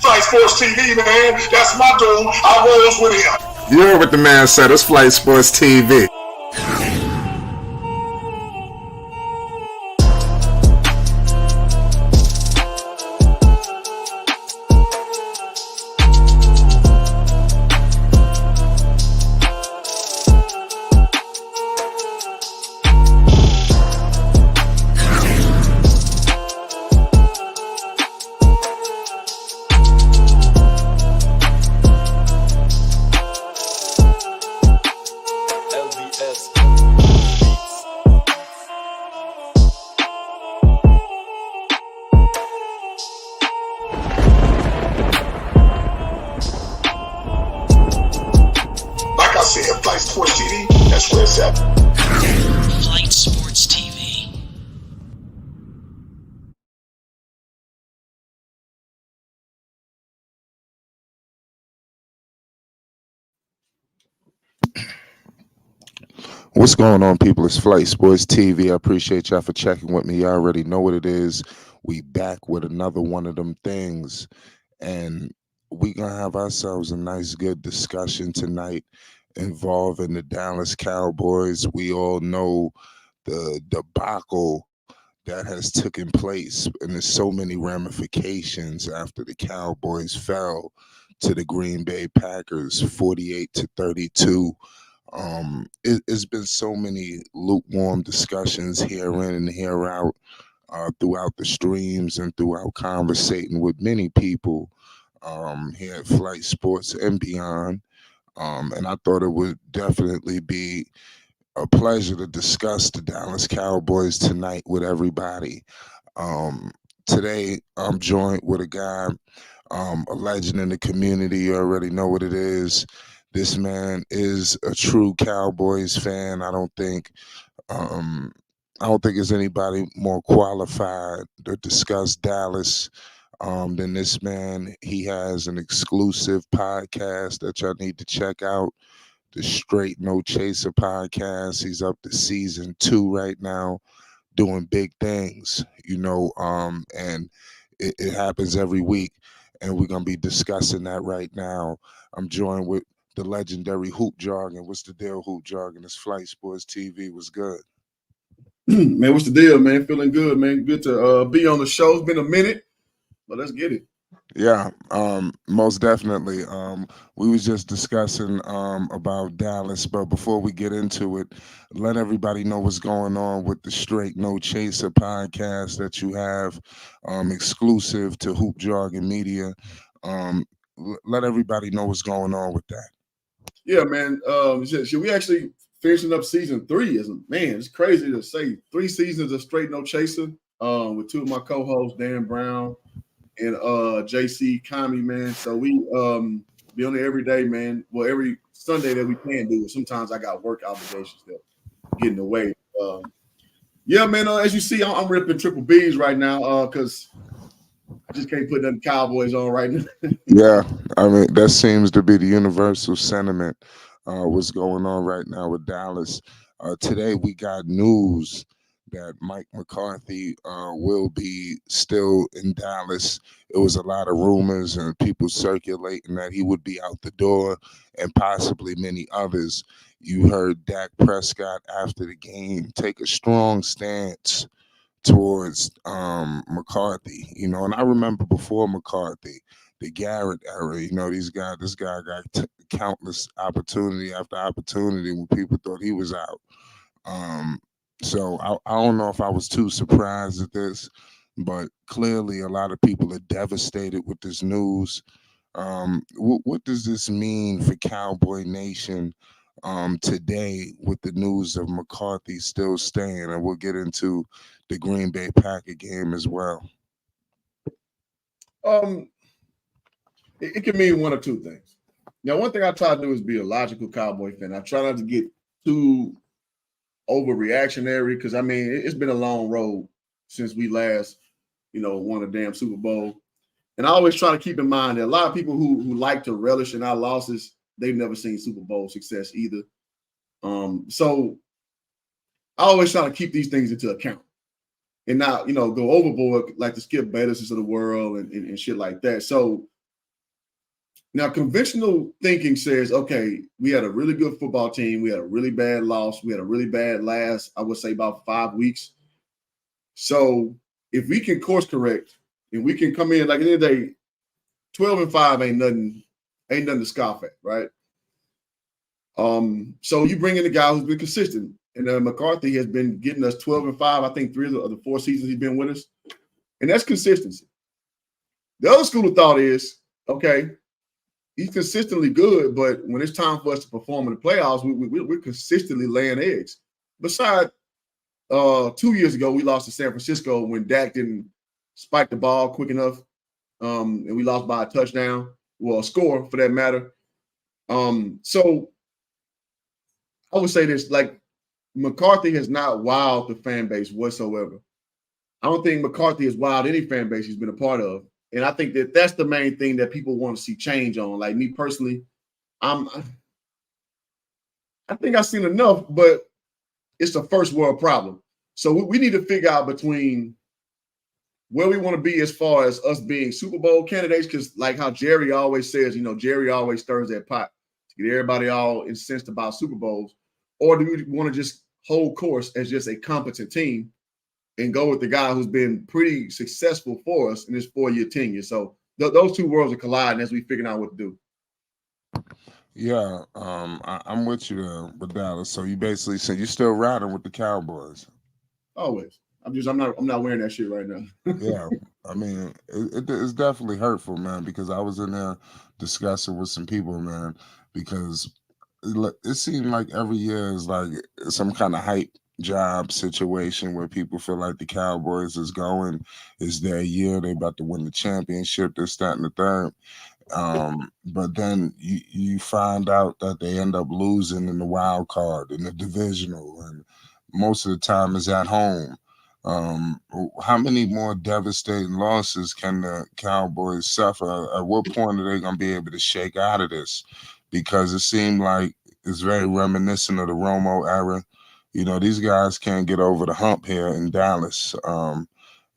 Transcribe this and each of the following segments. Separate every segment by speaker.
Speaker 1: Flight Sports TV, man. That's my dude. I rolls with him.
Speaker 2: You heard what the man said. It's Flight Sports TV.
Speaker 1: Flight Sports TV, that's where it's at.
Speaker 3: Flight Sports TV.
Speaker 2: What's going on, people? It's Flight Sports TV. I appreciate y'all for checking with me. Y'all already know what it is. We back with another one of them things. And we gonna have ourselves a nice, good discussion tonight involving the Dallas Cowboys. We all know the debacle that has taken place, and there's so many ramifications after the Cowboys fell to the Green Bay Packers 48-32. It's been so many lukewarm discussions here in and here out throughout the streams and throughout conversating with many people here at Flight Sports and beyond. And I thought it would definitely be a pleasure to discuss the Dallas Cowboys tonight with everybody. Today, I'm joined with a guy, a legend in the community. You already know what it is. This man is a true Cowboys fan. I don't think there's anybody more qualified to discuss Dallas than this man. He has an exclusive podcast that y'all need to check out, the Straight No Chaser podcast. He's up to season 2 right now, doing big things, and it happens every week, and we're gonna be discussing that right now. I'm joined with the legendary Hoop Jargon. What's the deal, Hoop Jargon? It's Flight Sports TV. What's good?
Speaker 4: Man, what's the deal, man? Feeling good, man. Good to be on the show. It's been a minute, but let's get it.
Speaker 2: Yeah, most definitely. We was just discussing about Dallas, but before we get into it, let everybody know what's going on with the Straight No Chaser podcast that you have exclusive to Hoop Jargon Media. Let everybody know what's going on with that.
Speaker 4: Yeah, man. Should we actually finishing up season 3? Man, it's crazy to say 3 seasons of Straight No Chaser with 2 of my co-hosts, Dan Brown and JC Kami, man. So we be on there every day, man. Well, every Sunday that we can do it. Sometimes I got work obligations that get in the way. Yeah, man. As you see, I'm ripping triple B's right now because I just can't put them Cowboys on right now.
Speaker 2: Yeah, I mean, that seems to be the universal sentiment. What's going on right now with Dallas? Today we got news that Mike McCarthy will be still in Dallas. It was a lot of rumors and people circulating that he would be out the door, and possibly many others. You heard Dak Prescott after the game take a strong stance towards McCarthy, and I remember before McCarthy, the Garrett era, this guy got countless opportunity after opportunity when people thought he was out. So I don't know if I was too surprised at this, but clearly a lot of people are devastated with this news. What does this mean for Cowboy Nation today with the news of McCarthy still staying? And we'll get into the Green Bay Packer game as well.
Speaker 4: It can mean one or two things. Now, one thing I try to do is be a logical Cowboy fan. I try not to get too overreactionary because, it's been a long road since we last, won a damn Super Bowl. And I always try to keep in mind that a lot of people who like to relish in our losses, they've never seen Super Bowl success either. So I always try to keep these things into account and not, go overboard like the Skip Baylesses of the world and shit like that. So Now, conventional thinking says, okay, we had a really good football team. We had a really bad loss. We had a really bad last, I would say, about 5 weeks. So if we can course correct and we can come in, like at the end of the day, 12-5 ain't nothing to scoff at, right? So you bring in a guy who's been consistent. And McCarthy has been getting us 12-5, I think 3 of the 4 seasons he's been with us. And that's consistency. The other school of thought is, okay, he's consistently good, but when it's time for us to perform in the playoffs, we're consistently laying eggs. Besides, 2 years ago, we lost to San Francisco when Dak didn't spike the ball quick enough, and we lost by a touchdown, well, a score for that matter. So I would say this, like, McCarthy has not wowed the fan base whatsoever. I don't think McCarthy has wowed any fan base he's been a part of. And I think that that's the main thing that people want to see change on. Like me personally, I think I've seen enough, but it's a first world problem. So we need to figure out between where we want to be as far as us being Super Bowl candidates, because like how Jerry always says, Jerry always stirs that pot to get everybody all incensed about Super Bowls. Or do we want to just hold course as just a competent team and go with the guy who's been pretty successful for us in his 4-year tenure? So those two worlds are colliding as we figure out what to do.
Speaker 2: Yeah, I'm with you there with Dallas. So you basically said you're still riding with the Cowboys.
Speaker 4: Always. I'm not wearing that shit right now.
Speaker 2: Yeah, I mean, it's definitely hurtful, man, because I was in there discussing with some people, man, because it seemed like every year is like some kind of hype job situation where people feel like the Cowboys is their year, they about to win the championship, this, that, and the third. But then you find out that they end up losing in the wild card, in the divisional, and most of the time is at home. How many more devastating losses can the Cowboys suffer? At what point are they going to be able to shake out of this? Because it seemed like it's very reminiscent of the Romo era. These guys can't get over the hump here in Dallas.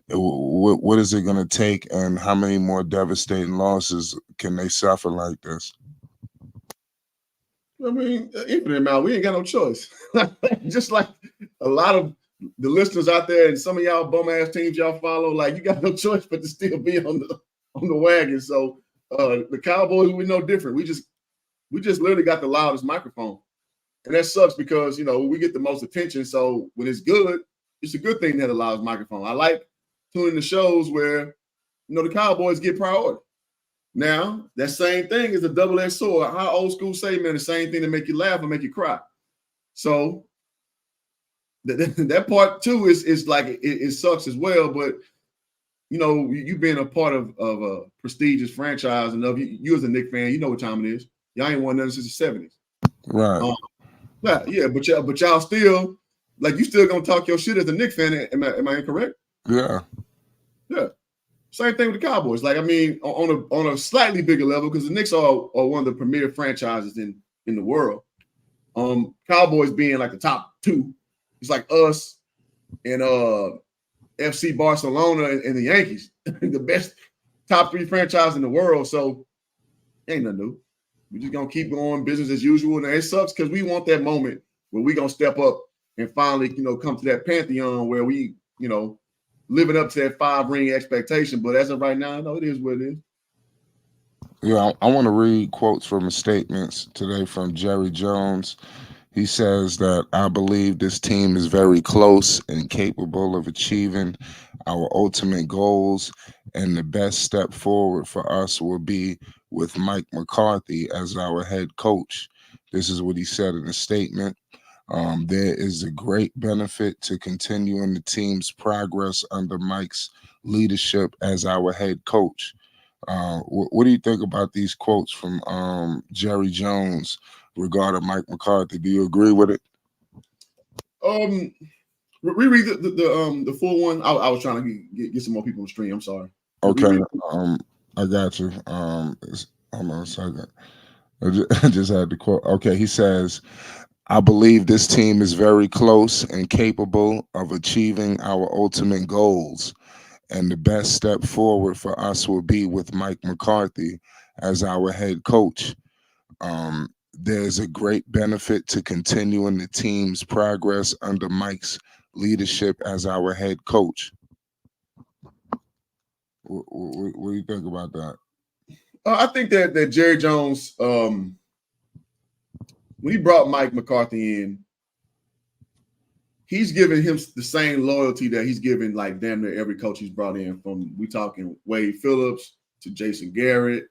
Speaker 2: What is it going to take, and how many more devastating losses can they suffer like this?
Speaker 4: I mean, infinite amount. We ain't got no choice. Just like a lot of the listeners out there and some of y'all bum ass teams y'all follow, like you got no choice but to still be on the wagon. So the Cowboys, we no different. We just literally got the loudest microphone, and that sucks because we get the most attention. So when it's good, it's a good thing to have the loudest microphone. I like tuning the shows where the Cowboys get priority. Now, that same thing is a double-edged sword. How old school say, man, the same thing to make you laugh or make you cry. So that part too is like it sucks as well. But you being a part of a prestigious franchise enough, you as a Knicks fan, you know what time it is. Y'all ain't won nothing since the 70s.
Speaker 2: Right.
Speaker 4: Yeah, but y'all still, like, you still gonna talk your shit as a Knicks fan. Am I incorrect?
Speaker 2: Yeah.
Speaker 4: Yeah. Same thing with the Cowboys. Like, I mean, on a slightly bigger level, because the Knicks are one of the premier franchises in the world. Cowboys being like the top 2. It's like us and FC Barcelona and the Yankees, the best top 3 franchise in the world. So ain't nothing new. We're just gonna keep going business as usual. And it sucks because we want that moment where we gonna step up and finally, come to that pantheon where we, living up to that 5-ring expectation. But as of right now, it is what it is.
Speaker 2: Yeah, I want to read quotes from his statements today from Jerry Jones. He says that I believe this team is very close and capable of achieving our ultimate goals, and the best step forward for us will be with Mike McCarthy as our head coach. This is what he said in the statement. There is a great benefit to continuing the team's progress under Mike's leadership as our head coach. What do you think about these quotes from Jerry Jones regarding Mike McCarthy? Do you agree with it?
Speaker 4: Reread the full one. I was trying to get some more people on the stream. I'm sorry.
Speaker 2: Okay. I got you. Hold on a second. I just had to quote. Okay, he says, I believe this team is very close and capable of achieving our ultimate goals, And the best step forward for us will be with Mike McCarthy as our head coach. There's a great benefit to continuing the team's progress under Mike's leadership as our head coach. What do you think about that?
Speaker 4: I think that Jerry Jones, when he brought Mike McCarthy in, he's giving him the same loyalty that he's given like damn near every coach he's brought in. From we talking Wade Phillips to Jason Garrett,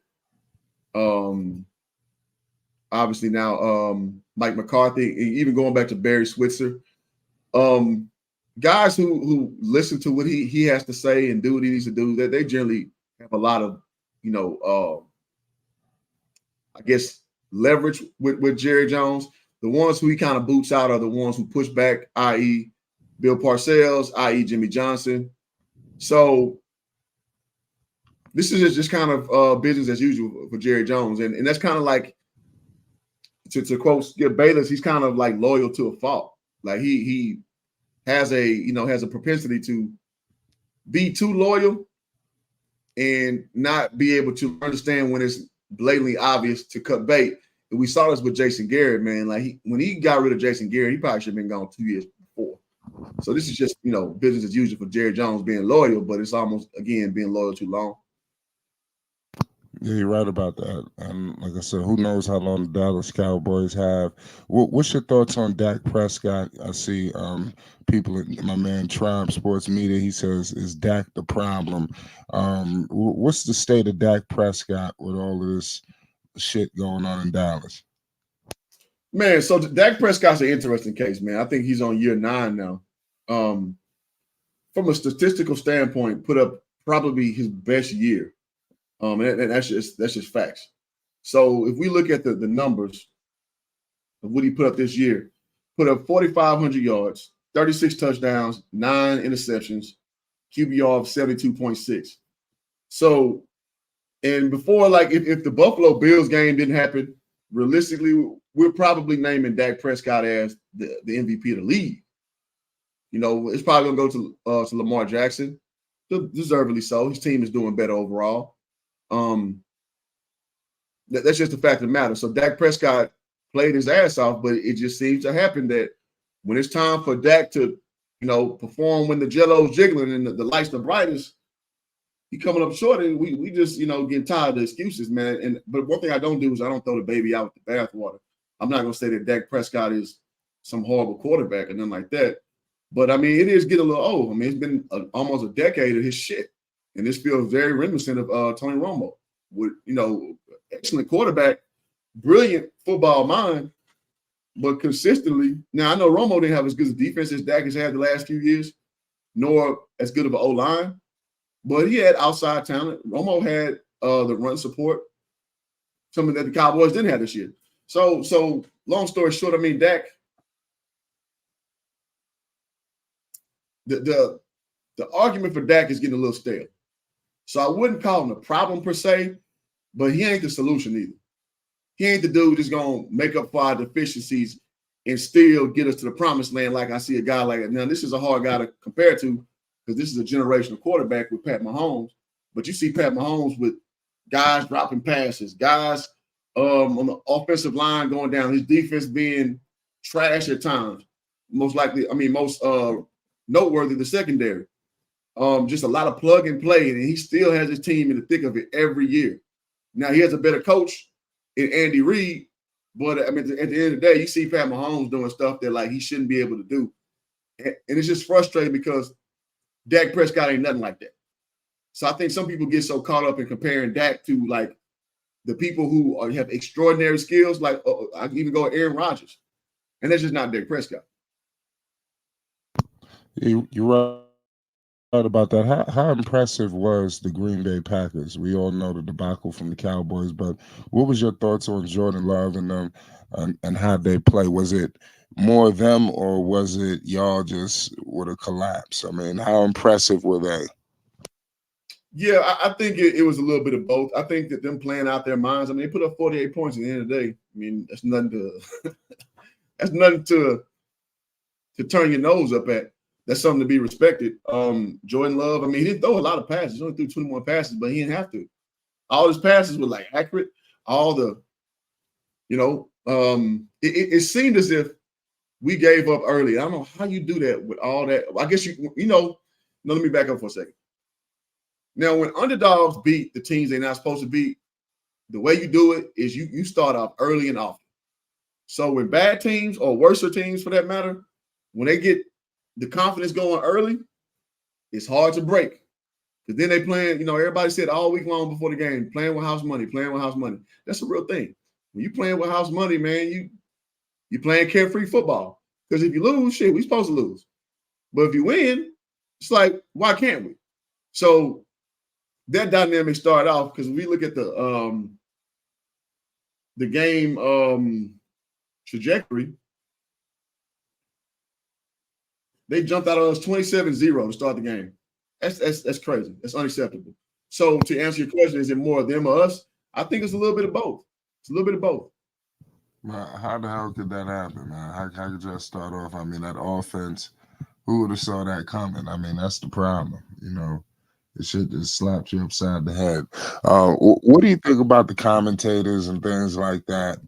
Speaker 4: obviously now Mike McCarthy, even going back to Barry Switzer. Guys who listen to what he has to say and do what he needs to do, that they generally have a lot of, I guess, leverage with Jerry Jones. The ones who he kind of boots out are the ones who push back, i.e. Bill Parcells, i.e. Jimmy Johnson. So this is just kind of business as usual for Jerry Jones. And that's kind of like, to quote Skip Bayless, he's kind of like loyal to a fault. Like he has a propensity to be too loyal and not be able to understand when it's blatantly obvious to cut bait. And we saw this with Jason Garrett, man. Like when he got rid of Jason Garrett, he probably should have been gone 2 years before. So this is just, business as usual for Jerry Jones being loyal, but it's almost, again, being loyal too long.
Speaker 2: Yeah, you're right about that. And like I said, who knows how long the Dallas Cowboys have. What's your thoughts on Dak Prescott? I see people, my man Tribe Sports Media, he says, is Dak the problem? What's the state of Dak Prescott with all of this shit going on in Dallas?
Speaker 4: Man, so Dak Prescott's an interesting case, man. I think he's on year 9 now. From a statistical standpoint, put up probably his best year. And that's just facts. So if we look at the numbers of what he put up this year, put up 4,500 yards, 36 touchdowns, 9 interceptions, QBR of 72.6. So, and before, like if the Buffalo Bills game didn't happen, realistically, we're probably naming Dak Prescott as the MVP of the league. It's probably gonna go to Lamar Jackson, deservedly so. His team is doing better overall. That's just the fact of the matter. So Dak Prescott played his ass off, but it just seems to happen that when it's time for Dak to, perform when the jello's jiggling and the lights the brightest, he coming up short, and we just, getting tired of the excuses, man. But one thing I don't do is I don't throw the baby out with the bathwater. I'm not gonna say that Dak Prescott is some horrible quarterback or nothing like that. But I mean, it is getting a little old. I mean, it's been almost a decade of his shit. And this feels very reminiscent of Tony Romo, with excellent quarterback, brilliant football mind, but consistently. Now I know Romo didn't have as good a defense as Dak has had the last few years, nor as good of an O-line, but he had outside talent. Romo had the run support, something that the Cowboys didn't have this year. So long story short, I mean, Dak, the argument for Dak is getting a little stale. So I wouldn't call him a problem per se, but he ain't the solution either. He ain't the dude that's going to make up for our deficiencies and still get us to the promised land like I see a guy like it. Now, this is a hard guy to compare to because this is a generational quarterback with Pat Mahomes. But you see Pat Mahomes with guys dropping passes, guys on the offensive line going down, his defense being trash at times. Most noteworthy, the secondary. Just a lot of plug and play, and he still has his team in the thick of it every year. Now, he has a better coach in Andy Reid, but I mean, at the end of the day, you see Pat Mahomes doing stuff that like he shouldn't be able to do. And it's just frustrating because Dak Prescott ain't nothing like that. So I think some people get so caught up in comparing Dak to like the people who have extraordinary skills, like I can even go Aaron Rodgers. And that's just not Dak Prescott.
Speaker 2: You're right about that. How impressive was the Green Bay Packers? We all know the debacle from the Cowboys, but what was your thoughts on Jordan Love and them and how they play? Was it more them or was it y'all just with a collapse? I mean, how impressive were they?
Speaker 4: Yeah, I think it was a little bit of both. I think that them playing out their minds. I mean, they put up 48 points at the end of the day. I mean, that's nothing to turn your nose up at. that's something to be respected. Jordan Love, I mean, he didn't throw a lot of passes. He only threw 21 passes, but he didn't have to. All his passes were like accurate. All the, it seemed as if we gave up early. I don't know how you do that with all that. I guess no, let me back up for a second. Now, when underdogs beat the teams they're not supposed to beat, the way you do it is you start off early and often. So when bad teams or worser teams, for that matter, when they get the confidence going early, it's hard to break. Because then they playing, everybody said all week long before the game, playing with house money. That's a real thing. When you playing with house money, man, you playing carefree football. Because if you lose, shit, we supposed to lose. But if you win, it's like, why can't we? So that dynamic started off because we look at the game trajectory. They jumped out of us 27-0 to start the game. That's crazy. That's unacceptable. So to answer your question, is it more of them or us? I think it's a little bit of both. It's a little bit of both.
Speaker 2: How the hell could that happen, man? How could you start off? I mean, that offense, who would have saw that coming? I mean, that's the problem. It should just slapped you upside the head. What do you think about the commentators and things like that?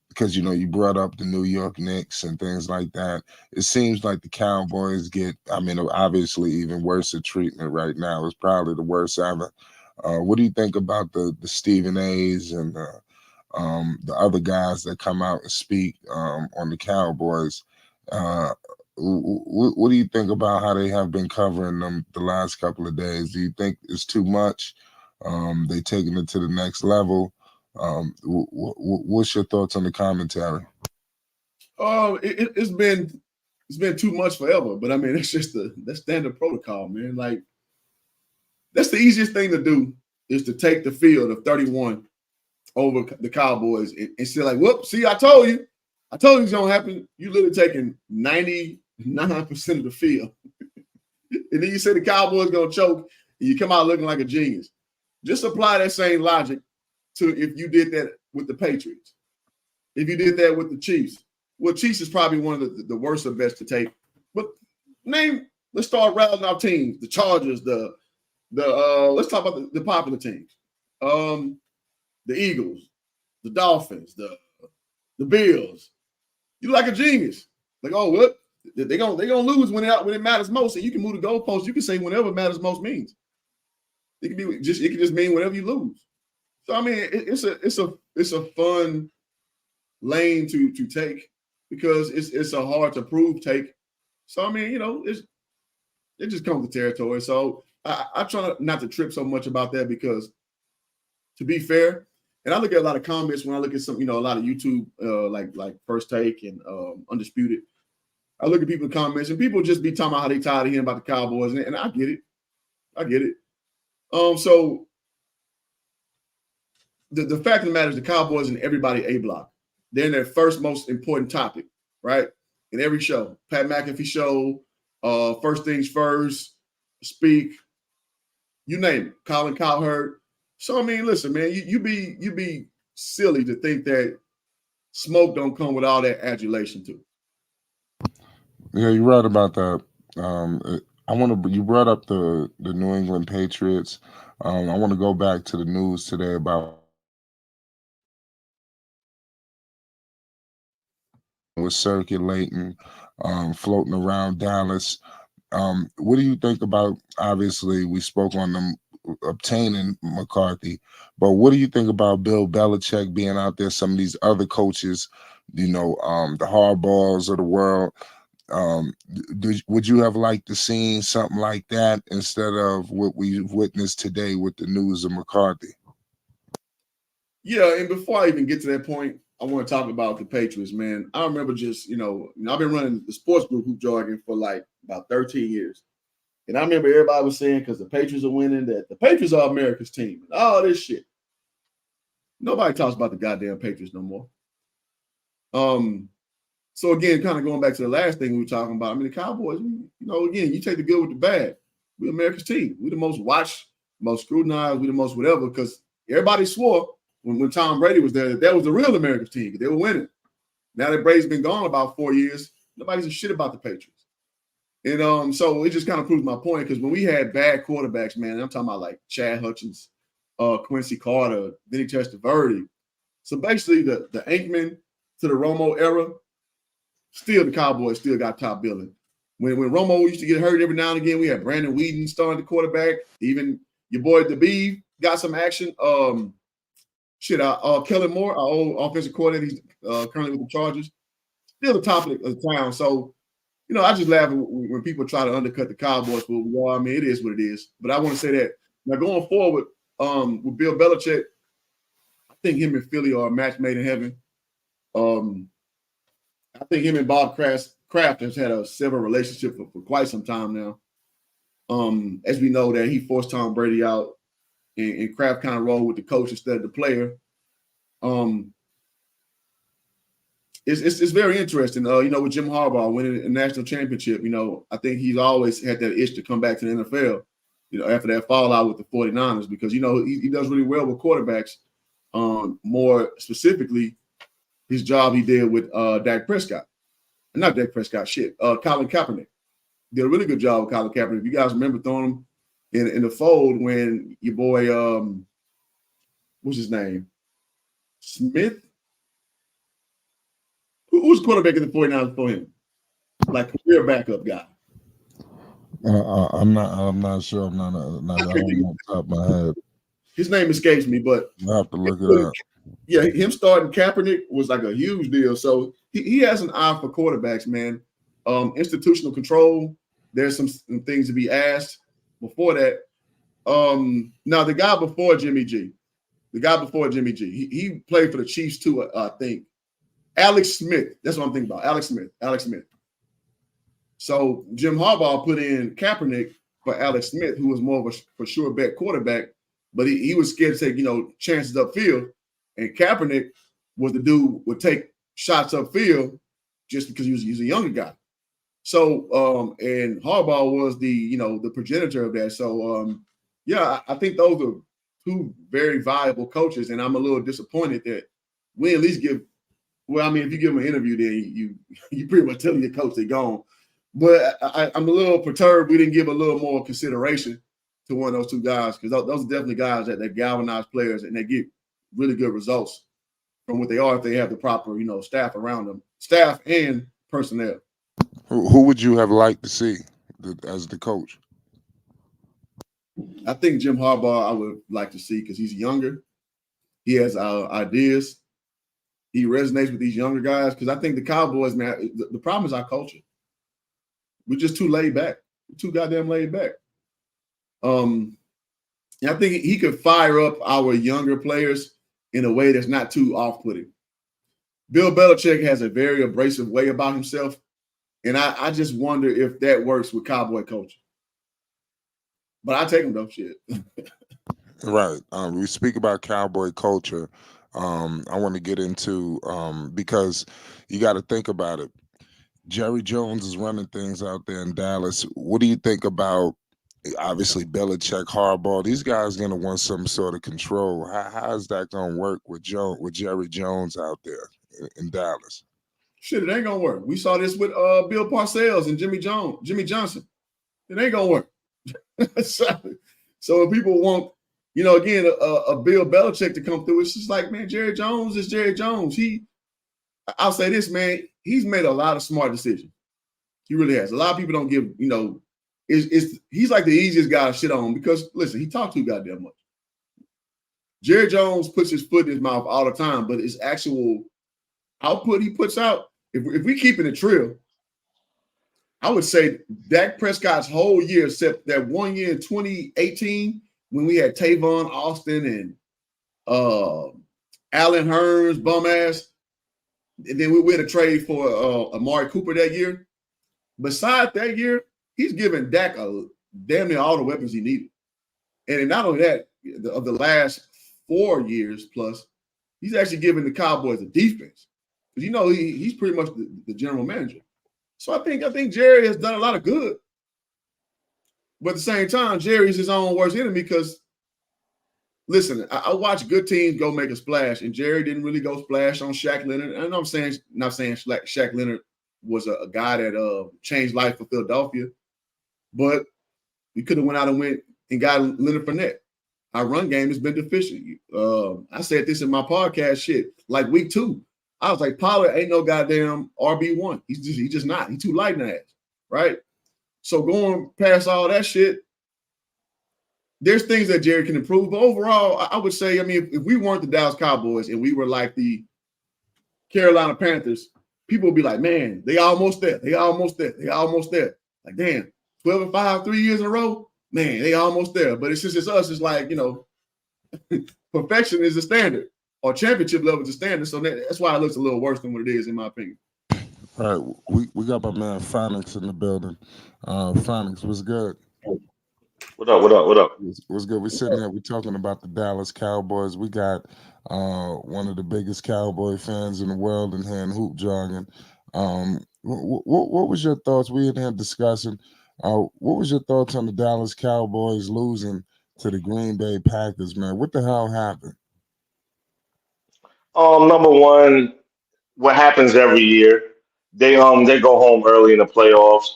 Speaker 2: Because, you brought up the New York Knicks and things like that. It seems like the Cowboys get, obviously even worse treatment right now. It's probably the worst ever. What do you think about the Stephen A's and the other guys that come out and speak on the Cowboys? What do you think about how they have been covering them the last couple of days? Do you think it's too much? They taking it to the next level? What's your thoughts on the commentary?
Speaker 4: It's been too much forever, but I mean, it's just that's standard protocol, man. Like, that's the easiest thing to do is to take the field of 31 over the Cowboys and say like, whoop, see, I told you it's gonna happen. You literally taking 99% of the field. And then you say the Cowboys gonna choke and you come out looking like a genius. Just apply that same logic to if you did that with the Patriots. If you did that with the Chiefs. Well, Chiefs is probably one of the worst of bets to take. But let's start rattling our teams. The Chargers, let's talk about the popular teams. The Eagles, the Dolphins, the Bills. You like a genius. Like, oh, what? They're gonna lose when it matters most, and you can move the goalposts. You can say whenever matters most means. It can just mean whenever you lose. So I mean, it's a fun lane to take because it's a hard to prove take. So I mean, it just comes with territory. So I try not to trip so much about that because, to be fair, and I look at a lot of comments when I look at some, a lot of YouTube like First Take and Undisputed. I look at people's comments and people just be talking about how they tired of hearing about the Cowboys, and I get it. So the fact of the matter is the Cowboys and everybody A block. They're in their first most important topic, right? In every show. Pat McAfee show, First Things First, Speak, you name it. Colin Cowherd. So I mean, listen, man, you be silly to think that smoke don't come with all that adulation too.
Speaker 2: Yeah, you're right about that. You brought up the New England Patriots. I want to go back to the news today about was circulating, floating around Dallas. What do you think about? Obviously, we spoke on them obtaining McCarthy, but what do you think about Bill Belichick being out there? Some of these other coaches, the Hardballs of the world. Would you have liked to see something like that instead of what we've witnessed today with the news of McCarthy?
Speaker 4: Yeah, and before I even get to that point, I want to talk about the Patriots, man. I remember just, I've been running the sports group hoop jargon for like about 13 years. And I remember everybody was saying, because the Patriots are winning, that the Patriots are America's team. And all this shit. Nobody talks about the goddamn Patriots no more. So again, kind of going back to the last thing we were talking about, I mean, the Cowboys, again, you take the good with the bad. We're America's team. We're the most watched, most scrutinized, we're the most whatever, because everybody swore when Tom Brady was there that was the real America's team, because they were winning. Now that Brady's been gone about 4 years, nobody gives a shit about the Patriots. And so it just kind of proves my point, because when we had bad quarterbacks, man, I'm talking about like Chad Hutchins, Quincy Carter, Vinny Testaverde. So basically the Aikman to the Romo era, still the Cowboys still got top billing. When Romo used to get hurt every now and again, we had Brandon Whedon starting the quarterback. Even your boy DeBeeve got some action. Kellen Moore, our old offensive coordinator, he's currently with the Chargers, still the top of the town. So, I just laugh when people try to undercut the Cowboys. Well, I mean, it is what it is. But I want to say that now going forward with Bill Belichick, I think him and Philly are a match made in heaven. I think him and Bob Kraft has had a several relationship for quite some time now. As we know that he forced Tom Brady out, and Kraft kind of rolled with the coach instead of the player. It's very interesting. With Jim Harbaugh winning a national championship, I think he's always had that itch to come back to the NFL, after that fallout with the 49ers, because, he does really well with quarterbacks. More specifically, his job he did with Dak Prescott. Not Dak Prescott, Colin Kaepernick. Did a really good job with Colin Kaepernick. If you guys remember throwing him in the fold when your boy, what's his name? Smith? Who was quarterback in the 49ers before him? Like career backup guy.
Speaker 2: I'm not sure. I'm not on the top of my head.
Speaker 4: His name escapes me, but
Speaker 2: I have to look it up.
Speaker 4: Yeah, him starting Kaepernick was like a huge deal. So he has an eye for quarterbacks, man. Institutional control. There's some things to be asked before that. Now the guy before Jimmy G, he played for the Chiefs too, I think. Alex Smith. That's what I'm thinking about. Alex Smith. So Jim Harbaugh put in Kaepernick for Alex Smith, who was more of a for sure bet quarterback, but he was scared to take, chances upfield. And Kaepernick was the dude who would take shots upfield just because he's a younger guy. So and Harbaugh was the progenitor of that. So I think those are two very viable coaches, and I'm a little disappointed that we at least give. Well, I mean, if you give them an interview, then you pretty much telling your coach they're gone. But I'm a little perturbed we didn't give a little more consideration to one of those two guys, because those are definitely guys that galvanize players and they get really good results from what they are if they have the proper, staff around them, staff and personnel.
Speaker 2: Who would you have liked to see as the coach?
Speaker 4: I think Jim Harbaugh I would like to see, because he's younger. He has ideas. He resonates with these younger guys, because I think the Cowboys, man, the problem is our culture. We're just too laid back. We're too goddamn laid back. And I think he could fire up our younger players in a way that's not too off-putting. Bill Belichick has a very abrasive way about himself, and I just wonder if that works with Cowboy culture. But I take him though, shit.
Speaker 2: Right. We speak about Cowboy culture. I want to get into because you got to think about it. Jerry Jones is running things out there in Dallas. What do you think about, obviously, Belichick, Harbaugh? These guys going to want some sort of control. How is that going to work with Jerry Jones out there in Dallas?
Speaker 4: Shit, it ain't going to work. We saw this with Bill Parcells and Jimmy Johnson. It ain't going to work. So if people want, again, a Bill Belichick to come through, it's just like, man, Jerry Jones is Jerry Jones. I'll say this, man, he's made a lot of smart decisions. He really has. A lot of people don't give, he's like the easiest guy to shit on, because, listen, he talks too goddamn much. Jerry Jones puts his foot in his mouth all the time, but his actual output he puts out, if we keep it trill, I would say Dak Prescott's whole year, except that 1 year in 2018 when we had Tavon Austin and Allen Hurns, bum ass, and then we had a trade for Amari Cooper that year. Besides that year, he's given Dak damn near all the weapons he needed. And not only that, of the last 4 years plus, he's actually given the Cowboys a defense. Because he's pretty much the general manager. So I think Jerry has done a lot of good. But at the same time, Jerry's his own worst enemy, because, listen, I watch good teams go make a splash, and Jerry didn't really go splash on Shaq Leonard. And I'm not saying Shaq Leonard was a guy that changed life for Philadelphia. But we could have went out and got Leonard Fournette. Our run game has been deficient. I said this in my podcast shit, like week 2. I was like, Pollard ain't no goddamn RB1. He's just not. He's too light in the ass, right? So going past all that shit, there's things that Jerry can improve. But overall, I would say, I mean, if we weren't the Dallas Cowboys and we were like the Carolina Panthers, people would be like, man, they almost there. They almost there. They almost there. Like, damn, 12-5, 3 years in a row. Man, they almost there. But it's just us. It's like, you know, perfection is the standard, or championship level is the standard. So that's why it looks a little worse than what it is, in my opinion.
Speaker 2: All right, we got my man Phonics in the building. Phonics, what's good?
Speaker 5: What up?
Speaker 2: What's good? We're sitting here, we're talking about the Dallas Cowboys. We got one of the biggest Cowboy fans in the world in here in Hoop Jargon. What was your thoughts? We in here discussing. What was your thoughts on the Dallas Cowboys losing to the Green Bay Packers, man? What the hell happened?
Speaker 5: Number one, what happens every year? They go home early in the playoffs.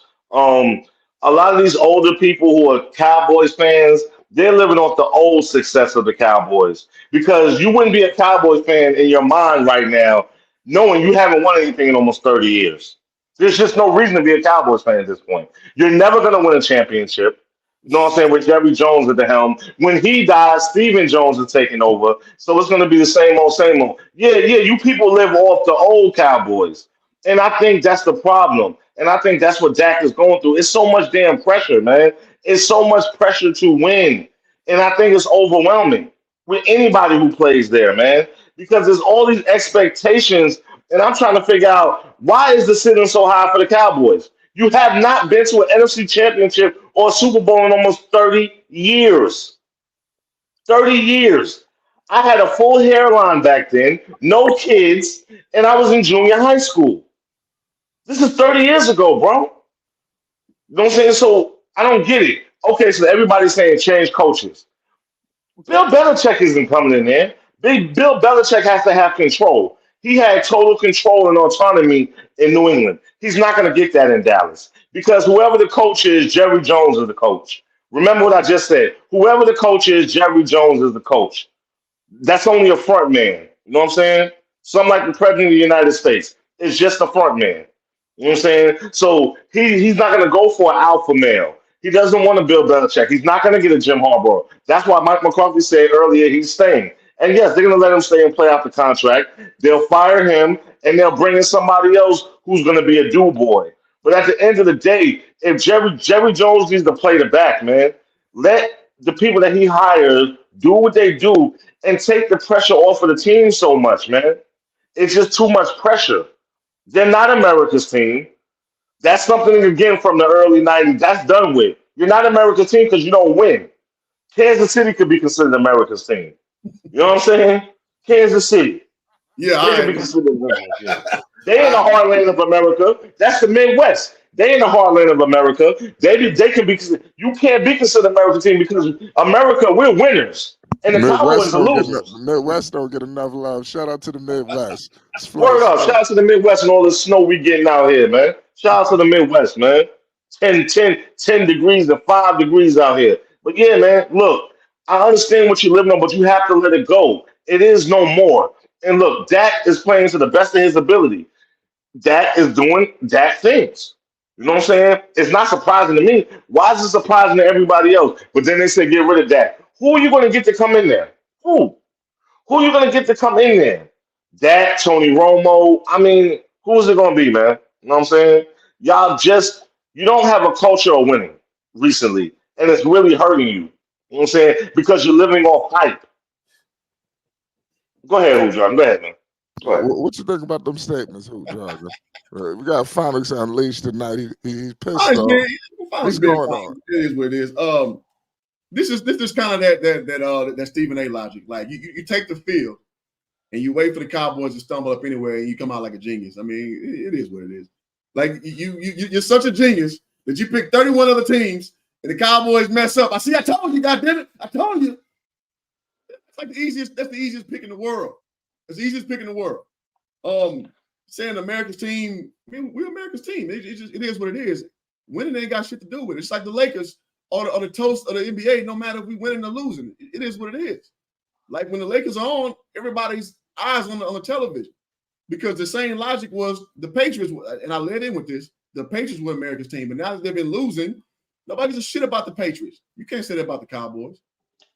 Speaker 5: A lot of these older people who are Cowboys fans, they're living off the old success of the Cowboys, because you wouldn't be a Cowboys fan in your mind right now knowing you haven't won anything in almost 30 years. There's just no reason to be a Cowboys fan at this point. You're never going to win a championship. You know what I'm saying? With Jerry Jones at the helm. When he dies, Stephen Jones is taking over. So it's going to be the same old, same old. Yeah, you people live off the old Cowboys. And I think that's the problem. And I think that's what Dak is going through. It's so much damn pressure, man. It's so much pressure to win. And I think it's overwhelming with anybody who plays there, man. Because there's all these expectations. And I'm trying to figure out, why is the ceiling so high for the Cowboys? You have not been to an NFC championship or a Super Bowl in almost 30 years. 30 years. I had a full hairline back then, no kids, and I was in junior high school. This is 30 years ago, bro. You know what I'm saying? So I don't get it. Okay, so everybody's saying change coaches. Bill Belichick isn't coming in there. Bill Belichick has to have control. He had total control and autonomy in New England. He's not going to get that in Dallas, because whoever the coach is, Jerry Jones is the coach. Remember what I just said. Whoever the coach is, Jerry Jones is the coach. That's only a front man. You know what I'm saying? Something like the president of the United States. It's just a front man. You know what I'm saying? So he's not going to go for an alpha male. He doesn't want to build Belichick. He's not going to get a Jim Harbaugh. That's why Mike McCarthy said earlier he's staying. And yes, they're going to let him stay and play out the contract. They'll fire him, and they'll bring in somebody else who's going to be a do-boy. But at the end of the day, if Jerry Jones needs to play the back, man, let the people that he hires do what they do and take the pressure off of the team so much, man. It's just too much pressure. They're not America's team. That's something, again, from the early 90s. That's done with. You're not America's team because you don't win. Kansas City could be considered America's team. You know what I'm saying? Kansas City.
Speaker 4: Yeah,
Speaker 5: they could be considered America's team. They in the heartland of America. That's the Midwest. They in the heartland of America. They can be. You can't be considered America's team because America, we're winners. And the Cowboys are losers.
Speaker 2: The Midwest don't get enough love. Shout out to the Midwest.
Speaker 5: Word up. Shout out to the Midwest and all the snow we getting out here, man. Shout out to the Midwest, man. 10 degrees and 5 degrees out here. But yeah, man, look, I understand what you're living on, but you have to let it go. It is no more. And look, Dak is playing to the best of his ability. Dak is doing Dak things. You know what I'm saying? It's not surprising to me. Why is it surprising to everybody else? But then they say get rid of Dak. Who are you going to get to come in there? Who are you going to get to come in there? Dak, Tony Romo. I mean, who is it going to be, man? You know what I'm saying? You don't have a culture of winning recently, and it's really hurting you. You know what I'm saying? Because you're living off hype. Go ahead, Hoop. Go ahead, man. Go ahead.
Speaker 2: What you think about them statements, Hoop Jargon? We got Phonics Unleashed tonight. He's pissed off. What's going on?
Speaker 4: It is what it is. This is kind of that Stephen A. logic. Like you take the field and you wait for the Cowboys to stumble up anywhere and you come out like a genius. I mean, it is what it is. Like you're such a genius that you pick 31 other teams and the Cowboys mess up. I told you, goddammit. I told you. It's like that's the easiest pick in the world. It's the easiest pick in the world. saying America's team, we're America's team. It is what it is. Winning ain't got shit to do with it. It's like the Lakers or the toast of the NBA, no matter if we winning or losing. It is what it is. Like when the Lakers are on, everybody's eyes on the television. Because the same logic was the Patriots, and I led in with this, the Patriots were America's team. But now that they've been losing, nobody gives a shit about the Patriots. You can't say that about the Cowboys.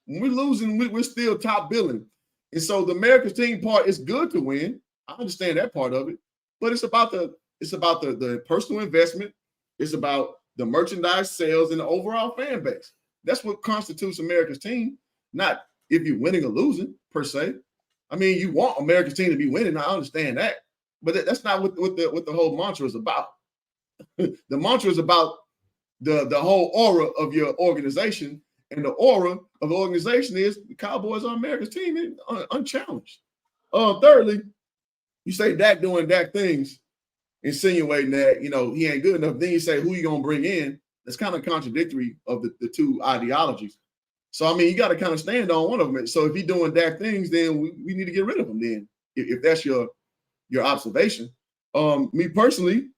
Speaker 4: When we're losing, we're still top billing. And so the America's team part is good to win. I understand that part of it. But it's about the personal investment. It's about the merchandise sales and the overall fan base. That's what constitutes America's team, not if you're winning or losing, per se. I mean, you want America's team to be winning. I understand that. But that's not what the whole mantra is about. The mantra is about the whole aura of your organization. And the aura of the organization is the Cowboys are America's team, unchallenged. Thirdly, you say Dak doing Dak things, insinuating that, he ain't good enough. Then you say, who you going to bring in? That's kind of contradictory of the two ideologies. So, I mean, you got to kind of stand on one of them. So if he's doing Dak things, then we need to get rid of him then, if that's your observation. Me personally,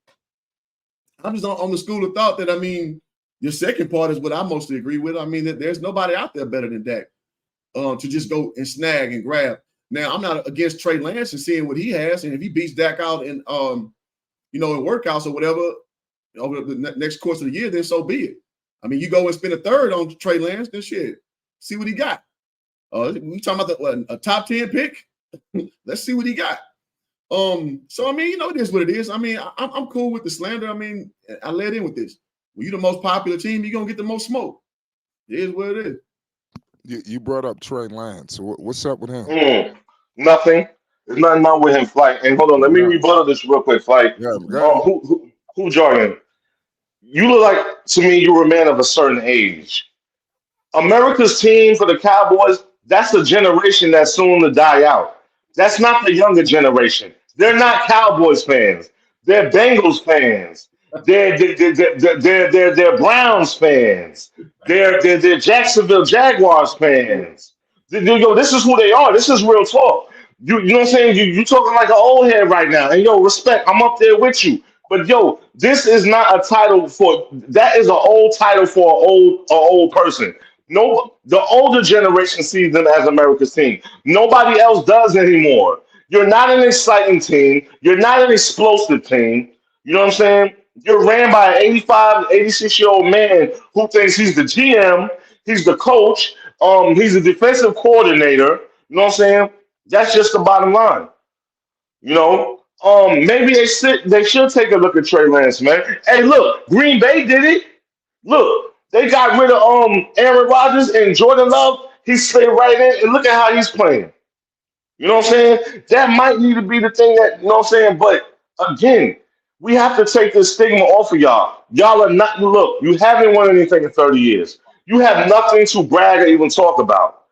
Speaker 4: I'm just on the school of thought that, I mean, your second part is what I mostly agree with. I mean, that there's nobody out there better than Dak to just go and snag and grab. Now, I'm not against Trey Lance and seeing what he has. And if he beats Dak out in, in workouts or whatever over the next course of the year, then so be it. I mean, you go and spend a third on Trey Lance, then shit, see what he got. We talking about a top 10 pick? Let's see what he got. So, I mean, it is what it is. I mean, I'm cool with the slander. I mean, I led in with this. When you're the most popular team, you're going to get the most smoke. It is what it is.
Speaker 2: You brought up Trey Lance. What's up with him?
Speaker 5: Nothing. There's nothing wrong with him, Flight. And hold on, let me rebuttal this real quick, Flight.
Speaker 2: Yeah,
Speaker 5: who Jordan? You look like, to me, you're a man of a certain age. America's team for the Cowboys, that's a generation that's soon to die out. That's not the younger generation. They're not Cowboys fans. They're Bengals fans. They're Browns fans. They're Jacksonville Jaguars fans. This is who they are. This is real talk. You know what I'm saying? You talking like an old head right now. And respect. I'm up there with you. But this is not a title that is an old title for an old person. No, the older generation sees them as America's team. Nobody else does anymore. You're not an exciting team. You're not an explosive team. You know what I'm saying? You're ran by an 85, 86-year-old man who thinks he's the GM, he's the coach, he's a defensive coordinator. You know what I'm saying? That's just the bottom line. Maybe they should take a look at Trey Lance, man. Hey, look, Green Bay did it. Look, they got rid of Aaron Rodgers and Jordan Love. He slid right in, and look at how he's playing. You know what I'm saying? That might need to be the thing that, you know what I'm saying? But again, we have to take this stigma off of y'all. Y'all are not, look, you haven't won anything in 30 years. You have nothing to brag or even talk about.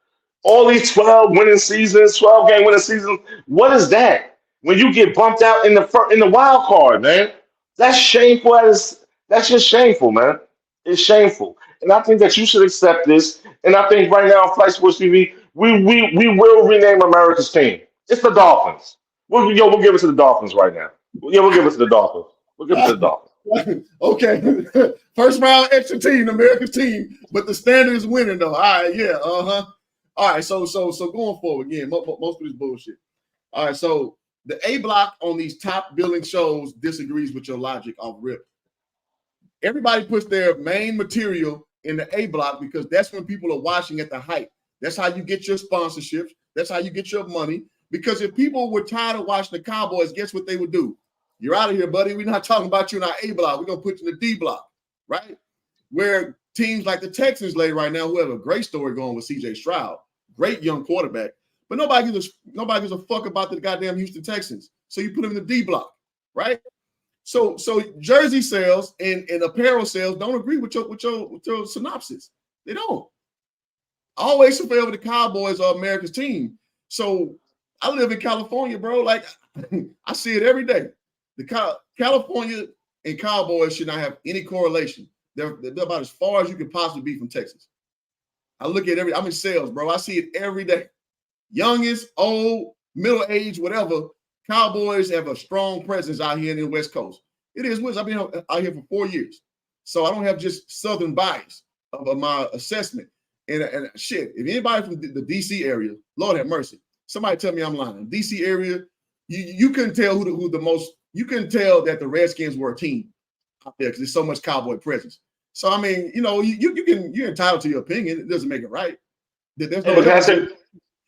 Speaker 5: All these 12 winning seasons, 12-game winning seasons, what is that? When you get bumped out in the wild card, man, that's shameful. That's just shameful, man. It's shameful. And I think that you should accept this. And I think right now on Flight Sports TV, we will rename America's team. It's the Dolphins. We'll give it to the Dolphins right now. Yeah, we'll give it to the Dolphins. We'll give it to the Dolphins.
Speaker 4: Okay. First round extra team, America's team, but the standard is winning though. All right, yeah, All right, so going forward again, most of this bullshit. All right, so the A block on these top billing shows disagrees with your logic off rip. Everybody puts their main material in the A block because that's when people are watching at the height. That's how you get your sponsorships. That's how you get your money. Because if people were tired of watching the Cowboys, guess what they would do? You're out of here, buddy. We're not talking about you in our A block. We're going to put you in the D block, right? Where teams like the Texans lay right now, who have a great story going with C.J. Stroud, great young quarterback, but nobody gives a fuck about the goddamn Houston Texans. So you put them in the D block, right? So jersey sales and apparel sales don't agree with your synopsis. They don't. Always and forever, the Cowboys are America's team. So I live in California, bro. Like I see it every day. The California and Cowboys should not have any correlation. They're about as far as you can possibly be from Texas. I look at I'm in sales, bro. I see it every day. Youngest, old, middle age, whatever. Cowboys have a strong presence out here in the West Coast. It is West. I've been out here for 4 years, so I don't have just Southern bias of my assessment. And shit, if anybody from the DC area, Lord have mercy, somebody tell me I'm lying. DC area, you couldn't tell who the most. You couldn't tell that the Redskins were a team out there because there's so much Cowboy presence. So I mean, you're entitled to your opinion. It doesn't make it right. There's no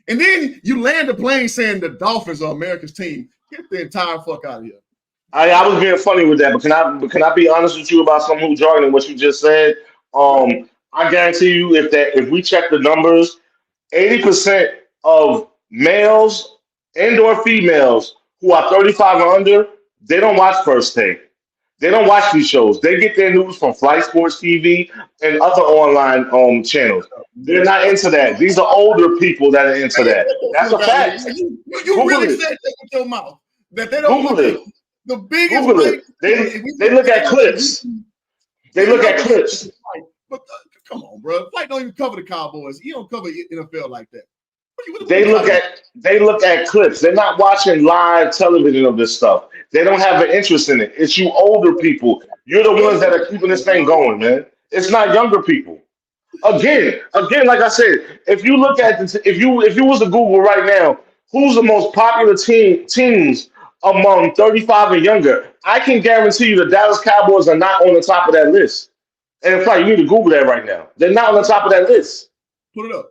Speaker 4: and then you land the plane saying the Dolphins are America's team. Get the entire fuck out of here.
Speaker 5: I was being funny with that, but can I be honest with you about some who jargon and what you just said? I guarantee you, if we check the numbers, 80% of males and or females who are 35 or under, they don't watch First Take. They don't watch these shows. They get their news from Flight Sports TV and other online channels. They're not into that. These are older people that are into that. That's a fact.
Speaker 4: You really said that with your mouth. That they don't
Speaker 5: Google
Speaker 4: look
Speaker 5: it.
Speaker 4: at the biggest.
Speaker 5: Google it. They look at clips. They look at clips.
Speaker 4: But come on, bro. Flight don't even cover the Cowboys. You don't cover NFL like that.
Speaker 5: They look at clips. They're not watching live television of this stuff. They don't have an interest in it. It's you older people. You're the ones that are keeping this thing going, man. It's not younger people. Again, like I said, if you look at this, if you was to Google right now, who's the most popular teams among 35 and younger, I can guarantee you the Dallas Cowboys are not on the top of that list. And in fact, you need to Google that right now. They're not on the top of that list.
Speaker 4: Put it up.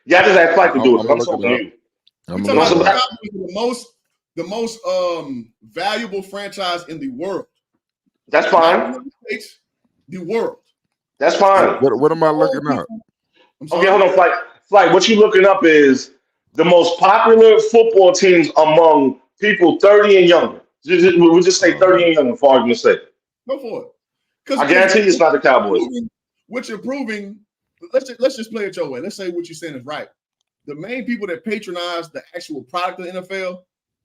Speaker 5: Yeah, I just had Flight to do it. I'm talking to you.
Speaker 4: I'm talking about the most valuable franchise in the world.
Speaker 5: That's fine.
Speaker 4: The world.
Speaker 5: That's fine.
Speaker 2: What am I looking up?
Speaker 5: Okay, hold on, Flight. What you looking up is the most popular football teams among people 30 and younger. We'll just say 30 and younger, for argument's sake.
Speaker 4: Go for it.
Speaker 5: I guarantee you it's not the Cowboys.
Speaker 4: What you're proving, let's just play it your way. Let's say what you're saying is right. The main people that patronize the actual product of the NFL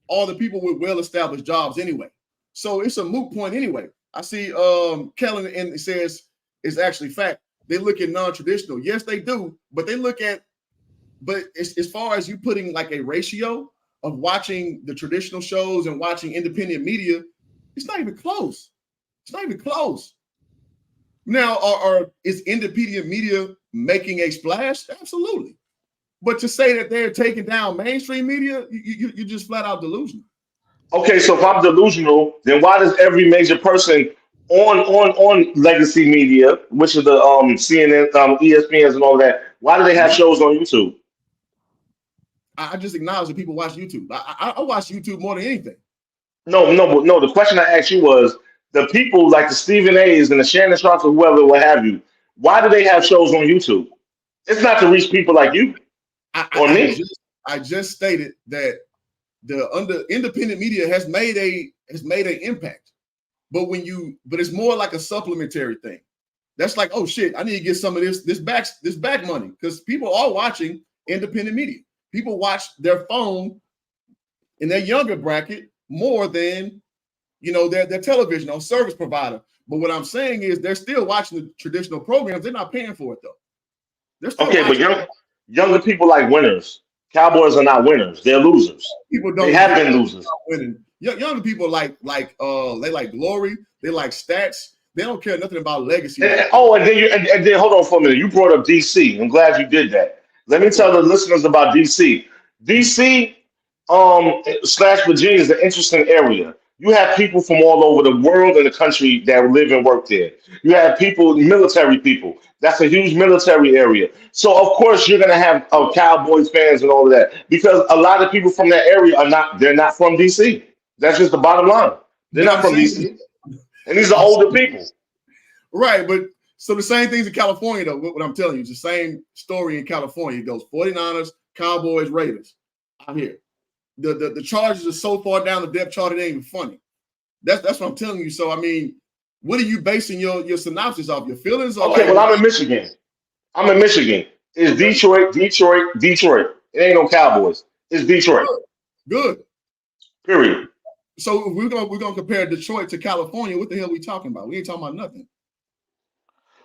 Speaker 4: are the people with well-established jobs anyway. So it's a moot point anyway. I see Kellen and it says it's actually fact. They look at non-traditional. Yes, they do, but as far as you putting like a ratio of watching the traditional shows and watching independent media, it's not even close. It's not even close. Now, is independent media making a splash? Absolutely. But to say that they're taking down mainstream media, you're just flat out delusional.
Speaker 5: Okay, so if I'm delusional, then why does every major person on legacy media, which is the CNN, ESPNs, and all that, why do they have shows on YouTube?
Speaker 4: I just acknowledge that people watch YouTube. I watch YouTube more than anything.
Speaker 5: No. The question I asked you was the people like the Stephen A's and the Shannon Sharps or whoever, what have you. Why do they have shows on YouTube? It's not to reach people like you or me.
Speaker 4: I just stated that the independent media has made an impact, but it's more like a supplementary thing. That's like, oh shit, I need to get some of this back money because people are watching independent media. People watch their phone in their younger bracket more than their television or service provider. But what I'm saying is they're still watching the traditional programs. They're not paying for it though. They're still
Speaker 5: but younger people like winners. Cowboys are not winners. They're losers. They have been losers.
Speaker 4: Winning. Younger people they like glory. They like stats. They don't care nothing about legacy.
Speaker 5: And then hold on for a minute. You brought up DC. I'm glad you did that. Let me tell the listeners about DC. DC / Virginia is an interesting area. You have people from all over the world and the country that live and work there. You have military people. That's a huge military area. So, of course, you're going to have Cowboys fans and all of that because a lot of people from that area they're not from D.C. That's just the bottom line. They're not from D.C. And these are older people.
Speaker 4: Right, but so the same things in California, though, what I'm telling you, is the same story in California. It goes 49ers, Cowboys, Raiders out here. The Chargers are so far down the depth chart, it ain't even funny. That's what I'm telling you. So, I mean, what are you basing your synopsis off? Your feelings?
Speaker 5: Okay, well, I'm in Michigan. It's Detroit. It ain't no Cowboys. It's Detroit.
Speaker 4: Good.
Speaker 5: Period.
Speaker 4: So we're gonna compare Detroit to California. What the hell are we talking about? We ain't talking about nothing.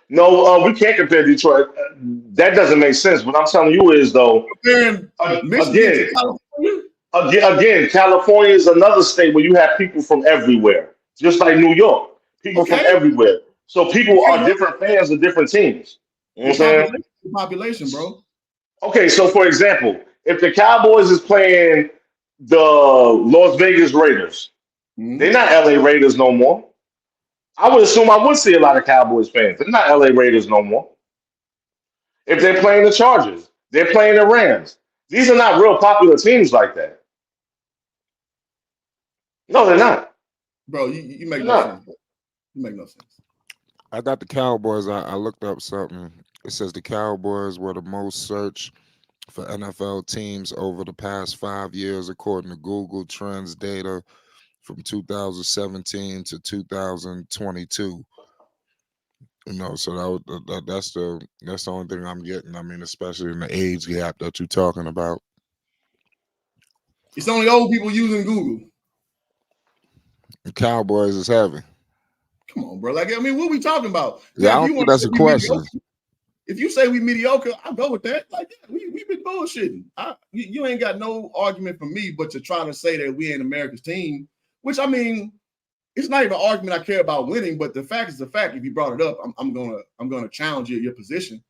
Speaker 5: No, we can't compare Detroit. That doesn't make sense. What I'm telling you is, though,
Speaker 4: Michigan to California?
Speaker 5: Again, California is another state where you have people from everywhere, just like New York. People from
Speaker 4: Okay.
Speaker 5: everywhere. So people
Speaker 4: Okay,
Speaker 5: are
Speaker 4: bro.
Speaker 5: different fans of different teams. You know what
Speaker 4: The
Speaker 5: I'm saying?
Speaker 4: population, the population, bro.
Speaker 5: Okay, so for example, if the Cowboys is playing the Las Vegas Raiders, they're
Speaker 4: Mhm.
Speaker 5: not LA Raiders no more. I would assume I would see a lot of Cowboys fans. They're not LA Raiders no more. If they're playing the Chargers, they're playing the Rams. These are not real popular teams like that. No, they're not.
Speaker 4: Bro, you make
Speaker 5: They're
Speaker 4: no sense,
Speaker 5: not.
Speaker 4: bro. You make no sense.
Speaker 2: I got the Cowboys. I looked up something. It says the Cowboys were the most searched for NFL teams over the past 5 years, according to Google Trends data from 2017 to 2022. So that's the only thing I'm getting. I mean, especially in the age gap that you're talking about.
Speaker 4: It's only old people using Google.
Speaker 2: The Cowboys is heavy.
Speaker 4: Come on, bro. Like, I mean, what we talking about?
Speaker 2: Yeah,
Speaker 4: Yeah,
Speaker 2: I
Speaker 4: if
Speaker 2: don't
Speaker 4: you
Speaker 2: think
Speaker 4: want to
Speaker 2: that's
Speaker 4: say
Speaker 2: a
Speaker 4: we
Speaker 2: question.
Speaker 4: mediocre, if you say we mediocre, I'll go with that. Like, yeah, we've been bullshitting. You ain't got no argument for me, but to try to say that we ain't America's team, which I mean, it's not even an argument I care about winning, but the fact is the fact. If you brought it up, I'm gonna challenge your position.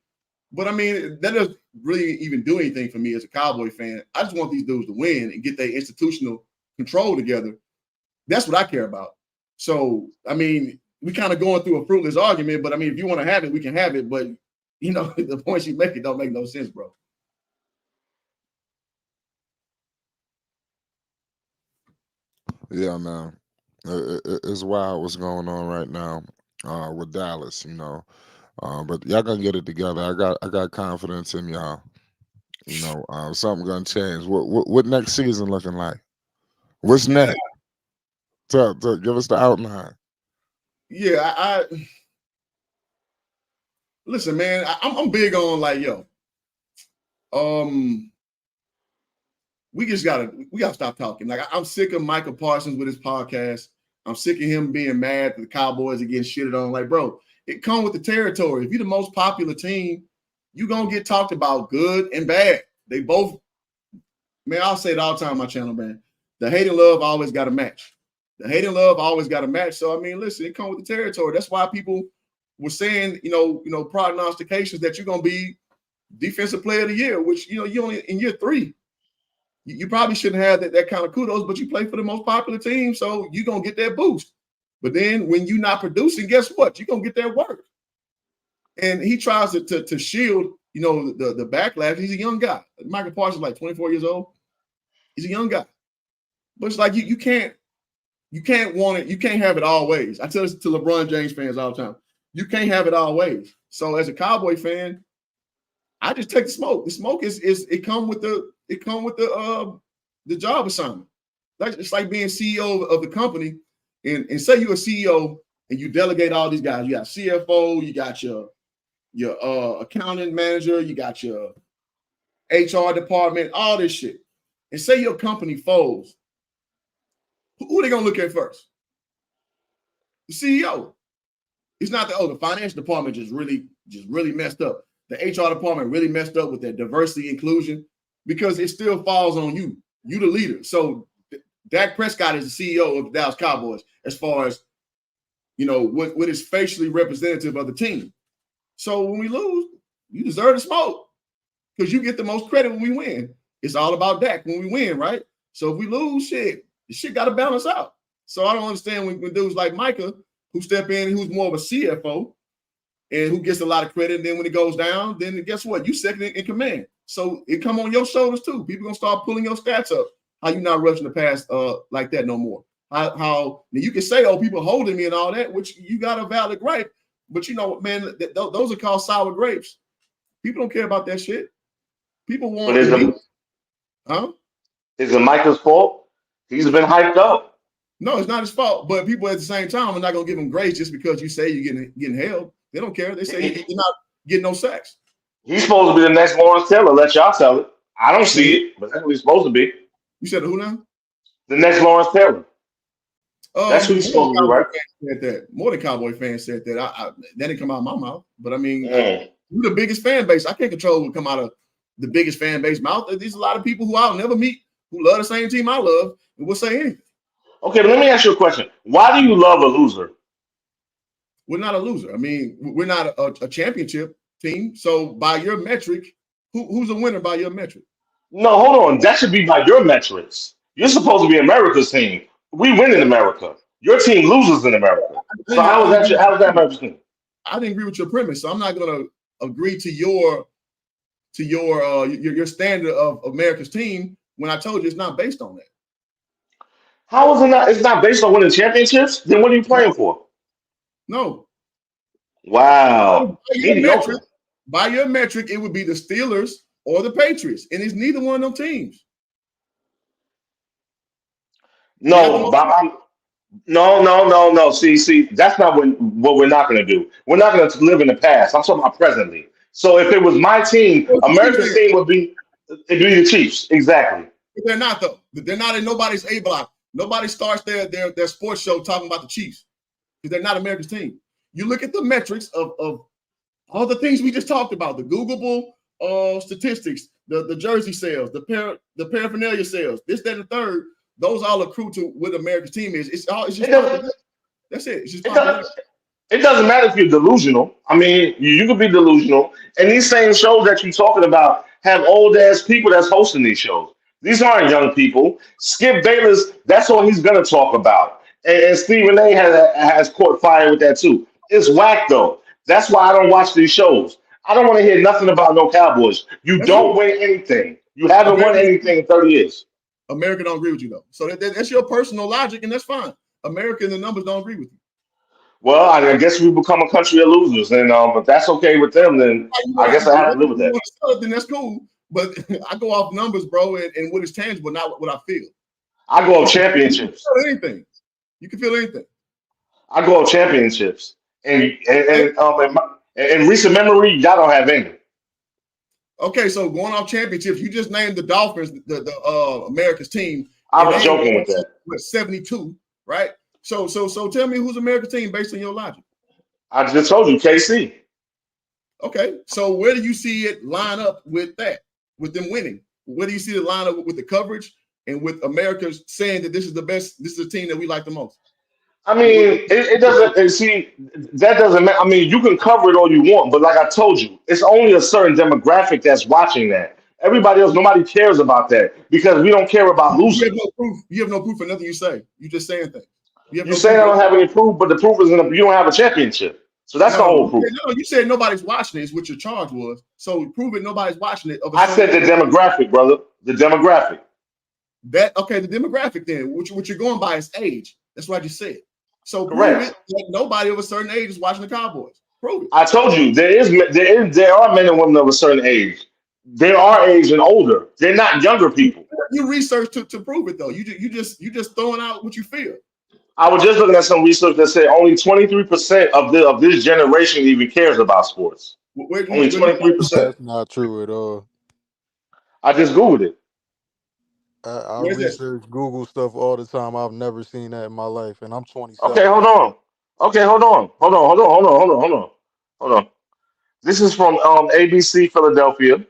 Speaker 4: But I mean, that doesn't really even do anything for me as a Cowboy fan. I just want these dudes to win and get their institutional control together. That's what I care about. So, I mean, we kind of going through a fruitless argument, but I mean, if you want to have it, we can have it. But the points you make, it don't make no sense, bro.
Speaker 2: Yeah, man. It's wild what's going on right now with Dallas. But y'all gonna get it together. I got confidence in y'all. Something gonna change. What next season looking like? What's
Speaker 4: Man,
Speaker 2: next? Give us the outline.
Speaker 4: yeah, I listen, man. I'm big on like, um, we gotta stop talking. Like, I'm sick of Michael Parsons with his podcast. I'm sick of him being mad that the Cowboys are getting shitted on. Like, bro, it come with the territory. If you're the most popular team, you're gonna get talked about good and bad. They both, man, I'll say it all the time on my channel, man. The hate and love always got a match. The hate and love always got a match. So I mean, listen, it comes with the territory. That's why people were saying, prognostications that you're gonna be defensive player of the year, which you only in year 3. You probably shouldn't have that kind of kudos, but you play for the most popular team, so you're gonna get that boost. But then when you're not producing, guess what? You're gonna get that work. And he tries to shield, the backlash. He's a young guy. Michael Parsons is like 24 years old. He's a young guy. But it's like you can't want it, you can't have it always. I tell this to LeBron James fans all the time. You can't have it always. So as a Cowboy fan, I just take the smoke. The smoke is it come with the job assignment. Like it's like being CEO of the company, and say you're a CEO and you delegate all these guys. You got CFO, you got your accounting manager, you got your HR department, all this shit. And say your company folds. Who are they gonna look at first? The CEO. It's not the finance department just really messed up. The HR department really messed up with their diversity inclusion, because it still falls on you. You the leader. So Dak Prescott is the CEO of the Dallas Cowboys as far as what is facially representative of the team. So when we lose, you deserve the smoke because you get the most credit when we win. It's all about Dak when we win, right? So if we lose, the shit got to balance out. So I don't understand when dudes like Micah who step in, who's more of a CFO and who gets a lot of credit. And then when it goes down, then guess what? You second in command. So it come on your shoulders too. People gonna start pulling your stats up. How you not rushing the pass like that no more? How you can say, people holding me and all that, which you got a valid gripe, but man, those are called sour grapes. People don't care about that shit. People
Speaker 5: But
Speaker 4: want elite. Huh?
Speaker 5: Is it Micah's fault? He's been hyped up.
Speaker 4: No, it's not his fault. But people at the same time are not gonna give him grace just because you say you're getting held. They don't care. They say you're not getting no sacks.
Speaker 5: He's supposed to be the next Lawrence Taylor. Let y'all tell it. I don't see it, but that's what he's supposed to be.
Speaker 4: You said who now?
Speaker 5: The next Lawrence Taylor. That's who he's supposed to be, right?
Speaker 4: Said that. More than Cowboy fans said that. That didn't come out of my mouth. But I mean, we're the biggest fan base. I can't control what come out of the biggest fan base mouth. There's a lot of people who I'll never meet who love the same team I love and will say anything.
Speaker 5: Okay, but let me ask you a question. Why do you love a loser?
Speaker 4: We're not a loser. I mean, we're not a championship team. So by your metric, who's a winner by your metric?
Speaker 5: No, hold on. That should be by your metrics. You're supposed to be America's team. We win in America. Your team loses in America. So how is that America's team?
Speaker 4: I didn't agree with your premise, so I'm not going to agree to your standard of America's team when I told you it's not based on that.
Speaker 5: How is it not? It's not based on winning championships. Then what are you playing for?
Speaker 4: No.
Speaker 5: Wow, mediocre.
Speaker 4: By your metric, it would be the Steelers or the Patriots, and it's neither one of them teams.
Speaker 5: No, no. See, that's not what we're not going to do. We're not going to live in the past. I'm talking about presently. So if it was my team, America's team would be the Chiefs. Exactly.
Speaker 4: But they're not though. They're not in nobody's A block. Nobody starts their sports show talking about the Chiefs because they're not America's team. You look at the metrics of all the things we just talked about, the Googleable statistics, the jersey sales, the paraphernalia sales, this, that, and the third. Those all accrue to what America's team is. It's just that's it. It's just
Speaker 5: it doesn't matter if you're delusional. I mean, you could be delusional. And these same shows that you're talking about have old ass people that's hosting these shows. These aren't young people. Skip Bayless, that's all he's gonna talk about. And Stephen A has caught fire with that too. It's whack though. That's why I don't watch these shows. I don't want to hear nothing about no Cowboys. You don't win anything. You haven't won anything in 30 years.
Speaker 4: America don't agree with you though. So that's your personal logic, and that's fine. America and the numbers don't agree with you.
Speaker 5: Well, I guess we become a country of losers, and if that's okay with them, then I guess I have to live with that.
Speaker 4: Then that's cool. But I go off numbers, bro, and what is tangible, not what I feel.
Speaker 5: I go off championships.
Speaker 4: You can feel anything. You can feel anything.
Speaker 5: I go off championships, and in recent memory, y'all don't have any.
Speaker 4: Okay, so going off championships, you just named the Dolphins, the America's team.
Speaker 5: I was joking with that.
Speaker 4: With 72, right? So tell me who's America's team based on your logic.
Speaker 5: I just told you, KC.
Speaker 4: Okay, so where do you see it line up with that, with them winning? Where do you see it line up with the coverage and with America saying that this is the best, this is the team that we like the most?
Speaker 5: I mean, it doesn't. See, that doesn't matter. I mean, you can cover it all you want, but like I told you, it's only a certain demographic that's watching that. Everybody else, nobody cares about that because we don't care about losing.
Speaker 4: You have no proof for nothing you say. You're just saying things.
Speaker 5: You saying I don't have any proof, but the proof is you don't have a championship. So that's the whole proof.
Speaker 4: No, you said nobody's watching it, is what your charge was. So prove it nobody's watching it.
Speaker 5: I said the demographic, brother. The demographic.
Speaker 4: The demographic then, what you're going by is age. That's what I just said. So
Speaker 5: correct.
Speaker 4: Prove it that nobody of a certain age is watching the Cowboys. Prove it.
Speaker 5: I told you there are men and women of a certain age. They are age and older. They're not younger people.
Speaker 4: You research to prove it though. You just throwing out what you feel.
Speaker 5: I was just looking at some research that said only 23% of this generation even cares about sports. Only 23%.
Speaker 6: That's not true at all.
Speaker 5: I just Googled it.
Speaker 6: I research Google stuff all the time. I've never seen that in my life, and I'm 27.
Speaker 5: Okay, hold on. Hold on. This is from ABC Philadelphia.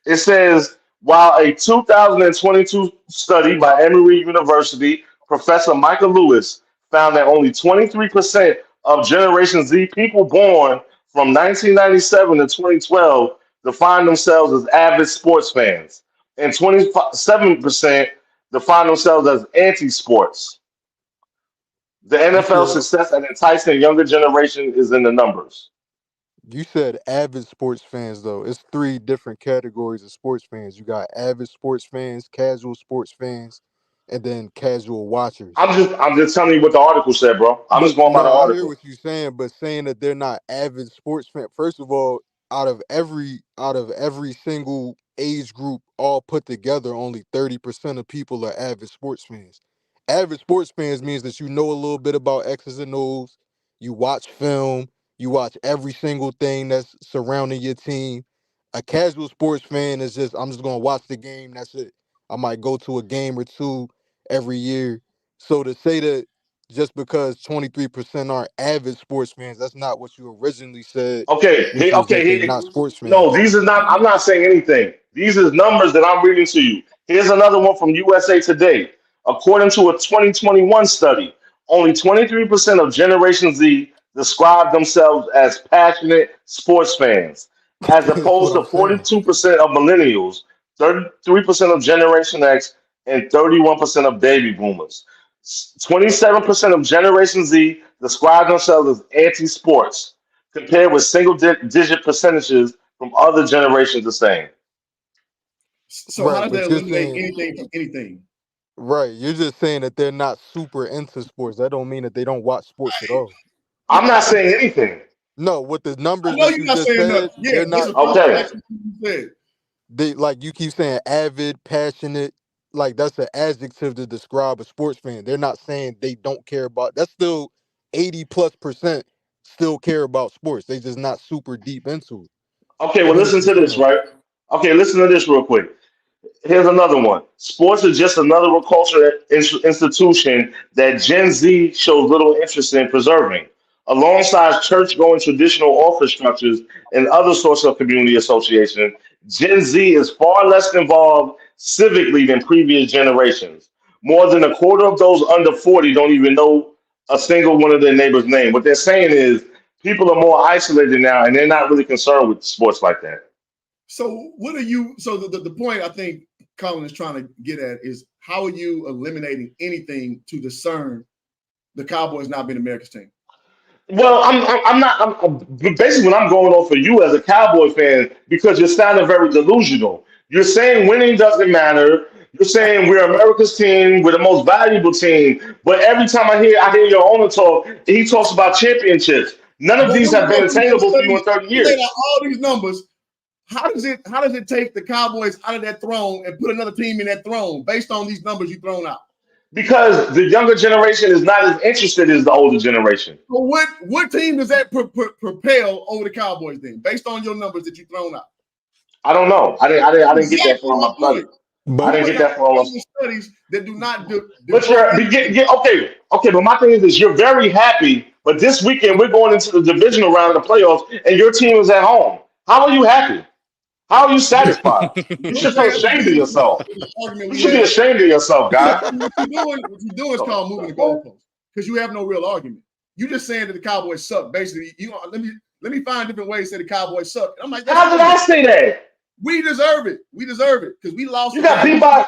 Speaker 5: It says, while a 2022 study by Emory University Professor Michael Lewis found that only 23% of Generation Z people born from 1997 to 2012 define themselves as avid sports fans, and 27% define themselves as anti-sports. The NFL's success at enticing a younger generation is in the numbers.
Speaker 6: You said avid sports fans, though. It's 3 different categories of sports fans. You got avid sports fans, casual sports fans, and then casual watchers.
Speaker 5: I'm just telling you what the article said, bro. I'm just going by the article.
Speaker 6: I hear what you're saying, but saying that they're not avid sports fans. First of all, out of every single age group all put together, only 30% of people are avid sports fans. Avid sports fans means that you know a little bit about X's and O's. You watch film. You watch every single thing that's surrounding your team. A casual sports fan is I'm just going to watch the game. That's it. I might go to a game or two every year. So to say that just because 23% aren't avid sports fans, that's not what you originally said.
Speaker 5: Okay.
Speaker 6: Not sports fans.
Speaker 5: No, these are not. I'm not saying anything. These are numbers that I'm reading to you. Here's another one from USA Today. According to a 2021 study, only 23% of Generation Z describe themselves as passionate sports fans, as
Speaker 6: That's what
Speaker 5: opposed to
Speaker 6: I'm saying.
Speaker 5: 42% of millennials, 33% of Generation X, and 31% of baby boomers. 27% of Generation Z describe themselves as anti sports, compared with single digit percentages from other generations the same.
Speaker 4: So how
Speaker 6: Right,
Speaker 4: does that
Speaker 6: but you're
Speaker 4: eliminate
Speaker 6: saying
Speaker 4: anything from anything?
Speaker 6: right. You're just saying that they're not super into sports. That don't mean that they don't watch sports at all.
Speaker 5: I'm not saying anything.
Speaker 6: No, with the
Speaker 4: I
Speaker 6: numbers
Speaker 4: know
Speaker 6: that
Speaker 4: you're
Speaker 6: you
Speaker 4: not
Speaker 6: just
Speaker 4: saying
Speaker 6: said,
Speaker 4: nothing. Yeah,
Speaker 6: they're
Speaker 4: let's
Speaker 6: not.
Speaker 4: repeat
Speaker 5: Okay.
Speaker 4: exactly what you said.
Speaker 6: They like you keep saying avid, passionate. Like that's an adjective to describe a sports fan. They're not saying they don't care about. That's still 80+% still care about sports. They just not super deep into it.
Speaker 5: Okay,
Speaker 6: Go
Speaker 5: well,
Speaker 6: ahead and
Speaker 5: listen to this,
Speaker 6: continue.
Speaker 5: right? Okay, listen to this real quick. Here's another one. Sports is just another cultural institution that Gen Z shows little interest in preserving. Alongside church going traditional office structures and other sorts of community association, Gen Z is far less involved civically than previous generations. More than a quarter of those under 40 don't even know a single one of their neighbors' name. What they're saying is people are more isolated now and they're not really concerned with sports like that.
Speaker 4: So what are you? So the point I think Colin is trying to get at is how are you eliminating anything to discern the Cowboys not being America's team?
Speaker 5: Well, I'm not. Basically what I'm going on for you as a Cowboy fan because you're sounding very delusional. You're saying winning doesn't matter. You're saying we're America's team, we're the most valuable team. But every time I hear your owner talk, he talks about championships. None of
Speaker 4: But
Speaker 5: these
Speaker 4: when we
Speaker 5: have
Speaker 4: go
Speaker 5: been
Speaker 4: through those
Speaker 5: attainable for you
Speaker 4: studies,
Speaker 5: in 30
Speaker 4: you laid out
Speaker 5: years
Speaker 4: all these numbers. How does it take the Cowboys out of that throne and put another team in that throne based on these numbers you thrown out?
Speaker 5: because the younger generation is not as interested as the older generation.
Speaker 4: So what team does that propel over the Cowboys then, based on your numbers that you thrown out?
Speaker 5: I don't know. I didn't get that
Speaker 4: Exactly
Speaker 5: from
Speaker 4: my
Speaker 5: my study.
Speaker 4: point.
Speaker 5: I
Speaker 6: But
Speaker 4: You
Speaker 5: didn't
Speaker 4: put
Speaker 5: get
Speaker 4: out
Speaker 5: that from
Speaker 4: all
Speaker 5: my.
Speaker 4: the studies that do not
Speaker 5: But
Speaker 4: devote anything.
Speaker 5: okay. But my thing is this: you're very happy, but this weekend we're going into the divisional round of the playoffs, and your team is at home. How are you happy? How are you satisfied? You
Speaker 4: You're
Speaker 5: should feel
Speaker 4: saying the
Speaker 5: ashamed of yourself.
Speaker 4: argument
Speaker 5: You
Speaker 4: we
Speaker 5: should be
Speaker 4: had.
Speaker 5: ashamed of yourself, guy.
Speaker 4: What you're doing is called moving the goalpost because you have no real argument. You just saying that the Cowboys suck. Basically, let me find different ways to say the Cowboys suck. I'm like, that's
Speaker 5: How did
Speaker 4: fine.
Speaker 5: I say that?
Speaker 4: We deserve it. We deserve it because we lost
Speaker 5: You
Speaker 4: the
Speaker 5: got
Speaker 4: game.
Speaker 5: beat by.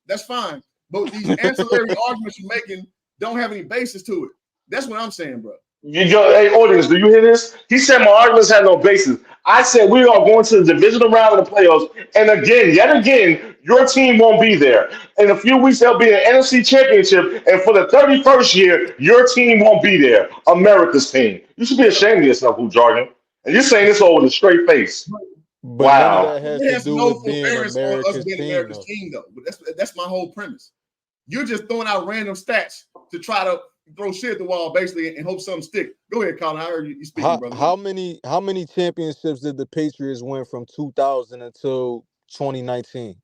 Speaker 4: That's fine. But these ancillary arguments you're making don't have any basis to it. That's what I'm saying, bro.
Speaker 5: Hey, audience, do you hear this? He said my arguments had no basis. I said we are going to the divisional round of the playoffs, and again, yet again, your team won't be there. In a few weeks, there'll be an NFC championship, and for the 31st year, your team won't be there. America's team. You should be ashamed of yourself, Who Jargon. And you're saying this all with a straight face.
Speaker 6: but none of
Speaker 5: Wow.
Speaker 6: that has
Speaker 4: It
Speaker 6: to
Speaker 4: has
Speaker 6: do
Speaker 4: no
Speaker 6: with being
Speaker 4: forbearance on us
Speaker 6: America's
Speaker 4: being
Speaker 6: team,
Speaker 4: America's
Speaker 6: though.
Speaker 4: team, though. But that's my whole premise. You're just throwing out random stats to try to throw shit at the wall, basically, and hope something stick. Go ahead, Colin. I heard you speaking,
Speaker 6: How
Speaker 4: brother.
Speaker 6: how many how many championships did the Patriots win from 2000 until 2019?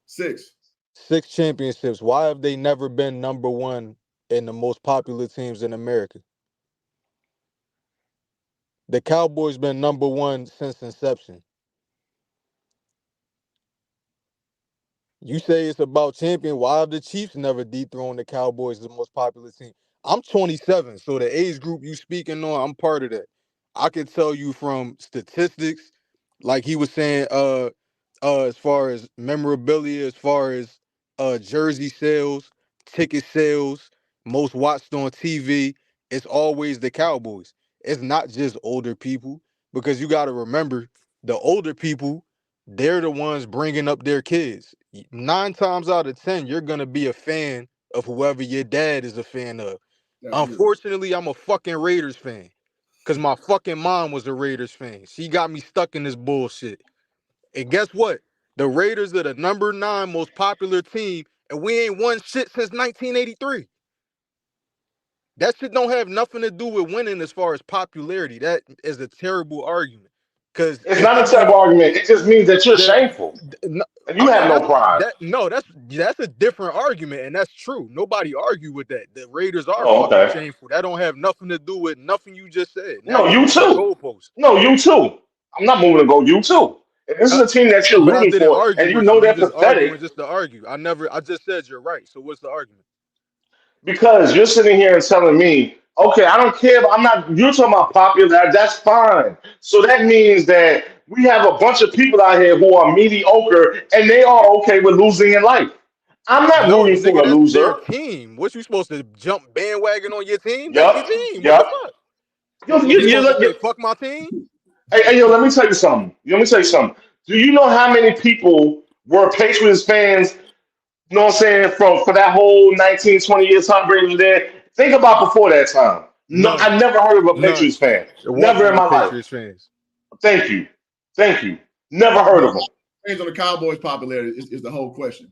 Speaker 4: 6.
Speaker 6: 6 championships. Why have they never been number one in the most popular teams in America? The Cowboys been number one since inception. You say it's about champion. Why have the Chiefs never dethroned the Cowboys, the most popular team? I'm 27, so the age group you speaking on, I'm part of that. I can tell you from statistics, like he was saying, as far as memorabilia, as far as jersey sales, ticket sales, most watched on TV, it's always the Cowboys. It's not just older people because you got to remember the older people, they're the ones bringing up their kids. 9 times out of 10, you're gonna be a fan of whoever your dad is a fan of.
Speaker 4: Absolutely.
Speaker 6: Unfortunately, I'm a fucking Raiders fan because my fucking mom was a Raiders fan. She got me stuck in this bullshit. And guess what? The Raiders are the number 9 most popular team, and we ain't won shit since 1983. That shit don't have nothing to do with winning as far as popularity. That is a terrible argument. Because
Speaker 5: It's
Speaker 6: if
Speaker 5: not
Speaker 6: you
Speaker 5: a terrible argument. It just means that you're
Speaker 6: the
Speaker 5: shameful
Speaker 6: no,
Speaker 5: and you
Speaker 6: I
Speaker 5: have
Speaker 6: mean
Speaker 5: no pride.
Speaker 6: that's a different argument, and that's true. Nobody argue with that. The Raiders are
Speaker 5: Oh,
Speaker 6: fucking
Speaker 5: okay.
Speaker 6: shameful. That don't have nothing to do with nothing you just said. Now
Speaker 5: No,
Speaker 6: you
Speaker 5: you
Speaker 6: moving the
Speaker 5: too.
Speaker 6: goalposts.
Speaker 5: No, you too. I'm not moving to go. You too. If this is a team that you're
Speaker 6: But I
Speaker 5: rooting
Speaker 6: didn't
Speaker 5: for,
Speaker 6: argue
Speaker 5: and you
Speaker 6: with you.
Speaker 5: know
Speaker 6: You
Speaker 5: they're
Speaker 6: just
Speaker 5: pathetic,
Speaker 6: arguing just to argue. I just said you're right. So what's the argument?
Speaker 5: because you're sitting here and telling me, okay, I don't care, but I'm not. You're talking about popular. That's fine. So that means that we have a bunch of people out here who are mediocre, and they are okay with losing in life. I'm not
Speaker 6: No,
Speaker 5: rooting for
Speaker 6: nigga,
Speaker 5: a
Speaker 6: that's their
Speaker 5: loser.
Speaker 6: team. What you supposed to jump bandwagon on your team? That's your
Speaker 5: Yep,
Speaker 6: team. What the
Speaker 5: yep.
Speaker 6: fuck? You
Speaker 5: You
Speaker 6: supposed to
Speaker 5: look.
Speaker 6: say fuck my team?
Speaker 5: Hey, yo, let me tell you something. Let me tell you something. Do you know how many people were Patriots fans? You know what I'm saying? From for that whole 19, 20 years Tom Brady was there. Think about before that time. No,
Speaker 6: None.
Speaker 5: I never heard of a
Speaker 6: None.
Speaker 5: Patriots fan.
Speaker 6: It
Speaker 5: Never
Speaker 6: wasn't
Speaker 5: in
Speaker 6: no
Speaker 5: my life.
Speaker 6: Patriots fans.
Speaker 5: Thank you. Thank you. Never heard of them.
Speaker 4: Depends on the Cowboys' popularity is the whole question.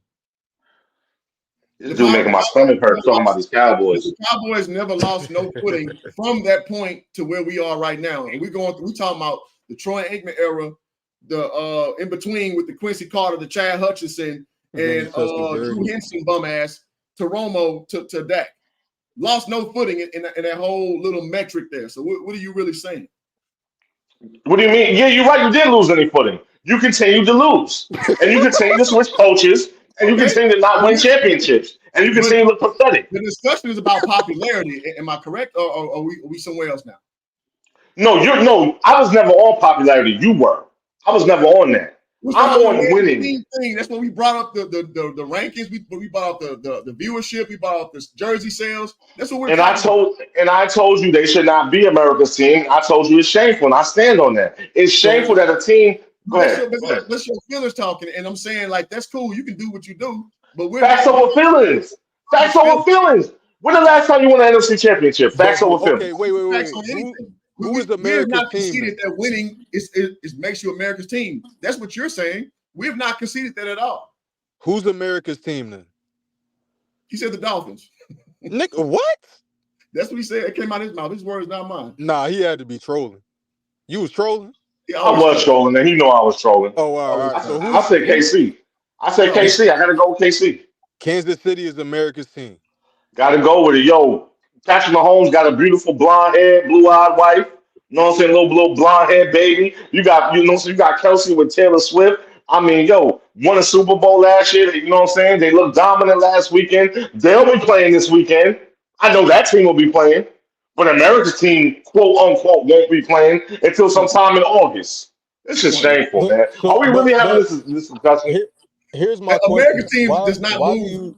Speaker 5: This
Speaker 4: The
Speaker 5: dude making my stomach hurt talking about these Cowboys.
Speaker 4: Cowboys never lost no footing from that point to where we are right now. And we talking about the Troy Aikman era, the in between with the Quincy Carter, the Chad Hutchinson, and Drew Henson bum ass to Romo to Dak. Lost no footing in that whole little metric there. So what are you really saying?
Speaker 5: What do you mean? Yeah, you're right. You didn't lose any footing. You continued to lose. And you continue to switch coaches. And you
Speaker 4: Okay.
Speaker 5: continue to not win championships. And you continue to look pathetic.
Speaker 4: The discussion is about popularity. Am I correct? Or are we somewhere else now?
Speaker 5: No, I was never on popularity. You were. I was never on that. I'm on winning.
Speaker 4: Thing. That's when we brought up the rankings. We brought up the viewership. We brought up the jersey sales. That's what we're
Speaker 5: And I told you they should not be America's team. I told you it's shameful, and I stand on that. It's shameful that a team. Go ahead.
Speaker 4: That's your feelings talking, and I'm saying like that's cool. You can do what you do, but we're
Speaker 5: Facts over feelings. Facts over feelings. When the last time you won an NFC championship? Facts over feelings.
Speaker 6: Okay, wait. Who is America's
Speaker 4: not
Speaker 6: team?
Speaker 4: Conceded that winning is makes you America's team. That's what you're saying. We have not conceded that at all.
Speaker 6: Who's America's team then?
Speaker 4: He said the Dolphins.
Speaker 6: Nick, what?
Speaker 4: That's what he said. It came out of his mouth. His words, not mine.
Speaker 6: Nah, he had to be trolling. You was trolling?
Speaker 5: Yeah, I was trolling, and he know I was trolling.
Speaker 6: Oh, all right. So
Speaker 5: I said KC. I said KC. I gotta go with KC.
Speaker 6: Kansas City is America's team.
Speaker 5: Gotta go with it. Yo, Patrick Mahomes got a beautiful blonde hair, blue-eyed wife. You know what I'm saying? Little blonde hair baby. You got Kelsey with Taylor Swift. I mean, yo, won a Super Bowl last year. You know what I'm saying? They looked dominant last weekend. They'll be playing this weekend. I know that team will be playing. But America's team, quote unquote, won't be playing until sometime in August. It's just shameful, man. Are we really having this discussion?
Speaker 6: Here's my question.
Speaker 4: America's team does not move.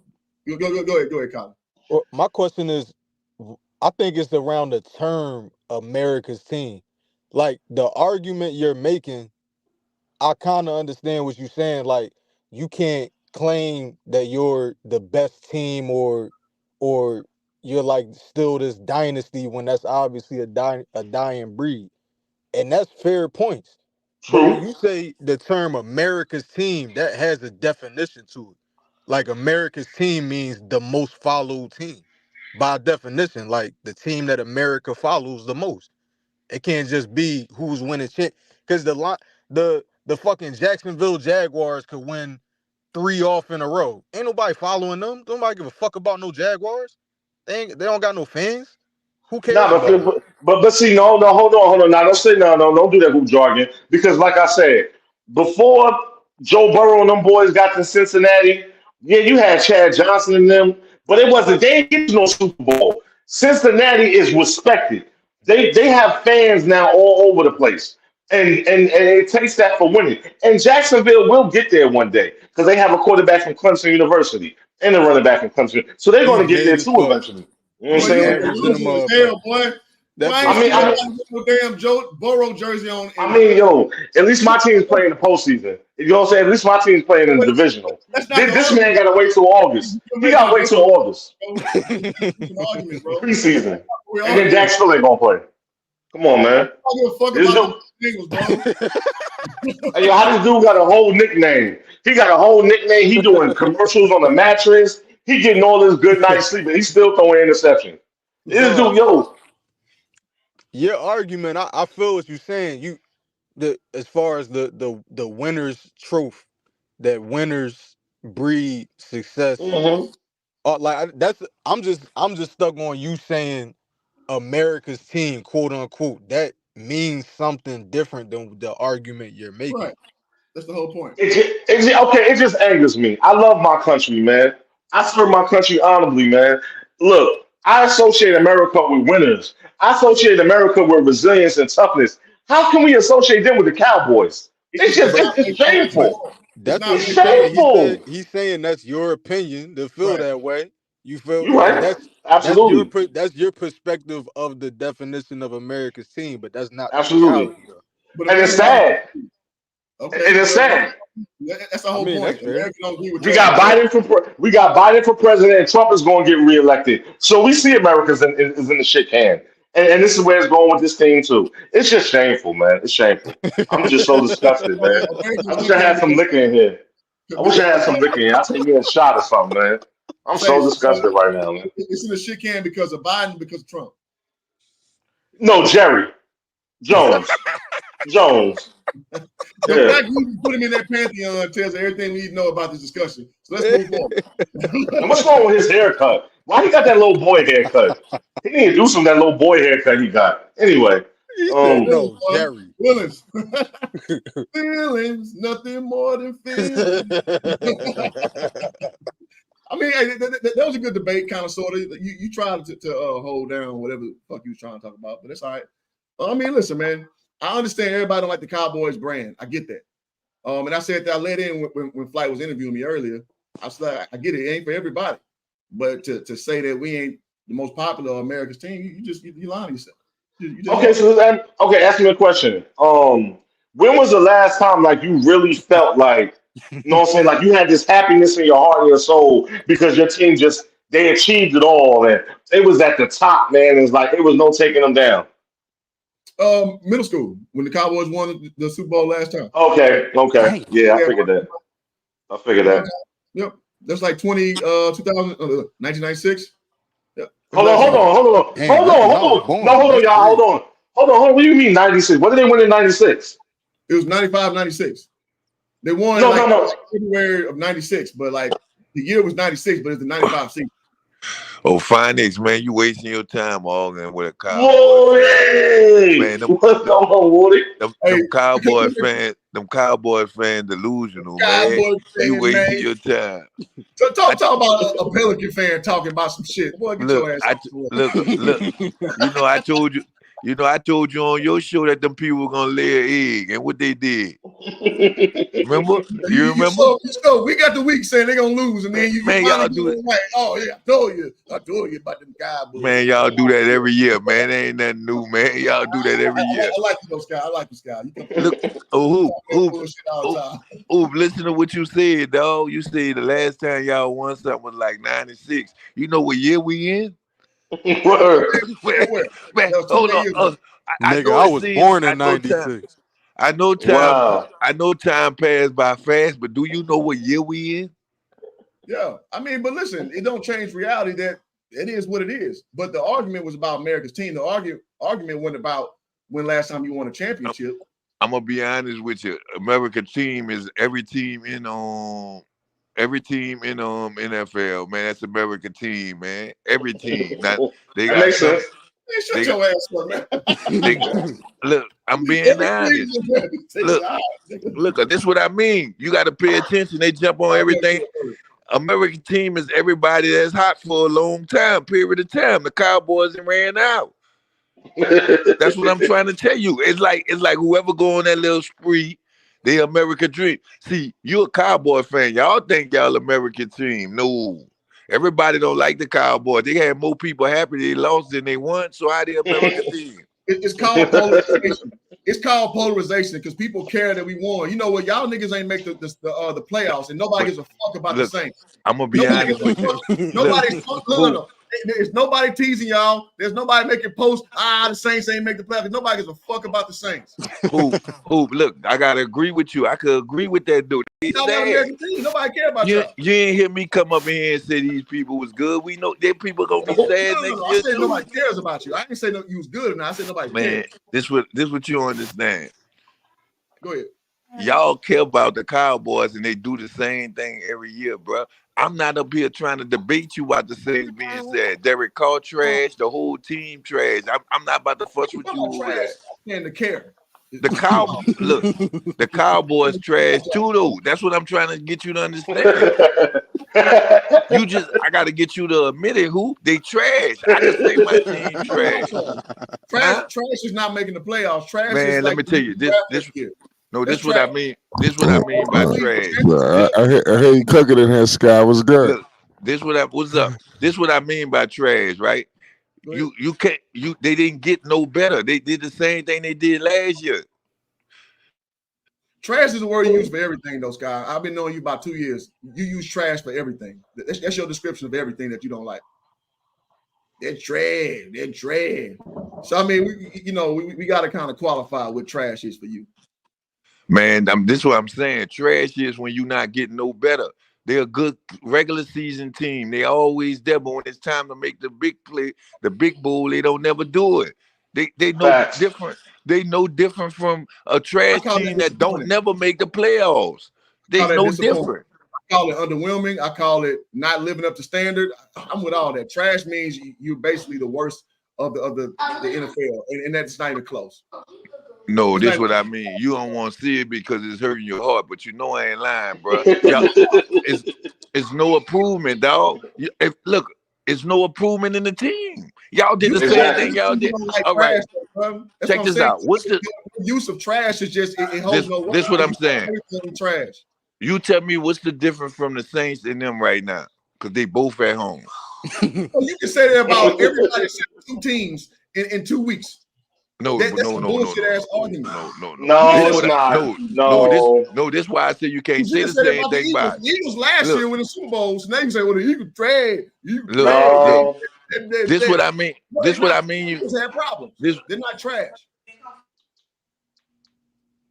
Speaker 4: Go ahead, Colin.
Speaker 6: Well, my question is, I think it's around the term America's team. Like the argument you're making, I kind of understand what you're saying. Like you can't claim that you're the best team or you're like still this dynasty when that's obviously a dying breed. And that's fair points. But when you say the term America's team, that has a definition to it. Like America's team means the most followed team. By definition, like the team that America follows the most. It can't just be who's winning shit. Because the fucking Jacksonville Jaguars could win 3 off in a row. Ain't nobody following them. Nobody give a fuck about no Jaguars. They don't got no fans. Who cares?
Speaker 5: Nah, but see, no, hold on. Now don't say no, don't do that hoop jargon. Because like I said, before Joe Burrow and them boys got to Cincinnati, yeah, you had Chad Johnson and them, but they didn't get to no Super Bowl. Cincinnati is respected. They have fans now all over the place. And it takes that for winning. And Jacksonville will get there one day because they have a quarterback from Clemson University and a running back from Clemson. So they're going to get there too eventually. You know what I'm saying?
Speaker 4: Hell, boy. Damn Joe Burrow jersey on.
Speaker 5: I mean, yo, at least my team's playing the postseason. You know what I'm saying? At least my team's playing in the divisional. This man got to wait till August. He got to wait till August. Preseason. And then Dak still ain't going to play. Come on, man. Hey, yo, how this dude got a whole nickname? He got a whole nickname. He doing commercials on the mattress. He getting all this good night sleep, and he's still throwing interception. This dude, yo.
Speaker 6: Your argument, I feel what you're saying. As far as the winners trophy, that winners breed success.
Speaker 5: Mm-hmm.
Speaker 6: I'm just stuck on you saying America's team, quote unquote. That means something different than the argument you're making.
Speaker 4: Right. That's the whole point.
Speaker 5: It just angers me. I love my country, man. I serve my country honorably, man. Look, I associate America with winners. I associate America with resilience and toughness. How can we associate them with the Cowboys? It's shameful.
Speaker 4: It's
Speaker 6: That's
Speaker 4: not
Speaker 6: what
Speaker 5: It's
Speaker 6: he's
Speaker 4: based on
Speaker 6: saying.
Speaker 5: shameful.
Speaker 6: He's saying that's your opinion to feel
Speaker 4: right.
Speaker 6: that way. You feel,
Speaker 5: You're
Speaker 6: and
Speaker 5: right. Absolutely.
Speaker 6: that's your perspective of the definition of America's team, but that's not the
Speaker 5: Absolutely.
Speaker 6: reality, though.
Speaker 4: But
Speaker 5: And it's
Speaker 4: America don't.
Speaker 5: sad.
Speaker 4: Okay,
Speaker 5: And it's
Speaker 4: well,
Speaker 5: sad.
Speaker 4: that's the
Speaker 6: I
Speaker 4: whole
Speaker 6: mean, that's
Speaker 4: point.
Speaker 6: fair.
Speaker 4: America don't agree with
Speaker 5: We
Speaker 4: your
Speaker 5: got
Speaker 4: ideology.
Speaker 5: Biden for president, and Trump is going to get reelected. So we see America's is in the shit can, and this is where it's going with this thing too. It's just shameful, man. It's shameful. I'm just so disgusted, man.
Speaker 4: America's
Speaker 5: I
Speaker 4: in
Speaker 5: wish
Speaker 4: the
Speaker 5: I had
Speaker 4: can
Speaker 5: some liquor in here. I wish I had some
Speaker 4: because
Speaker 5: liquor in here. I'll take me a shot or something, man. I'm so
Speaker 4: Sage,
Speaker 5: disgusted right now, man.
Speaker 4: it's in the shit can because of Biden, because of Trump.
Speaker 5: No, Jerry Jones. Jones.
Speaker 4: The
Speaker 5: Yeah.
Speaker 4: fact you put him in that pantheon tells us everything we need to know about this discussion. So let's move forward.
Speaker 5: And what's wrong with his haircut? Why he got that little boy haircut? He need to do some of that little boy haircut he got. Anyway,
Speaker 6: He said,
Speaker 5: um,
Speaker 6: "No, Jerry."
Speaker 4: Feelings. Feelings, nothing more than feelings. I mean, hey, that was a good debate, kind of, sort of. You tried to hold down whatever the fuck you was trying to talk about, but it's all right. I mean, listen, man. I understand everybody don't like the Cowboys brand. I get that. And I said that I let in when Flight was interviewing me earlier. I was like, I get it. It ain't for everybody. But to say that we ain't the most popular America's team, you lying to yourself.
Speaker 5: okay, ask me a question. When was the last time like you really felt like, you know what I'm saying, like you had this happiness in your heart and your soul because your team just they achieved it all and it was at the top, man. It's like there was no taking them down.
Speaker 4: Middle school when the Cowboys won the Super Bowl last time.
Speaker 5: Okay, yeah, I figured that. I figured that.
Speaker 4: Yep, that's like 1996. Yep.
Speaker 5: Hold on.
Speaker 6: Damn, that's when I was born.
Speaker 5: No, hold on,
Speaker 6: That's
Speaker 5: y'all.
Speaker 6: crazy.
Speaker 5: Hold on. What do you mean 96? What did they win in 96?
Speaker 4: It was 95, 96. They won
Speaker 5: No.
Speaker 4: February of 96, but like the year was 96, but it's the 95 season.
Speaker 7: Oh, Phoenix, man, you wasting your time arguing with a Cowboy.
Speaker 5: Woody!
Speaker 7: Man,
Speaker 5: What's going on, Woody?
Speaker 7: them
Speaker 4: Hey,
Speaker 7: Cowboy fans delusional, man.
Speaker 4: Cowboy
Speaker 7: You
Speaker 4: fan,
Speaker 7: wasting
Speaker 4: man.
Speaker 7: your time.
Speaker 4: So talk about a Pelican fan talking about some shit. Boy, get your ass off.
Speaker 7: Look. I told you on your show that them people were gonna lay an egg, and what they did. Remember? You remember?
Speaker 4: So we got the week saying they're gonna lose, and then you
Speaker 7: Man,
Speaker 4: finally
Speaker 7: y'all do
Speaker 4: it right. Oh yeah, I told you about them Cowboys.
Speaker 7: Man, y'all do that every year, man. It ain't nothing new, man. Y'all do that every year.
Speaker 4: I like you, though, Sky. I like you, Sky.
Speaker 7: Listen to what you said, dog. You said the last time y'all won something was like 96. You know what year we in? Man, hold on.
Speaker 6: Nigga, I was born in 96.
Speaker 7: I know time passed by fast, but do you know what year we in?
Speaker 4: Yeah, I mean, but listen, it don't change reality that it is what it is. But the argument was about America's team. The argument wasn't about when last time you won a championship.
Speaker 7: I'm gonna be honest with you. American team is every team in NFL, man. That's American team, man. Every team. They got
Speaker 5: makes sense.
Speaker 4: Hey, shut your ass up, man.
Speaker 7: Look, I'm being honest. Look, this is what I mean. You got to pay attention. They jump on everything. American team is everybody that's hot for a long time, period of time. The Cowboys ran out. That's what I'm trying to tell you. It's like whoever go on that little spree, they American dream. See, you a Cowboy fan. Y'all think y'all American team. No. Everybody don't like the Cowboys. They had more people happy they lost than they won. So how the American team?
Speaker 4: It's called polarization. It's called polarization because people care that we won. You know what? Y'all niggas ain't make the playoffs, and nobody gives a fuck about the Saints.
Speaker 7: I'm gonna be honest with you.
Speaker 4: No. There's nobody teasing y'all. There's nobody making posts. The Saints ain't make the playoffs. Nobody gives a fuck about the Saints.
Speaker 7: Look, I gotta agree with you. I could agree with that dude.
Speaker 4: Nobody care about y'all.
Speaker 7: You ain't hear me come up in here and say these people was good. We know them people gonna be sad next year.
Speaker 4: I said nobody cares about you. I didn't say you was good or not. I said nobody cares.
Speaker 7: This what you understand.
Speaker 4: Go ahead.
Speaker 7: Y'all care about the Cowboys and they do the same thing every year, bro. I'm not up here trying to debate you about the things being said. Derek Carr trash, the whole team trash. I'm not about to fuss with you over that.
Speaker 4: And the care.
Speaker 7: The the Cowboys trash too, though. That's what I'm trying to get you to understand. I got to get you to admit it. Who they trash? I can say my team trash.
Speaker 4: Trash is not making the playoffs. Trash
Speaker 7: Man,
Speaker 4: is
Speaker 7: let
Speaker 4: like
Speaker 7: me tell you this. This
Speaker 4: That's
Speaker 7: what I mean. This what I mean by trash.
Speaker 2: I hear you cooking in here, Sky. What's good?
Speaker 7: Look, what's up? This what I mean by trash, right? You can't they didn't get no better. They did the same thing they did last year.
Speaker 4: Trash is a word you use for everything, though, Sky. I've been knowing you about 2 years. You use trash for everything. That's your description of everything that you don't like. They're trash. They're trash. So I mean, we got to kind of qualify what trash is for you.
Speaker 7: Man, this is what I'm saying. Trash is when you're not getting no better. They're a good regular season team. They always there, but when it's time to make the big play, the big bowl, they don't never do it. They know different. They know different from a trash team that don't never make the playoffs. They know different.
Speaker 4: I call it underwhelming. I call it not living up to standard. I'm with all that. Trash means you're basically the worst of the NFL, and that's not even close.
Speaker 7: No, this is what I mean. You don't want to see it because it's hurting your heart, but you know I ain't lying, bro. It's no improvement, dog. Look, it's no improvement in the team. Y'all did the same thing y'all did. All right, check this out. What's the
Speaker 4: use of trash? Is just it holds no weight.
Speaker 7: This what I'm saying.
Speaker 4: Trash.
Speaker 7: You tell me what's the difference from the Saints and them right now? Because they both at home.
Speaker 4: You can say that about everybody except 2 teams in 2 weeks.
Speaker 7: No.
Speaker 4: That's a bullshit ass argument.
Speaker 7: No, this is why I say you can't say the same thing about
Speaker 4: the Eagles last year with the Super Bowl. So now you can say, well, the Eagles trade.
Speaker 7: This is what I mean. This is what I mean.
Speaker 4: You have problems. They're not trash.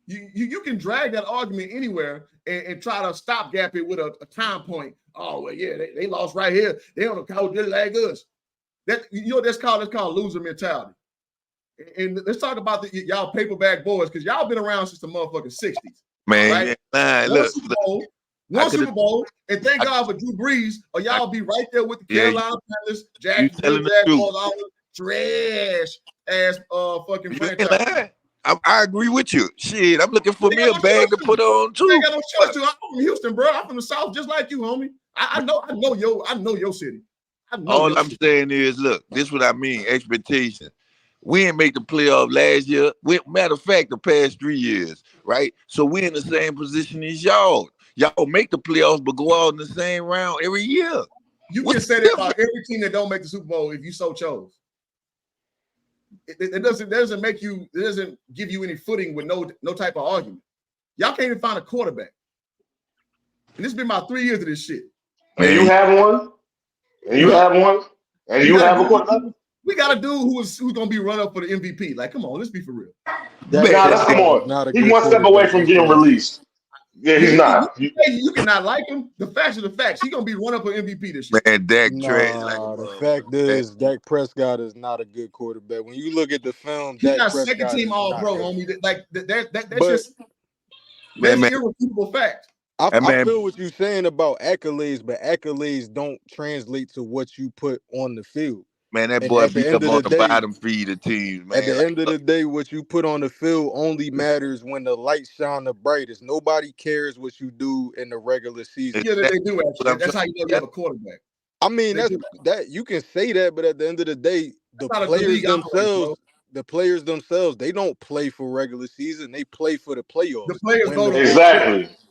Speaker 4: You can drag that argument anywhere and try to stopgap it with a time point. Oh, well, yeah, they lost right here. They don't know how they like us. That's called loser mentality. And let's talk about y'all paperback boys, because y'all been around since the motherfucking 60s.
Speaker 7: Man,
Speaker 4: right? One Super Bowl, and thank God for Drew Brees, or y'all be right there with the Carolina Panthers, Jacksonville Jaguars, all the trash ass fucking franchise.
Speaker 7: I agree with you. Shit, I'm looking for me a bag to put on too.
Speaker 4: I got no choice to. I'm from Houston, bro. I'm from the South, just like you, homie. I know your city.
Speaker 7: All I'm saying is, look, this is what I mean. Expectation. We didn't make the playoff last year. Matter of fact, the past 3 years, right? So we're in the same position as y'all. Y'all make the playoffs, but go out in the same round every year.
Speaker 4: You can say that about every team that don't make the Super Bowl if you so chose. It doesn't make you. It doesn't give you any footing with no type of argument. Y'all can't even find a quarterback. And this has been about 3 years of this shit.
Speaker 5: And you have one. And you have one. And you have a quarterback.
Speaker 4: We got a dude who's gonna be run up for the MVP. Like, come on, let's be for real.
Speaker 5: Come on. He one step away from getting released. Yeah, he's not.
Speaker 4: You cannot like him. The facts are the facts. He's gonna be run up for MVP this year.
Speaker 7: Man, Dak
Speaker 6: the fact is, Dak Prescott is not a good quarterback. When you look at the film,
Speaker 4: he's not second team All Pro, homie. That's just an irrefutable fact.
Speaker 6: I feel what you're saying about accolades, but accolades don't translate to what you put on the field.
Speaker 7: Man, that boy beat up on the bottom feeder teams, man.
Speaker 6: At the end of the day, what you put on the field only matters when the lights shine the brightest. Nobody cares what you do in the regular season.
Speaker 4: Yeah, they do actually. That's how you know you have a quarterback.
Speaker 6: I mean, that you can say that, but at the end of the day, the players themselves, they don't play for regular season. They play for the playoffs.
Speaker 4: The players vote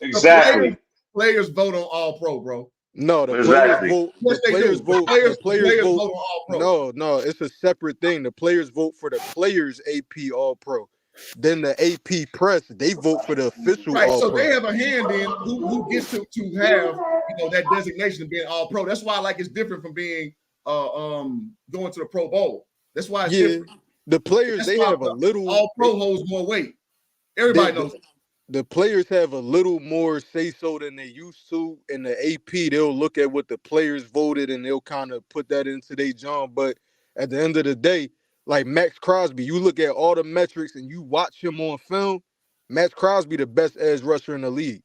Speaker 5: exactly.
Speaker 4: Players vote on All Pro, bro.
Speaker 6: No, the players vote. The players vote on All Pro. No, it's a separate thing. The players vote for the players AP All Pro. Then the AP press, they vote for the official All Pro.
Speaker 4: So they have a hand in who gets to have that designation of being All Pro. That's why it's different from being going to the Pro Bowl. That's why it's different.
Speaker 6: The players have a little
Speaker 4: All Pro holds more weight. Everybody knows.
Speaker 6: The players have a little more say-so than they used to. In the AP, they'll look at what the players voted and they'll kind of put that into their job. But at the end of the day, like Max Crosby, you look at all the metrics and you watch him on film, Max Crosby the best edge rusher in the league.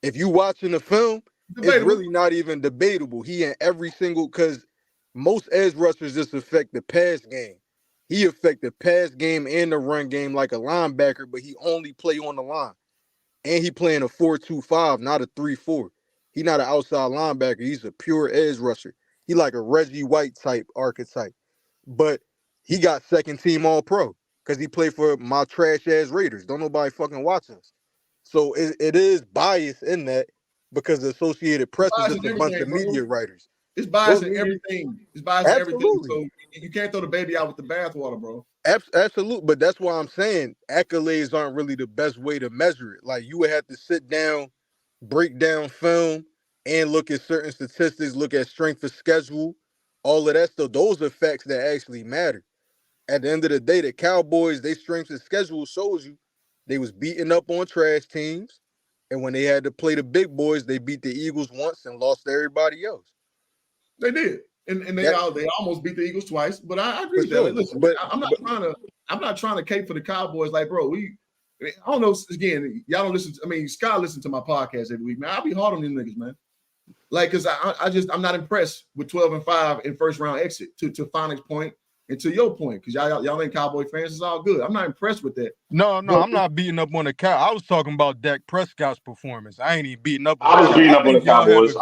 Speaker 6: If you watching the film, it's really not even debatable. He in every single, because most edge rushers just affect the pass game. He affect the pass game and the run game like a linebacker, but he only play on the line. And he playing a 4-2-5, not a 3-4. He not an outside linebacker. He's a pure edge rusher. He like a Reggie White type archetype. But he got second team all pro because he played for my trash ass Raiders. Don't nobody fucking watch us. So it is bias in that because the Associated Press is just a bunch of media writers.
Speaker 4: It's bias in everything. It's bias in everything. So you can't throw the baby out with the bathwater, bro.
Speaker 6: Absolutely. But that's why I'm saying accolades aren't really the best way to measure it. Like you would have to sit down, break down film, and look at certain statistics, look at strength of schedule, all of that stuff. Those are facts that actually matter. At the end of the day, the Cowboys, their strength of schedule shows you they was beating up on trash teams. And when they had to play the big boys, they beat the Eagles once and lost to everybody else.
Speaker 4: They did. And they almost beat the Eagles twice, but I agree with that. Like, listen, I'm not trying to cape for the Cowboys. Like, bro, I don't know. Again, y'all don't listen. Scott listens to my podcast every week, man. I'll be hard on these niggas, man. Like, cause I'm not impressed with 12-5 in first round exit to Phoenix point and to your point, because y'all ain't Cowboy fans. It's all good. I'm not impressed with that.
Speaker 6: No, but I'm not beating up on the Cow. I was talking about Dak Prescott's performance. I ain't even beating up.
Speaker 5: I was beating up on the Cowboys.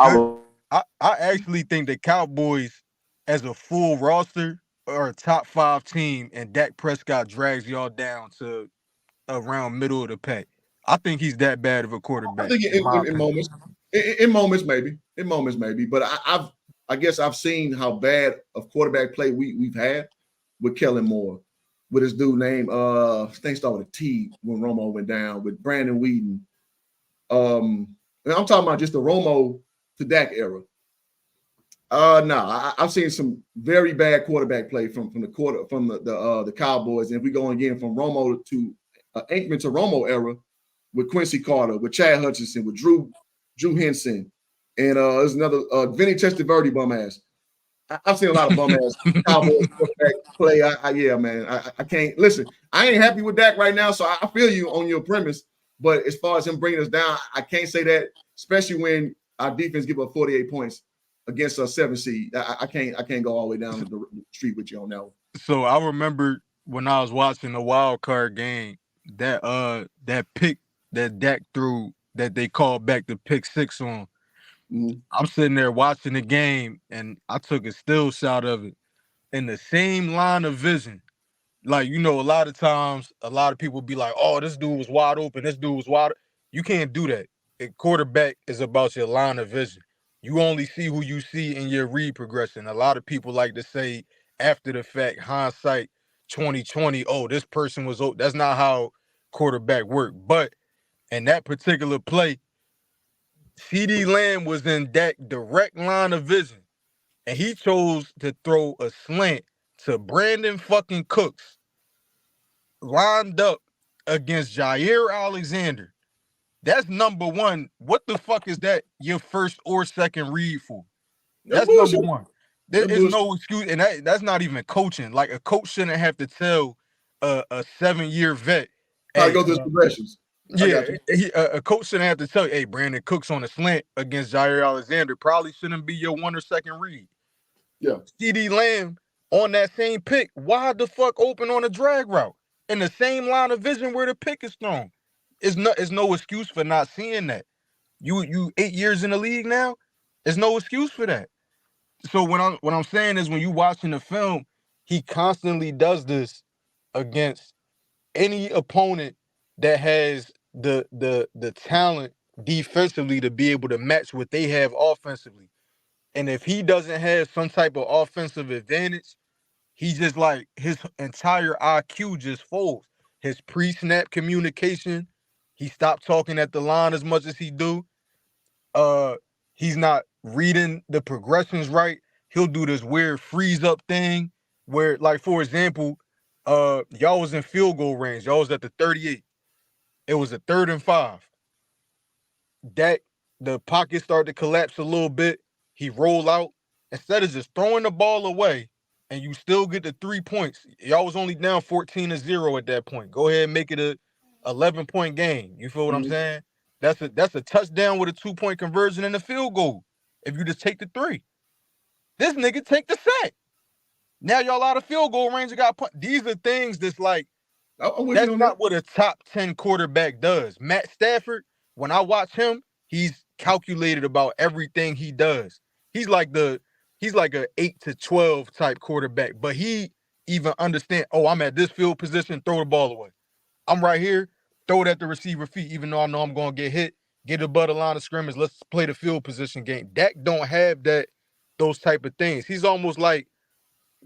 Speaker 6: I actually think the Cowboys, as a full roster, are a top 5 team, and Dak Prescott drags y'all down to around middle of the pack. I think he's that bad of a quarterback.
Speaker 4: I think in moments maybe, but I guess I've seen how bad of quarterback play we've had with Kellen Moore, with his dude named things start with a T when Romo went down, with Brandon Whedon. And I'm talking about just the Romo to Dak era. I've seen some very bad quarterback play from the Cowboys. And if we go again from Romo to Aikman to Romo era with Quincy Carter, with Chad Hutchinson, with Drew Henson, and there's another Vinny Testaverde bum ass. I've seen a lot of bum ass Cowboys quarterback play. I can't listen. I ain't happy with Dak right now, so I feel you on your premise. But as far as him bringing us down, I can't say that, especially when our defense give up 48 points against a 7 seed. I can't go all the way down the street with you on that one.
Speaker 6: So I remember when I was watching the wild card game, that pick that Dak threw that they called back the pick 6 on. Mm-hmm. I'm sitting there watching the game, and I took a still shot of it in the same line of vision. Like, a lot of times, a lot of people be like, oh, this dude was wide open. This dude was wide. You can't do that. A quarterback is about your line of vision. You only see who you see in your read progression. A lot of people like to say after the fact, hindsight, 2020, oh, this person was open. That's not how quarterback work. But in that particular play, CD Lamb was in that direct line of vision, and he chose to throw a slant to Brandon fucking Cooks, lined up against Jair Alexander. That's number one. What the fuck is that your first or second read for? That's number one. There is no excuse, and that's not even coaching. Like, a coach shouldn't have to tell a 7-year vet
Speaker 4: how to go through progressions.
Speaker 6: Yeah, a coach shouldn't have to tell you, hey, Brandon Cooks on a slant against Jair Alexander probably shouldn't be your 1 or 2nd read.
Speaker 4: Yeah.
Speaker 6: CD Lamb on that same pick, wide the fuck open on a drag route in the same line of vision where the pick is thrown. It's no excuse for not seeing that. You 8 years in the league now, there's no excuse for that. So what I'm saying is, when you watching the film, he constantly does this against any opponent that has the talent defensively to be able to match what they have offensively. And if he doesn't have some type of offensive advantage, he just, like, his entire IQ just folds. His pre-snap communication, he stopped talking at the line as much as he do. He's not reading the progressions right. He'll do this weird freeze up thing where, like, for example, y'all was in field goal range. Y'all was at the 38. It was a 3rd and 5. The pocket started to collapse a little bit. He rolled out. Instead of just throwing the ball away and you still get the 3 points, y'all was only down 14-0 at that point. Go ahead and make it a 11-point game. You feel what I'm saying? That's a touchdown with a 2-point conversion and a field goal if you just take the 3. This nigga take the sack. Now y'all out of field goal range. You got these are things that's like that's not what a top 10 quarterback does. Matt Stafford, when I watch him, he's calculated about everything he does. He's like a 8 to 12 type quarterback, but he even understand, oh, I'm at this field position, throw the ball away. I'm right here, throw it at the receiver feet, even though I know I'm gonna get hit, get above the line of scrimmage, let's play the field position game. Dak don't have those type of things. He's almost like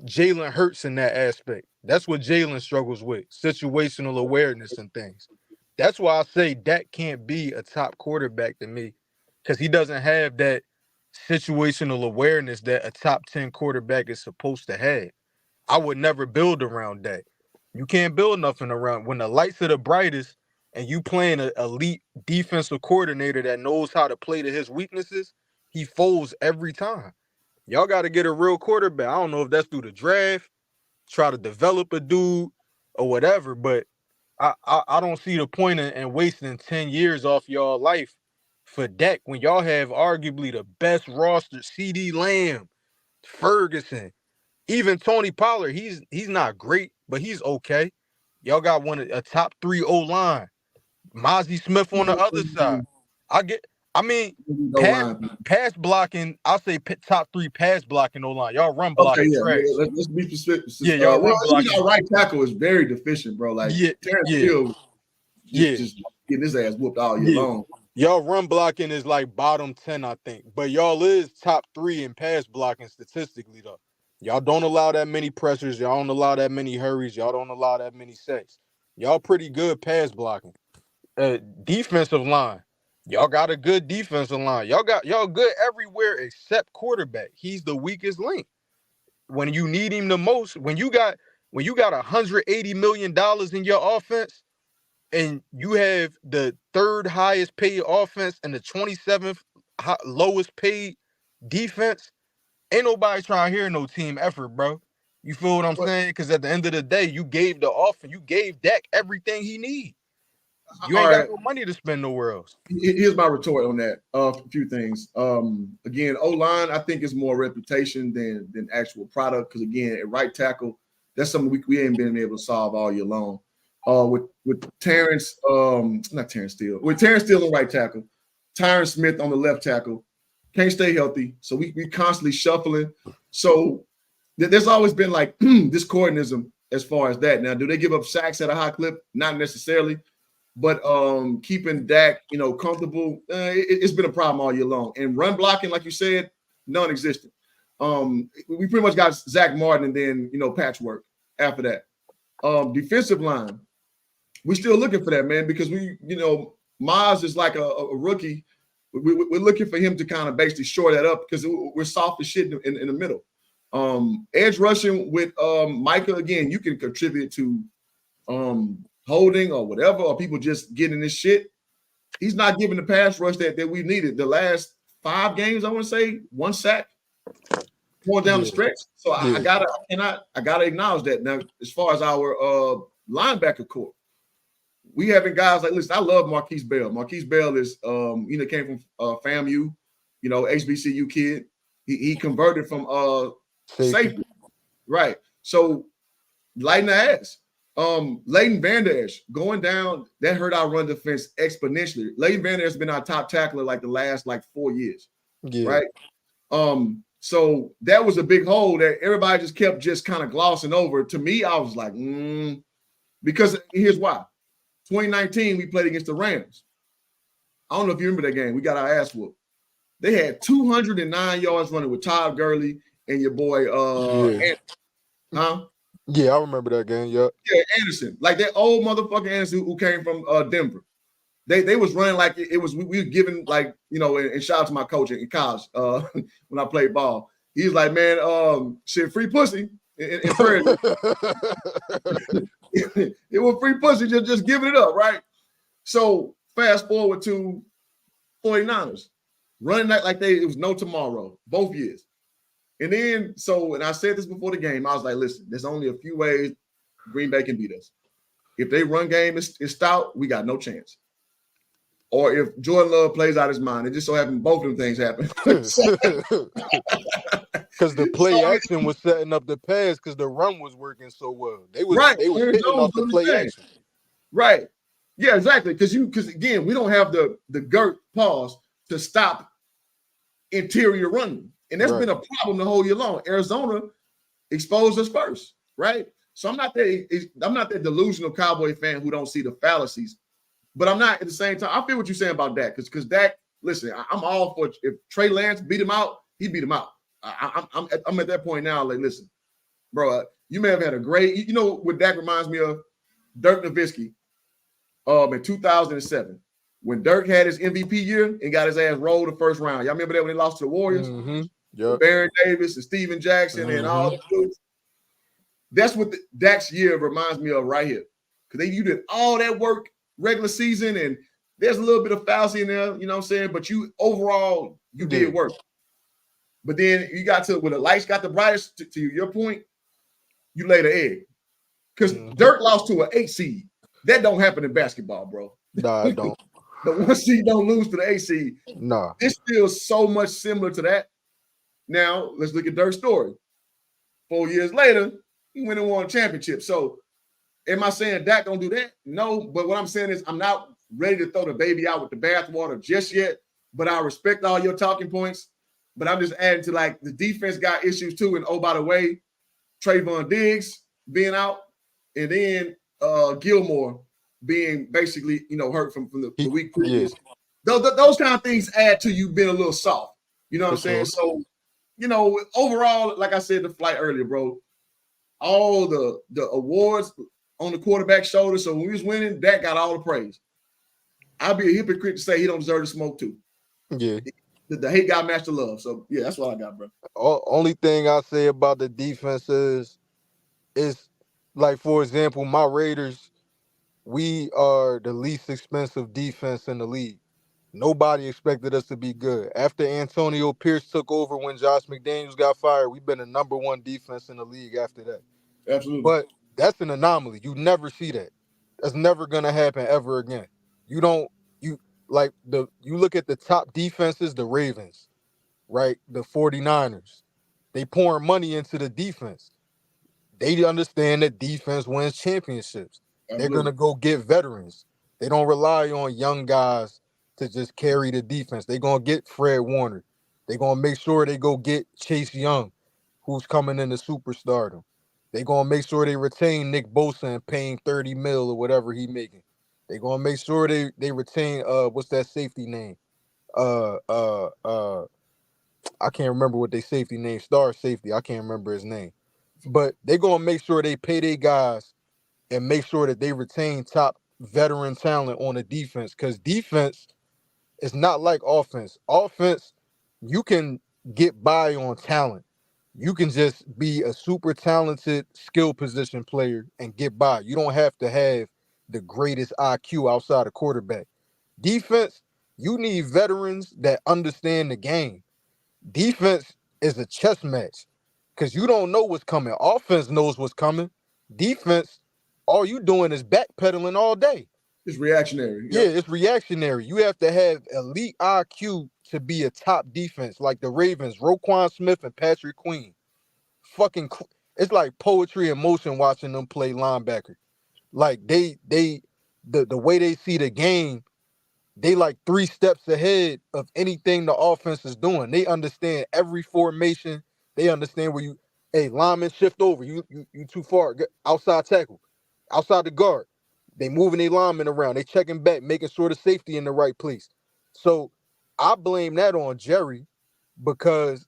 Speaker 6: Jalen Hurts in that aspect. That's what Jalen struggles with, situational awareness and things. That's why I say Dak can't be a top quarterback to me, because he doesn't have that situational awareness that a top 10 quarterback is supposed to have. I would never build around that. You can't build nothing around when the lights are the brightest and you playing an elite defensive coordinator that knows how to play to his weaknesses, he folds every time. Y'all got to get a real quarterback. I don't know if that's through the draft, try to develop a dude or whatever, but I don't see the point in wasting 10 years off y'all life for Dak when y'all have arguably the best roster. CD Lamb, Ferguson, even Tony Pollard. He's not great, but he's okay. Y'all got a top 3 O-line. Mozzie Smith on the other side. Pass blocking, I'll say top 3 pass blocking O-line. Y'all run blocking trash.
Speaker 4: Let's be specific.
Speaker 6: Yeah, y'all run blocking.
Speaker 4: Our right tackle is very deficient, bro. Like, Terrence Hill just getting his ass whooped all year long.
Speaker 6: Y'all run blocking is like bottom 10, I think. But y'all is top 3 in pass blocking statistically, though. Y'all don't allow that many pressures. Y'all don't allow that many hurries. Y'all don't allow that many sacks. Y'all pretty good pass blocking. Defensive line. Y'all got a good defensive line. Y'all good everywhere except quarterback. He's the weakest link. When you need him the most, when you got $180 million in your offense, and you have the 3rd highest paid offense and the 27th lowest paid defense, ain't nobody trying to hear no team effort, bro. You feel what I'm saying? Because at the end of the day, you gave Dak everything he needs. You ain't got no money to spend nowhere else.
Speaker 4: Here's my retort on that. A few things. Again, O-line, I think is more reputation than actual product. Because again, at right tackle, that's something we ain't been able to solve all year long. With Terrence, not Terrence Steele. With Terrence Steele on right tackle, Tyron Smith on the left tackle, can't stay healthy. So we constantly shuffling. So there's always been like discordism as far as that. Now, do they give up sacks at a high clip? Not necessarily. But keeping Dak, comfortable, it's been a problem all year long. And run blocking, like you said, non-existent. We pretty much got Zach Martin and then, patchwork after that. Defensive line, we're still looking for that, man, because Maz is like a rookie. We're looking for him to kind of basically shore that up because we're soft as shit in the middle. Edge rushing with Micah, again, you can contribute to holding or whatever, or people just getting this shit. He's not giving the pass rush that we needed. The last 5 games, I want to say, 1 sack going down the stretch. So I gotta acknowledge that. Now, as far as our linebacker core, we having guys like, listen, I love Marquise Bell. Marquise Bell is came from FAMU, HBCU kid. He converted from safety. Right. So lighten the ass. Leighton Vander Esch going down, that hurt our run defense exponentially. Leighton Vander Esch has been our top tackler like the last 4 years. Yeah. Right. So that was a big hole that everybody just kept kind of glossing over. To me, I was like, because here's why. 2019, we played against the Rams. I don't know if you remember that game. We got our ass whooped. They had 209 yards running with Todd Gurley and your boy
Speaker 6: Yeah, I remember that game. Yeah,
Speaker 4: Anderson, like that old motherfucker Anderson who came from Denver. They was running like it was. We were giving and shout out to my coach in college when I played ball. He was like, man, shit, free pussy in prayer. It was free pussy, just giving it up, right? So fast forward to 49ers running like it was no tomorrow, both years. And then, and I said this before the game, I was like, listen, there's only a few ways Green Bay can beat us. If they run game is stout, we got no chance. Or if Jordan Love plays out his mind, it just so happened both of them things happen.
Speaker 6: Because the play action was setting up the pass because the run was working so well. They was
Speaker 4: Right.
Speaker 6: hitting off the play action.
Speaker 4: Right. Yeah, exactly. Because again, we don't have the Gert pause to stop interior running. And that's been a problem the whole year long. Arizona exposed us first, right? So I'm not that delusional Cowboy fan who don't see the fallacies, but I'm not at the same time. I feel what you're saying about Dak because Dak, listen, I'm all for if Trey Lance beat him out, he beat him out. I'm at that point now. Like, listen, bro, you may have had a great. You know what Dak reminds me of? Dirk Nowitzki, in 2007, when Dirk had his MVP year and got his ass rolled the first round. Y'all remember that when they lost to the Warriors?
Speaker 6: Mm-hmm. Yep.
Speaker 4: Baron Davis and Steven Jackson and all the dudes. That's what Dak's year reminds me of right here. Because you did all that work regular season, and there's a little bit of fallacy in there, you know what I'm saying? But you overall, you did work. But then you got to, when the lights got the brightest, to your point, you laid an egg. Because Dirk lost to an 8 seed. That don't happen in basketball, bro.
Speaker 6: Nah, it don't.
Speaker 4: The 1 seed don't lose to the 8 seed.
Speaker 6: Nah.
Speaker 4: It's still so much similar to that. Now, let's look at Dirk's story. 4 years later, he went and won a championship. So, am I saying Dak don't do that? No, but what I'm saying is I'm not ready to throw the baby out with the bathwater just yet, but I respect all your talking points. But I'm just adding to, like, the defense got issues too. And, oh, by the way, Trayvon Diggs being out, and then Gilmore being basically, hurt from the week previous. Yeah. Those kind of things add to you being a little soft. You know what I'm saying? So, overall, like I said the flight earlier, bro, all the awards on the quarterback's shoulder. So when we was winning, Dak got all the praise. I'd be a hypocrite to say he don't deserve the smoke too.
Speaker 6: Yeah.
Speaker 4: The hate got matched the love. So yeah, that's what I got, bro.
Speaker 6: Only thing I say about the defense is like, for example, my Raiders, we are the least expensive defense in the league. Nobody expected us to be good. After Antonio Pierce took over when Josh McDaniels got fired, we've been the number one defense in the league after that.
Speaker 4: Absolutely.
Speaker 6: But that's an anomaly. You never see that. That's never gonna happen ever again. You look at the top defenses, the Ravens, right? The 49ers. They pouring money into the defense. They understand that defense wins championships. They're gonna go get veterans. They don't rely on young guys to just carry the defense. They're going to get Fred Warner. They're going to make sure they go get Chase Young, who's coming into superstardom. They're going to make sure they retain Nick Bosa and paying $30 million or whatever he making. They're going to make sure they retain, what's that safety name? I can't remember what they safety name, star safety. I can't remember his name. But they're going to make sure they pay their guys and make sure that they retain top veteran talent on the defense, because defense is not like offense. Offense, you can get by on talent. You can just be a super talented skill position player and get by. You don't have to have the greatest IQ outside of quarterback. Defense, you need veterans that understand the game. Defense is a chess match because you don't know what's coming. Offense knows what's coming. Defense, all you doing is backpedaling all day.
Speaker 4: It's reactionary.
Speaker 6: Yeah, it's reactionary. You have to have elite IQ to be a top defense, like the Ravens, Roquan Smith and Patrick Queen. It's like poetry in motion watching them play linebacker. Like the way they see the game, they like 3 steps ahead of anything the offense is doing. They understand every formation. They understand where lineman shift over. You too far. Outside tackle, outside the guard. They moving their linemen around. They checking back, making sure the safety in the right place. So I blame that on Jerry, because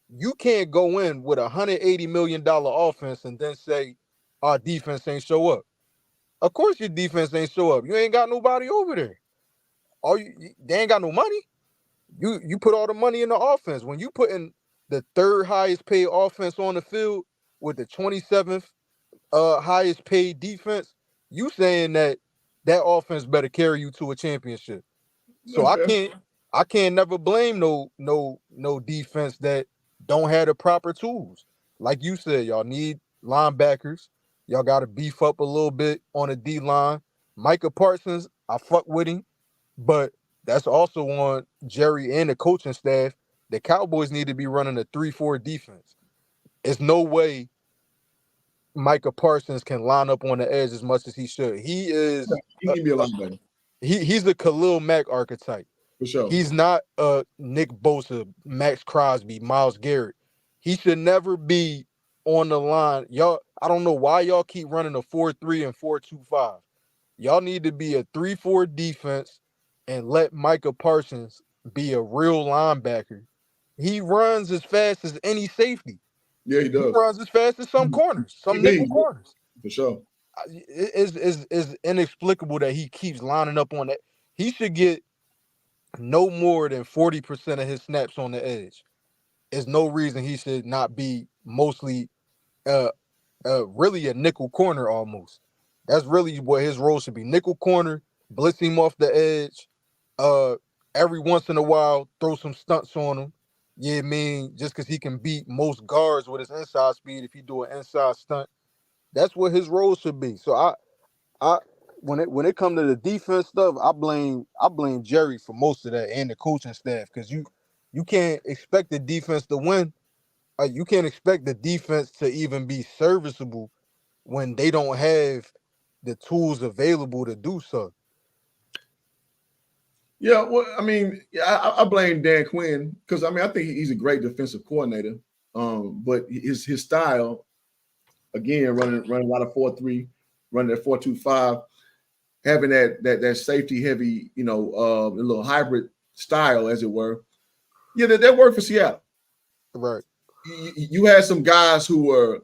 Speaker 6: you can't go in with $180 million offense and then say our defense ain't show up. Of course your defense ain't show up. You ain't got nobody over there. They ain't got no money. You put all the money in the offense. When you put in the 3rd highest paid offense on the field with the 27th highest paid defense, you saying that offense better carry you to a championship. So I can't never blame no defense that don't have the proper tools. Like you said, y'all need linebackers. Y'all got to beef up a little bit on the D-line. Micah Parsons, I fuck with him, but that's also on Jerry and the coaching staff. The Cowboys need to be running a 3-4 defense. There's no way Micah Parsons can line up on the edge as much as he should. He is
Speaker 4: He can be a linebacker
Speaker 6: he's the Khalil Mack archetype.
Speaker 4: for sure.
Speaker 6: He's not Nick Bosa, Max Crosby, Myles Garrett. He should never be on the line. Y'all, I don't know why y'all keep running a 4-3 and 4-2-5. Y'all need to be a 3-4 defense and let Micah Parsons be a real linebacker. He runs as fast as any safety.
Speaker 4: Yeah, he
Speaker 6: He
Speaker 4: does.
Speaker 6: runs as fast as some corners, some nickel corners.
Speaker 4: For sure.
Speaker 6: It's inexplicable that he keeps lining up on that. He should get no more than 40% of his snaps on the edge. There's no reason he should not be mostly really a nickel corner almost. That's really what his role should be. Nickel corner, blitz him off the edge. Every once in a while, throw some stunts on him. Yeah, I mean, just because he can beat most guards with his inside speed if he do an inside stunt. That's what his role should be. So I when it comes to the defense stuff, I blame Jerry for most of that and the coaching staff, because you can't expect the defense to win. You can't expect the defense to even be serviceable when they don't have the tools available to do so.
Speaker 4: Yeah, well, I mean, I blame Dan Quinn because I think he's a great defensive coordinator. But his style, again, running a lot of 4-3, running that 4-2-5, having that safety heavy, a little hybrid style, as it were. Yeah, that worked for Seattle.
Speaker 6: Right.
Speaker 4: You had some guys who were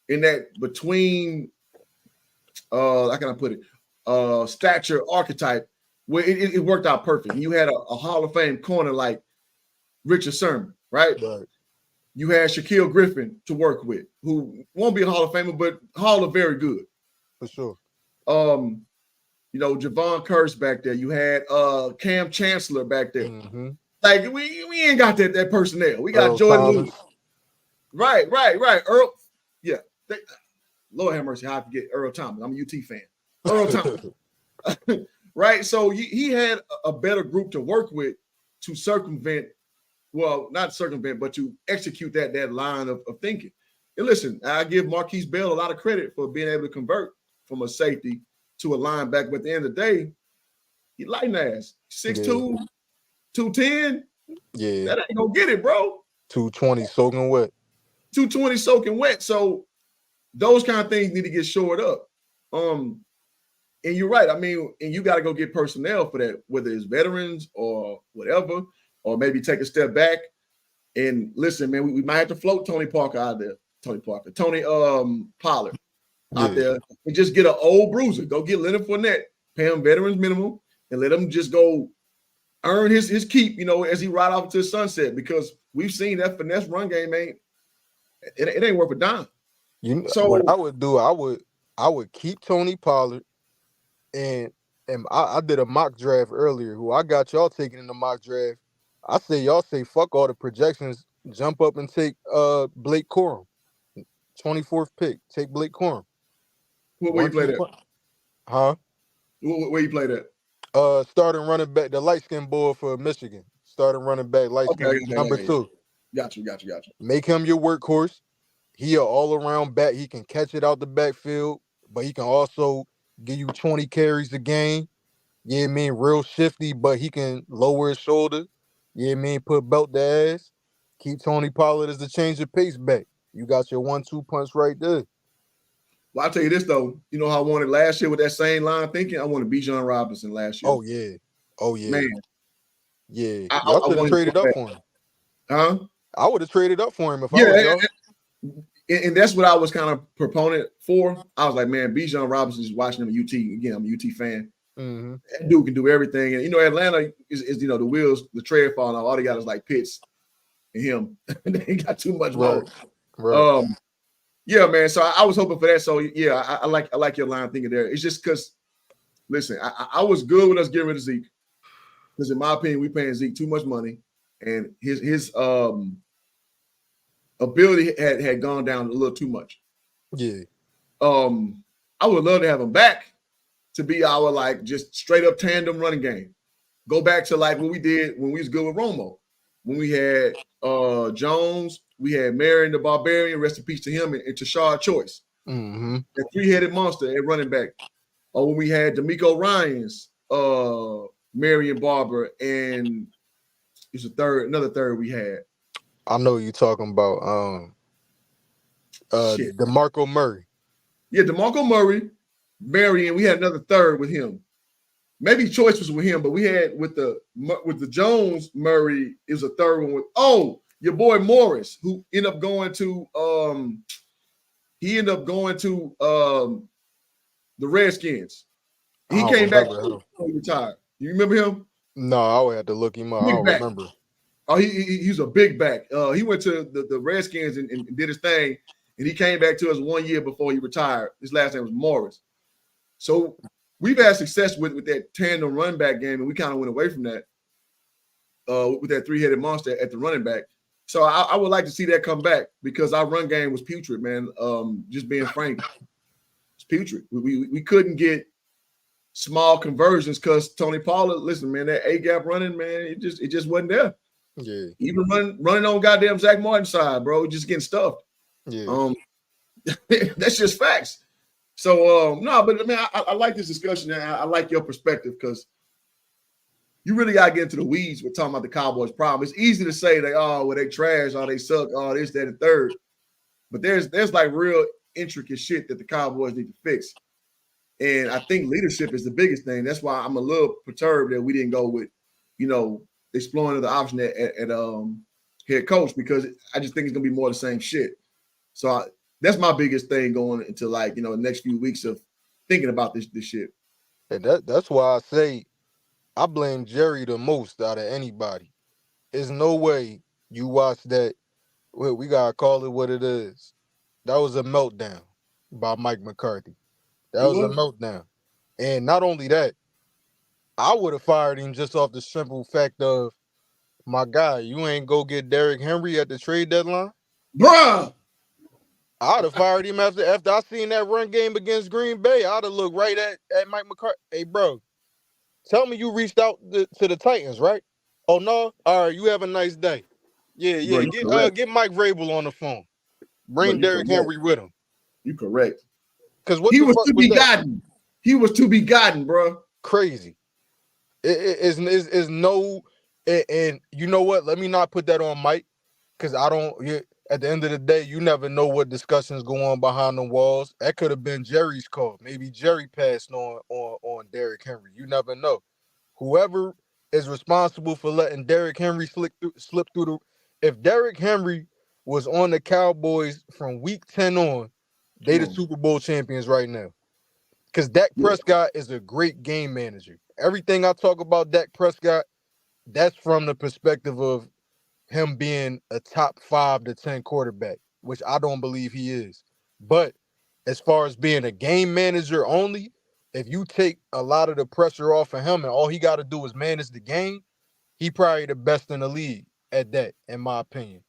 Speaker 4: in that between, how can I put it, stature archetype, where it worked out perfect. You had a Hall of Fame corner like Richard Sherman, right? You had Shaquille Griffin to work with, who won't be a Hall of Famer, but Hall of very good.
Speaker 6: For sure.
Speaker 4: Javon Curse back there. You had Cam Chancellor back there.
Speaker 6: Mm-hmm.
Speaker 4: Like we ain't got that personnel. We got
Speaker 6: Earl
Speaker 4: Jordan
Speaker 6: Thomas.
Speaker 4: Lewis. Right. Earl, yeah. Lord have mercy, how I forget Earl Thomas. I'm a UT fan. Earl Thomas. Right. So he had a better group to work with to circumvent, well, not circumvent, but to execute that line of thinking. And listen, I give Marquise Bell a lot of credit for being able to convert from a safety to a linebacker. But at the end of the day, he lighting ass. 6'2", 210.
Speaker 6: Yeah.
Speaker 4: That ain't gonna get it, bro.
Speaker 6: 220 soaking wet.
Speaker 4: 220 soaking wet. So those kind of things need to get shored up. And you're right. I mean, and you got to go get personnel for that, whether it's veterans or whatever, or maybe take a step back and listen, man, we might have to float Tony Pollard out there and just get an old bruiser. Go get Leonard Fournette, pay him veterans minimum, and let him just go earn his keep, as he ride off to the sunset, because we've seen that finesse run game ain't worth a dime.
Speaker 6: So what I would do, I would keep Tony Pollard, and I did a mock draft earlier. Who I got y'all taking in the mock draft. I say y'all say fuck all the projections, jump up and take Blake Corum, 24th pick. Take Blake Corum.
Speaker 4: Where you played at?
Speaker 6: Huh?
Speaker 4: Where you played at?
Speaker 6: Starting running back, the light skinned boy for Michigan. Starting running back, light skin, number 2.
Speaker 4: Got you.
Speaker 6: Make him your workhorse. He an all-around back. He can catch it out the backfield, but he can also give you 20 carries a game. Yeah, real shifty, but he can lower his shoulder. Yeah, put belt the ass. Keep Tony Pollard as the change of pace back. You got your 1-2 punch right there.
Speaker 4: Well, I'll tell you this, though. You know how I wanted last year with that same line thinking? I wanted Bijan Robinson last year.
Speaker 6: Oh, yeah.
Speaker 4: Man.
Speaker 6: Yeah.
Speaker 4: I
Speaker 6: should have traded up for him.
Speaker 4: Huh?
Speaker 6: I would have traded up for him if I was y'all.
Speaker 4: And that's what I was kind of proponent for. I was like, man, Bijan Robinson is watching him at UT. Again, I'm a UT fan.
Speaker 6: Mm-hmm.
Speaker 4: That dude can do everything. And, Atlanta is the wheels, the tread falling off. All they got is like Pitts and him. They ain't got too much more.
Speaker 6: Right.
Speaker 4: Yeah, man. So I was hoping for that. So, yeah, I like your line thinking there. It's just because, listen, I was good with us getting rid of Zeke. Because in my opinion, we paying Zeke too much money. And his ability had gone down a little too much.
Speaker 6: Yeah.
Speaker 4: I would love to have him back to be our just straight up tandem running game. Go back to what we did when we was good with Romo. when we had Jones, we had Marion the Barbarian, rest in peace to him, and Tashard Choice.
Speaker 6: Mm-hmm.
Speaker 4: That three-headed monster at running back. Or when we had D'Amico Ryans, Marion Barber, and it's another third we had.
Speaker 6: I know you talking about DeMarco Murray.
Speaker 4: Yeah, DeMarco Murray, Marion. We had another third with him. Maybe Choice was with him, but we had with the Jones Murray is a third one with your boy Morris, who ended up going to the Redskins. He came back before he retired. You remember him?
Speaker 6: No, I would have to look him up. I don't remember.
Speaker 4: Oh, he's a big back. He went to the Redskins and did his thing, and he came back to us 1 year before he retired. His last name was Morris. So we've had success with that tandem run back game, and we kind of went away from that with that three-headed monster at the running back. So I would like to see that come back because our run game was putrid, man. Just being frank, it's putrid. We couldn't get small conversions because Tony Pollard, listen, man, that A-gap running, man, it just wasn't there.
Speaker 6: Yeah.
Speaker 4: Even running on goddamn Zach Martin's side, bro, just getting stuffed.
Speaker 6: Yeah.
Speaker 4: That's just facts. So no, but I mean, I like this discussion. And I like your perspective because you really gotta get into the weeds with talking about the Cowboys' problem. It's easy to say they trash, they suck, this, that, and third. But there's like real intricate shit that the Cowboys need to fix. And I think leadership is the biggest thing. That's why I'm a little perturbed that we didn't go with, exploring the option at head coach, because I just think it's gonna be more of the same shit. So that's my biggest thing going into the next few weeks of thinking about this shit.
Speaker 6: And that's why I say I blame Jerry the most out of anybody. There's no way you watch that. Well, we gotta call it what it is. That was a meltdown by Mike McCarthy. That was a meltdown. And not only that, I would have fired him just off the simple fact of, my guy, you ain't go get Derrick Henry at the trade deadline?
Speaker 4: Bruh!
Speaker 6: I'd have fired him after I seen that run game against Green Bay. I'd have looked right at Mike McCarthy. Hey, bro, tell me you reached out to the Titans, right? Oh, no? All right, you have a nice day. Yeah.
Speaker 4: Bro,
Speaker 6: get Mike Vrabel on the phone. Bring
Speaker 4: Bro,
Speaker 6: Derrick Henry with him.
Speaker 4: You correct.
Speaker 6: Because what
Speaker 4: he
Speaker 6: the
Speaker 4: was
Speaker 6: fuck
Speaker 4: to
Speaker 6: was
Speaker 4: be
Speaker 6: that?
Speaker 4: gotten. He was to be gotten, bro.
Speaker 6: Crazy. Is no, and you know what? Let me not put that on Mike, because I don't. At the end of the day, you never know what discussions go on behind the walls. That could have been Jerry's call. Maybe Jerry passed on Derrick Henry. You never know. Whoever is responsible for letting Derrick Henry slip through the. If Derrick Henry was on the Cowboys from week 10 on, they the Super Bowl champions right now. Because Dak Prescott is a great game manager. Everything I talk about Dak Prescott, that's from the perspective of him being a top 5 to 10 quarterback, which I don't believe he is. But as far as being a game manager only, if you take a lot of the pressure off of him and all he got to do is manage the game, he probably the best in the league at that, in my opinion.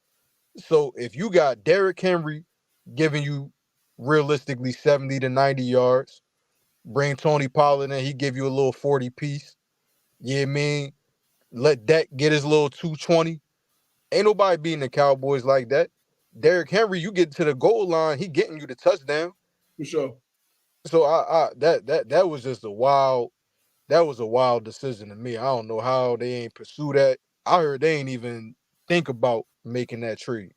Speaker 6: So if you got Derrick Henry giving you realistically 70 to 90 yards, bring Tony Pollard in, he give you a little 40 piece. Yeah, I mean, let Dak get his little 220. Ain't nobody beating the Cowboys like that. Derrick Henry, you get to the goal line, he getting you the touchdown.
Speaker 4: For sure.
Speaker 6: So that was just a wild decision to me. I don't know how they ain't pursue that. I heard they ain't even think about making that trade.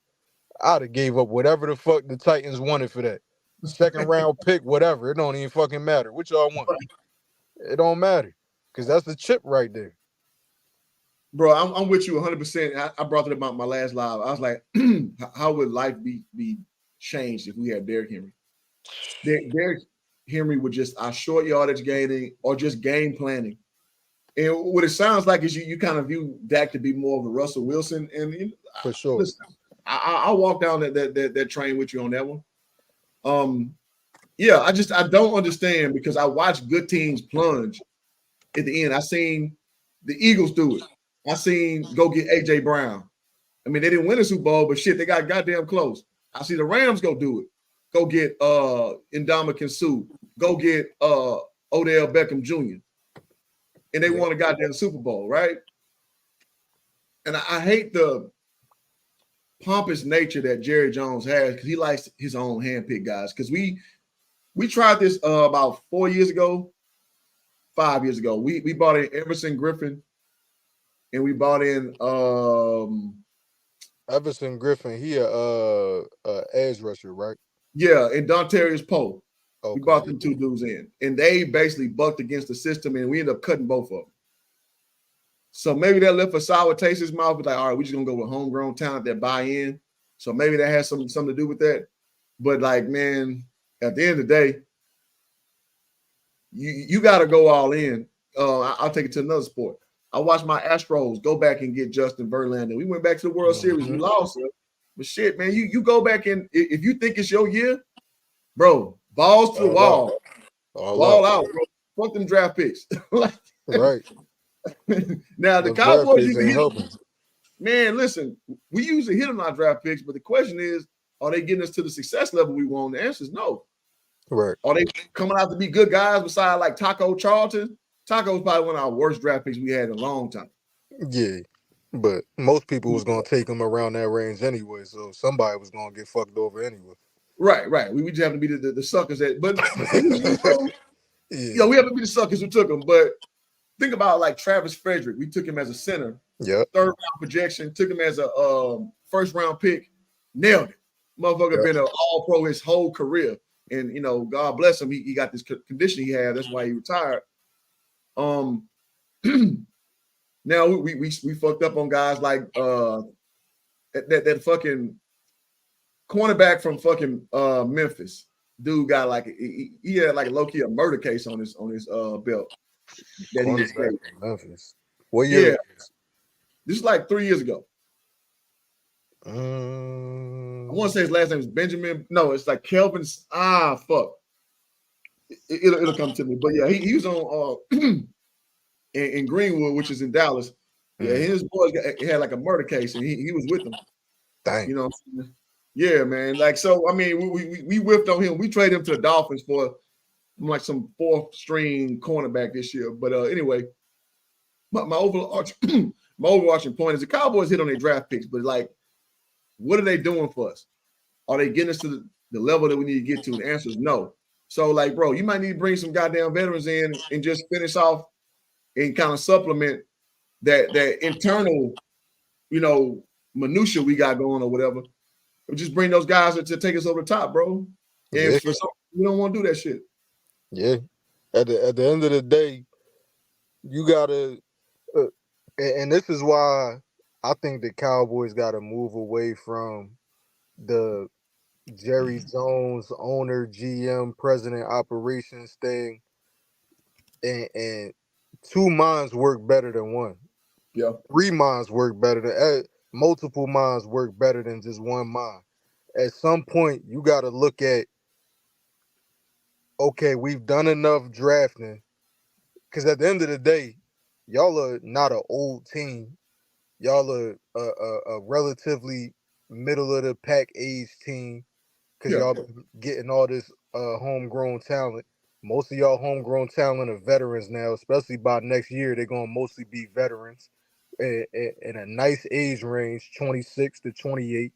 Speaker 6: I'd have gave up whatever the fuck the Titans wanted for that. Second round pick, whatever. It don't even fucking matter. What y'all want? It don't matter. Because that's the chip right there.
Speaker 4: Bro, I'm with you 100%. I brought it about my last live. I was like, how would life be changed if we had Derrick Henry? Derrick Henry would just short yardage gaining or just game planning. And what it sounds like is you kind of view Dak to be more of a Russell Wilson. And
Speaker 6: for sure.
Speaker 4: Listen, I'll walk down that train with you on that one. Yeah, I don't understand, because I watch good teams plunge at the end. I seen the Eagles do it. I seen go get AJ Brown. I mean, they didn't win a Super Bowl, but shit, they got goddamn close. I see the Rams go do it. Go get Ndamukong Suh. Go get Odell Beckham Jr. And they won a goddamn Super Bowl, right? and I hate the pompous nature that Jerry Jones has because he likes his own handpicked guys. Because we tried this about 4 years ago, 5 years ago. We bought in Everson Griffin, and we bought in
Speaker 6: Everson Griffin, he a edge rusher, right?
Speaker 4: yeah, and Dontarius Poe. We
Speaker 6: Okay.
Speaker 4: brought them two dudes in, and they basically bucked against the system, and we ended up cutting both of them. So maybe that left a sour taste in his mouth. But like, all right, we're just gonna go with homegrown talent that buy in. So maybe that has something to do with that. But like, man, at the end of the day, you got to go all in. I'll take it to another sport. I watched my Astros go back and get Justin Verlander. We went back to the World Series. We lost it. But shit, man, you go back and if you think it's your year, bro, balls to the wall. Ball out, bro. Fuck them draft picks. Like,
Speaker 6: right.
Speaker 4: Now the
Speaker 6: Those
Speaker 4: Cowboys
Speaker 6: draft picks ain't helping.
Speaker 4: Man, listen, we usually hit on our draft picks, but the question is, are they getting us to the success level we want? The answer is no.
Speaker 6: Right.
Speaker 4: Are they coming out to be good guys besides like Taco Charlton? Taco's probably one of our worst draft picks we had in a long time.
Speaker 6: Yeah. But most people was gonna take him around that range anyway, so somebody was gonna get fucked over anyway.
Speaker 4: Right. We just have to be the suckers that, but
Speaker 6: yeah,
Speaker 4: we have to be the suckers who took him. But think about like Travis Frederick. We took him as a center,
Speaker 6: yeah,
Speaker 4: third round projection. Took him as a first round pick, nailed it. Motherfucker been an all pro his whole career, and God bless him. He got this condition he had. That's why he retired. Now we fucked up on guys like that fucking cornerback from fucking Memphis. Dude got like he had like low key a murder case on his belt. That he was
Speaker 6: from Memphis. What year?
Speaker 4: Yeah, this is like 3 years ago. I want to say his last name is Benjamin. No, it's like Kelvin. Fuck. It'll come to me. But yeah, he was on in Greenwood, which is in Dallas. Yeah, his boys had like a murder case, and he was with them.
Speaker 6: Dang.
Speaker 4: You know what I'm saying? Yeah, man. Like, so I mean, we whiffed on him. We traded him to the Dolphins for like some fourth string cornerback this year. But anyway, my overarching point is the Cowboys hit on their draft picks, but like, what are they doing for us? Are they getting us to the level that we need to get to? The answer is no. So, like, bro, you might need to bring some goddamn veterans in and just finish off and kind of supplement that internal, minutia we got going or whatever. Just bring those guys to take us over the top, bro. And for some, we don't want to do that shit.
Speaker 6: Yeah. At the end of the day, you gotta, and this is why I think the Cowboys got to move away from the Jerry Jones owner, GM, president operations thing, and two minds work better than one.
Speaker 4: Yeah.
Speaker 6: 3 minds work better than multiple minds work better than just one mind. At some point, you got to look at, okay, we've done enough drafting, because at the end of the day, y'all are not an old team. Y'all are a relatively middle of the pack age team, because y'all been getting all this homegrown talent. Most of y'all homegrown talent are veterans now, especially by next year. They're going to mostly be veterans in a nice age range, 26 to 28.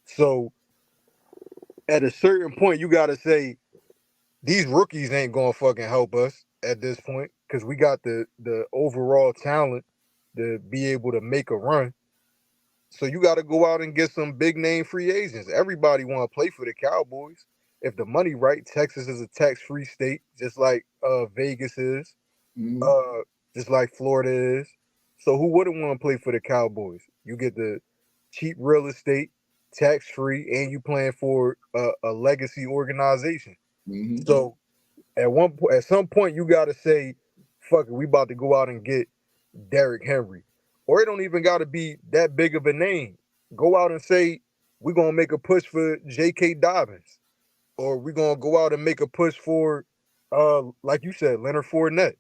Speaker 6: So at a certain point, you got to say, these rookies ain't going to fucking help us at this point, because we got the overall talent to be able to make a run. So you got to go out and get some big name free agents. Everybody want to play for the Cowboys. If the money right, Texas is a tax-free state, just like Vegas is, just like Florida is. So who wouldn't want to play for the Cowboys? You get the cheap real estate, tax-free, and you playing for a legacy organization. So at some point, you got to say, fuck it, we about to go out and get Derrick Henry. Or it don't even got to be that big of a name. Go out and say, we're going to make a push for J.K. Dobbins. Or we're going to go out and make a push for, like you said, Leonard Fournette.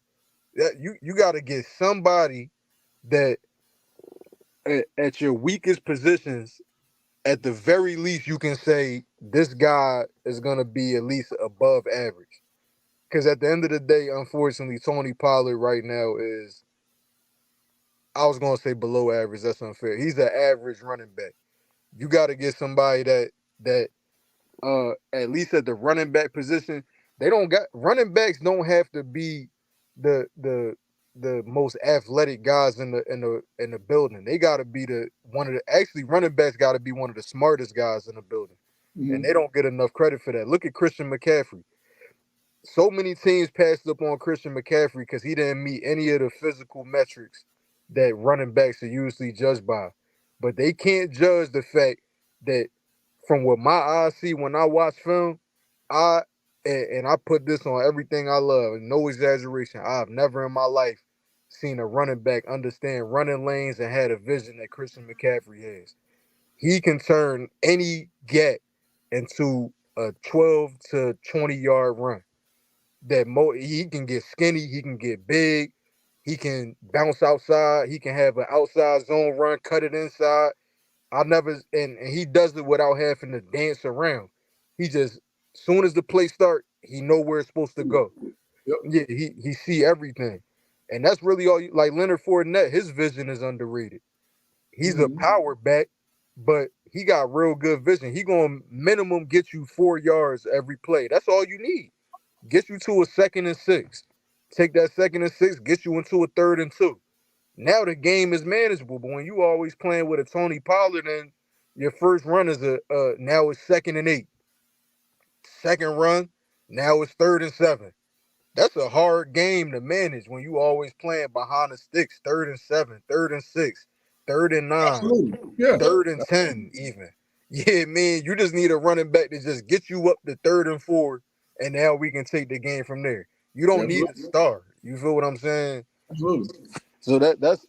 Speaker 6: You got to get somebody that at your weakest positions, at the very least, you can say this guy is going to be at least above average. Because at the end of the day, unfortunately, Tony Pollard right now is, I was gonna say below average. That's unfair. He's an average running back. You got to get somebody that at least at the running back position, they don't got running backs don't have to be the the the most athletic guys in the building. They got to be the one of the actually running backs got to be one of the smartest guys in the building, and they don't get enough credit for that. Look at Christian McCaffrey. So many teams passed up on Christian McCaffrey because he didn't meet any of the physical metrics that running backs are usually judged by. But they can't judge the fact that from what my eyes see when I watch film, I and I put this on everything I love, no exaggeration. I've never in my life seen a running back understand running lanes and had a vision that Christian McCaffrey has. He can turn any gap into a 12 to 20 yard run he can get skinny, he can get big, he can bounce outside, he can have an outside zone run, cut it inside. I never and he does it without having to dance around. He just soon as the play start, he know where it's supposed to go.
Speaker 4: Yep.
Speaker 6: Yeah, he see everything. And that's really all you like Leonard Fournette, his vision is underrated. He's a power back, but he got real good vision. He gonna minimum get you 4 yards every play. That's all you need. Get you to a 2nd and 6. Take that 2nd and 6, get you into a 3rd and 2. Now the game is manageable, but when you always playing with a Tony Pollard and your first run is now it's 2nd and 8. Second run, now it's 3rd and 7. That's a hard game to manage when you always playing behind the sticks, 3rd and 7, 3rd and 6, 3rd and 9,
Speaker 4: Absolutely. Yeah.
Speaker 6: 3rd and 10 even. Yeah, man, you just need a running back to just get you up to 3rd and 4, and now we can take the game from there. You don't need a star. You feel what I'm saying?
Speaker 4: Absolutely.
Speaker 6: So that's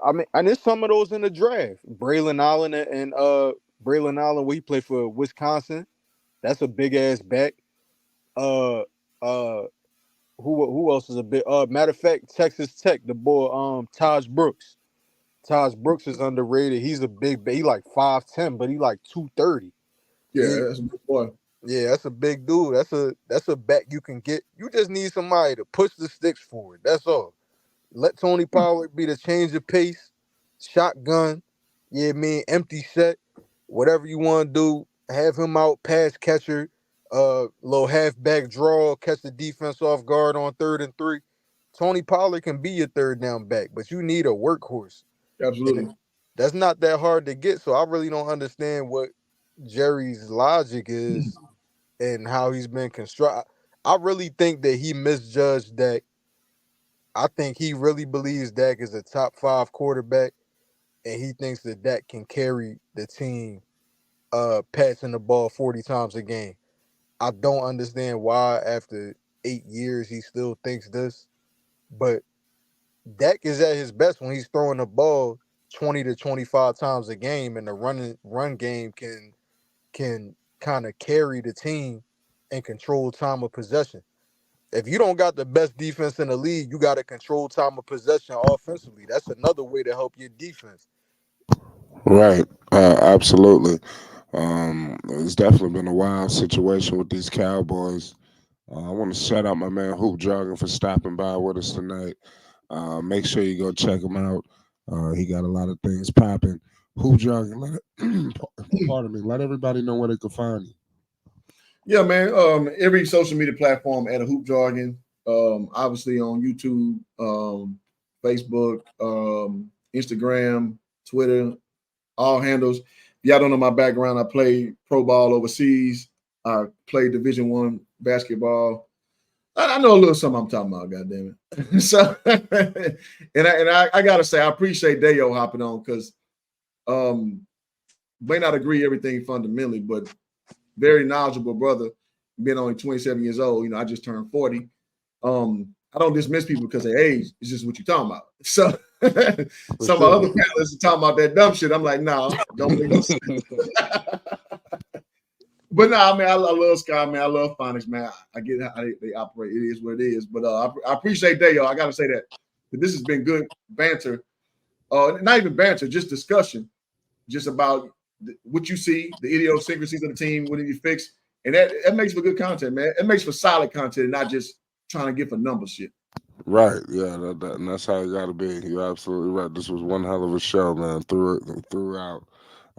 Speaker 6: I mean, and there's some of those in the draft. Braylon Allen and Braylon Allen, we play for Wisconsin. That's a big ass back. Who else is a big matter of fact, Texas Tech, the boy Taj Brooks. Taj Brooks is underrated. He's a big he like 5'10, but he like 230.
Speaker 4: Yeah, that's a good boy.
Speaker 6: Yeah, that's a big dude. That's a back you can get. You just need somebody to push the sticks forward. That's all. Let Tony Pollard be the change of pace, shotgun, empty set, whatever you want to do. Have him out, pass catcher, little halfback draw, catch the defense off guard on 3rd and 3. Tony Pollard can be your 3rd down back, but you need a workhorse.
Speaker 4: Absolutely.
Speaker 6: And that's not that hard to get, so I really don't understand what Jerry's logic is and how he's been constructed. I really think that he misjudged Dak. I think he really believes Dak is a top 5 quarterback, and he thinks that Dak can carry the team passing the ball 40 times a game. I don't understand why after 8 years he still thinks this, but Dak is at his best when he's throwing the ball 20 to 25 times a game, and the run game can kind of carry the team and control time of possession. If you don't got the best defense in the league, you got to control time of possession offensively. That's another way to help your defense.
Speaker 2: Right. Absolutely. It's definitely been a wild situation with these Cowboys. I want to shout out my man Hoop Jogging for stopping by with us tonight. Make sure you go check him out. He got a lot of things popping. Hoop Jogging, pardon me, let everybody know where they can find you.
Speaker 4: Yeah, man. Every social media platform at a Hoop Jargon. Obviously on YouTube, Facebook, Instagram, Twitter, all handles. If y'all don't know my background, I played pro ball overseas. I played Division I basketball. I know a little something I'm talking about, goddamn it. So, and I gotta say, I appreciate Dayo hopping on because may not agree everything fundamentally, but very knowledgeable brother, being only 27 years old. You know, I just turned 40. I don't dismiss people because of their age. It's just what you're talking about. So some of my other panelists are talking about that dumb shit. I'm like, no, don't make no sense. But nah, man, I love Sky, man. I love Phonics, man. I get how they operate. It is what it is. But I appreciate that, y'all. I got to say that. This has been good banter. Not even banter, just discussion. Just about what you see, the idiosyncrasies of the team, what you fix. And that makes for good content, man. It makes for solid content, not just trying to get for number shit.
Speaker 2: Right, yeah, and that's how it got to be. You're absolutely right. This was one hell of a show, man. Throughout.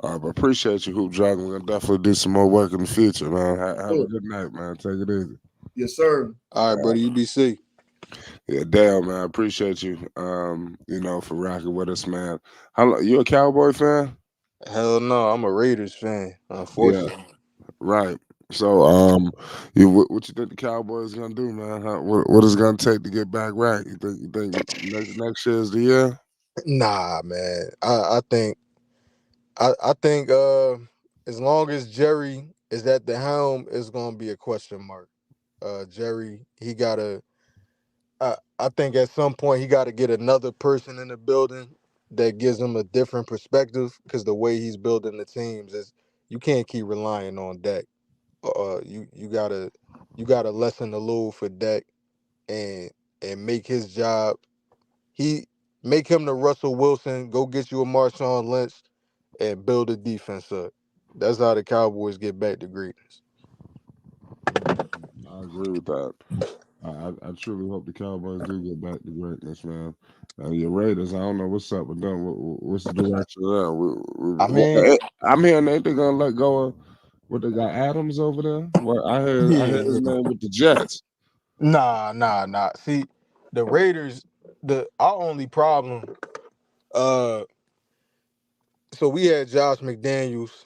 Speaker 2: But appreciate you, Hoop Dragon. We're gonna definitely do some more work in the future, man. Have a
Speaker 4: Sure.
Speaker 2: good night, man. Take it easy.
Speaker 4: Yes, sir.
Speaker 6: All right, buddy. You be safe.
Speaker 2: Yeah, Dale, man. I appreciate you. For rocking with us, man. You a Cowboy fan?
Speaker 6: Hell no, I'm a Raiders fan.
Speaker 2: Yeah,
Speaker 6: Unfortunately,
Speaker 2: right. So, what you think the Cowboys gonna do, man? What is it gonna take to get back right? You think next year is the year?
Speaker 6: nah, man. I think as long as Jerry is at the helm, it's gonna be a question mark. Jerry, he gotta. I think at some point he got to get another person in the building that gives him a different perspective because the way he's building the teams is you can't keep relying on Dak. You gotta lessen the load for Dak and make his job. He make him the Russell Wilson. Go get you a Marshawn Lynch and build a defense up. That's how the Cowboys get back to greatness.
Speaker 2: I agree with that. I truly hope the Cowboys do get back to greatness, man. Your Raiders, I don't know what's up with them. What's the direction of that?
Speaker 6: I mean,
Speaker 2: I'm hearing they gonna let go of what they got Adams over there. What I heard his
Speaker 6: yeah,
Speaker 2: name with the Jets.
Speaker 6: nah. See, the Raiders, our only problem. Uh, so we had Josh McDaniels.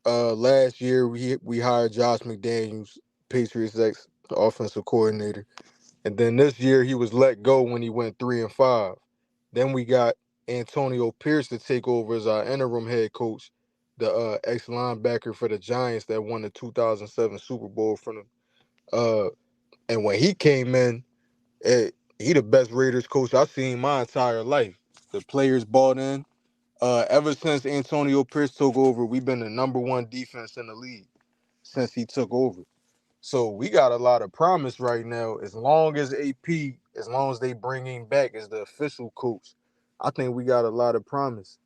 Speaker 6: Last year we hired Josh McDaniels, Patriots ex offensive coordinator, and then this year he was let go when he went 3-5. Then we got Antonio Pierce to take over as our interim head coach, the ex linebacker for the Giants that won the 2007 Super Bowl from them. And when he came in, he the best Raiders coach I've seen my entire life. The players bought in. Ever since Antonio Pierce took over, we've been the number one defense in the league since he took over. So we got a lot of promise right now. As long as they bring him back as the official coach, I think we got a lot of promise.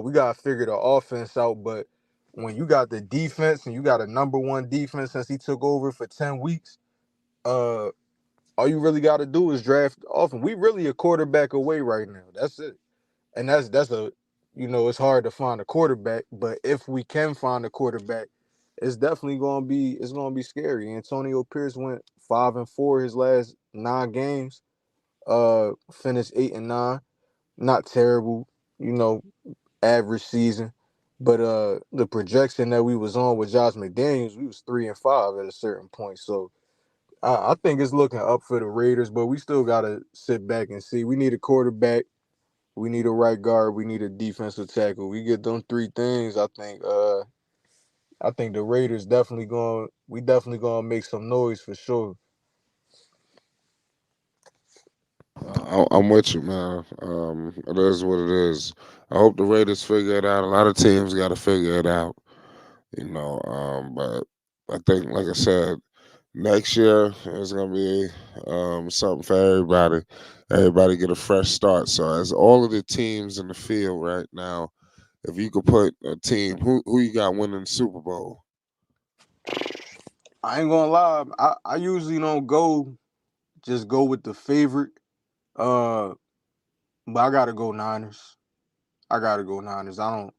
Speaker 6: We gotta figure the offense out, but when you got the defense and you got a number one defense since he took over for 10 weeks, uh, all you really gotta do is draft often. We really a quarterback away right now. That's it. And that's a it's hard to find a quarterback, but if we can find a quarterback, it's gonna be scary. Antonio Pierce went 5-4 his last 9 games, finished 8-9. Not terrible, you know, average season. But the projection that we was on with Josh McDaniels, we was 3-5 at a certain point. So I think it's looking up for the Raiders, but we still gotta sit back and see. We need a quarterback. We need a right guard. We need a defensive tackle. We get them three things. I think the Raiders definitely gonna make some noise for sure.
Speaker 2: I'm with you, man. It is what it is. I hope the Raiders figure it out. A lot of teams got to figure it out, but I think, like I said, next year is gonna be something for everybody. Everybody get a fresh start. So, as all of the teams in the field right now, if you could put a team, who you got winning the Super Bowl?
Speaker 6: I ain't gonna lie. I usually don't go with the favorite. Uh, but I gotta go Niners. I gotta go Niners. I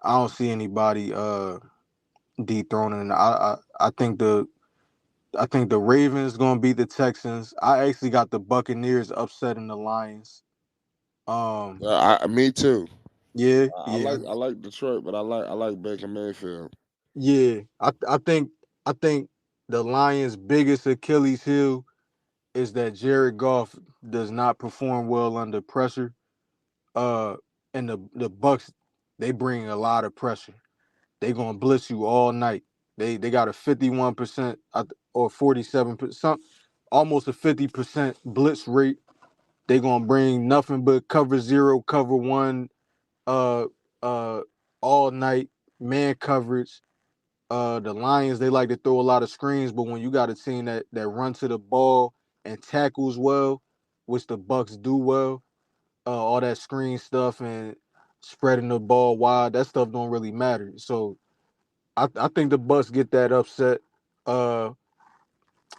Speaker 6: don't see anybody dethroning. I think the Ravens gonna beat the Texans. I actually got the Buccaneers upsetting the Lions. Um,
Speaker 2: Me too.
Speaker 6: yeah,
Speaker 2: I
Speaker 6: yeah,
Speaker 2: like Detroit, but I like Baker Mayfield.
Speaker 6: yeah. I think the Lions' biggest Achilles heel is that Jared Goff does not perform well under pressure. Uh, and the Bucks, they bring a lot of pressure. They gonna blitz you all night. They got a 51% or 47%, almost a 50% blitz rate. They gonna bring nothing but cover zero, cover one, uh, uh, all night man coverage. The Lions, they like to throw a lot of screens, but when you got a team that run to the ball and tackles well, which the Bucks do well, all that screen stuff and spreading the ball wide, that stuff don't really matter. So I think the Bucks get that upset. Uh,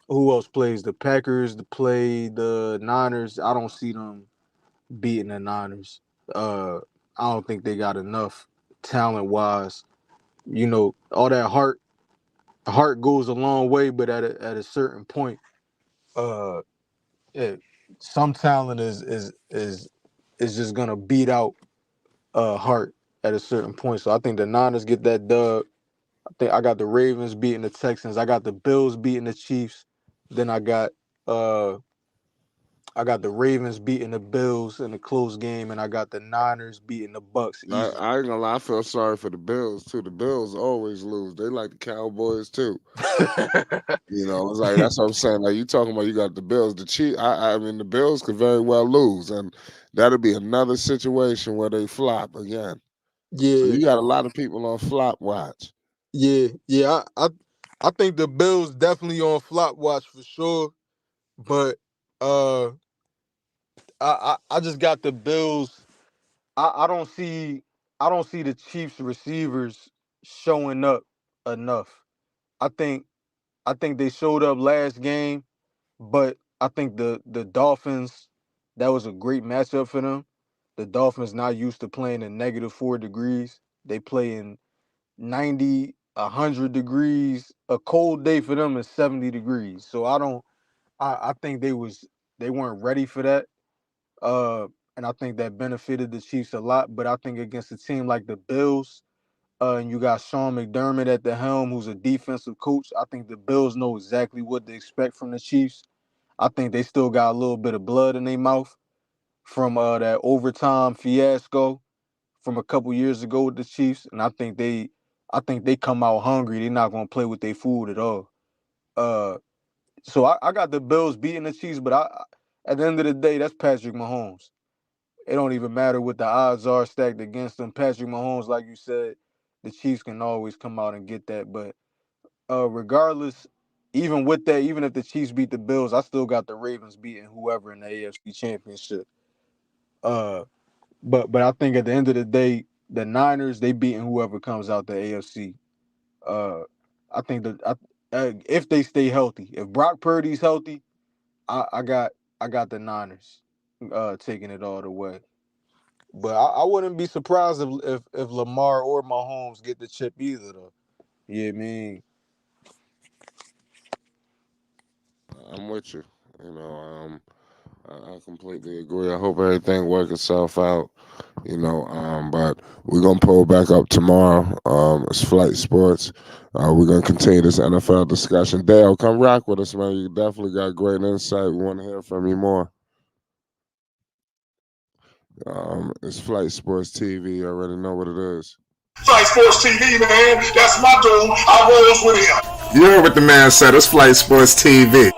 Speaker 6: Who else plays the Packers to play the Niners? I don't see them beating the Niners. I don't think they got enough talent wise. All that heart goes a long way, but at a certain point, uh, some talent is just gonna beat out heart at a certain point. So I think the Niners get that dub. I think I got the Ravens beating the Texans. I got the Bills beating the Chiefs. Then I got the Ravens beating the Bills in a close game, and I got the Niners beating the Bucks easy.
Speaker 2: I ain't gonna lie, I feel sorry for the Bills too. The Bills always lose. They like the Cowboys too. It's like that's what I'm saying. Like you talking about, you got the Bills, the Chiefs. I mean, the Bills could very well lose, and that'll be another situation where they flop again. So
Speaker 6: Yeah,
Speaker 2: you got a lot of people on flop watch.
Speaker 6: yeah. I think the Bills definitely on flop watch for sure, but I just got the Bills. I don't see the Chiefs receivers showing up enough. I think they showed up last game, but I think the Dolphins, that was a great matchup for them. The Dolphins not used to playing in -4 degrees. They play in 90, 100 degrees. A cold day for them is 70 degrees. So I think they weren't ready for that. And I think that benefited the Chiefs a lot. But I think against a team like the Bills, and you got Sean McDermott at the helm, who's a defensive coach, I think the Bills know exactly what to expect from the Chiefs. I think they still got a little bit of blood in their mouth from that overtime fiasco from a couple years ago with the Chiefs, and I think they come out hungry. They're not gonna play with their food at all. So I got the Bills beating the Chiefs, but at the end of the day, that's Patrick Mahomes. It don't even matter what the odds are stacked against them. Patrick Mahomes, like you said, the Chiefs can always come out and get that. But regardless, even with that, even if the Chiefs beat the Bills, I still got the Ravens beating whoever in the AFC Championship. But I think at the end of the day, the Niners, they beating whoever comes out the AFC. I think that if they stay healthy, if Brock Purdy's healthy, I got the Niners taking it all the way. But I wouldn't be surprised if Lamar or Mahomes get the chip either, though. Yeah, I mean,
Speaker 2: I'm with you. I completely agree. I hope everything works itself out. But we're gonna pull back up tomorrow. It's Flight Sports. We're gonna continue this NFL discussion. Dale, come rock with us, man. You definitely got great insight. We want to hear from you more. It's Flight Sports TV. You already know what it is.
Speaker 1: Flight Sports TV, man. That's my dude. I rolls with him.
Speaker 2: You heard what the man said. It's Flight Sports TV.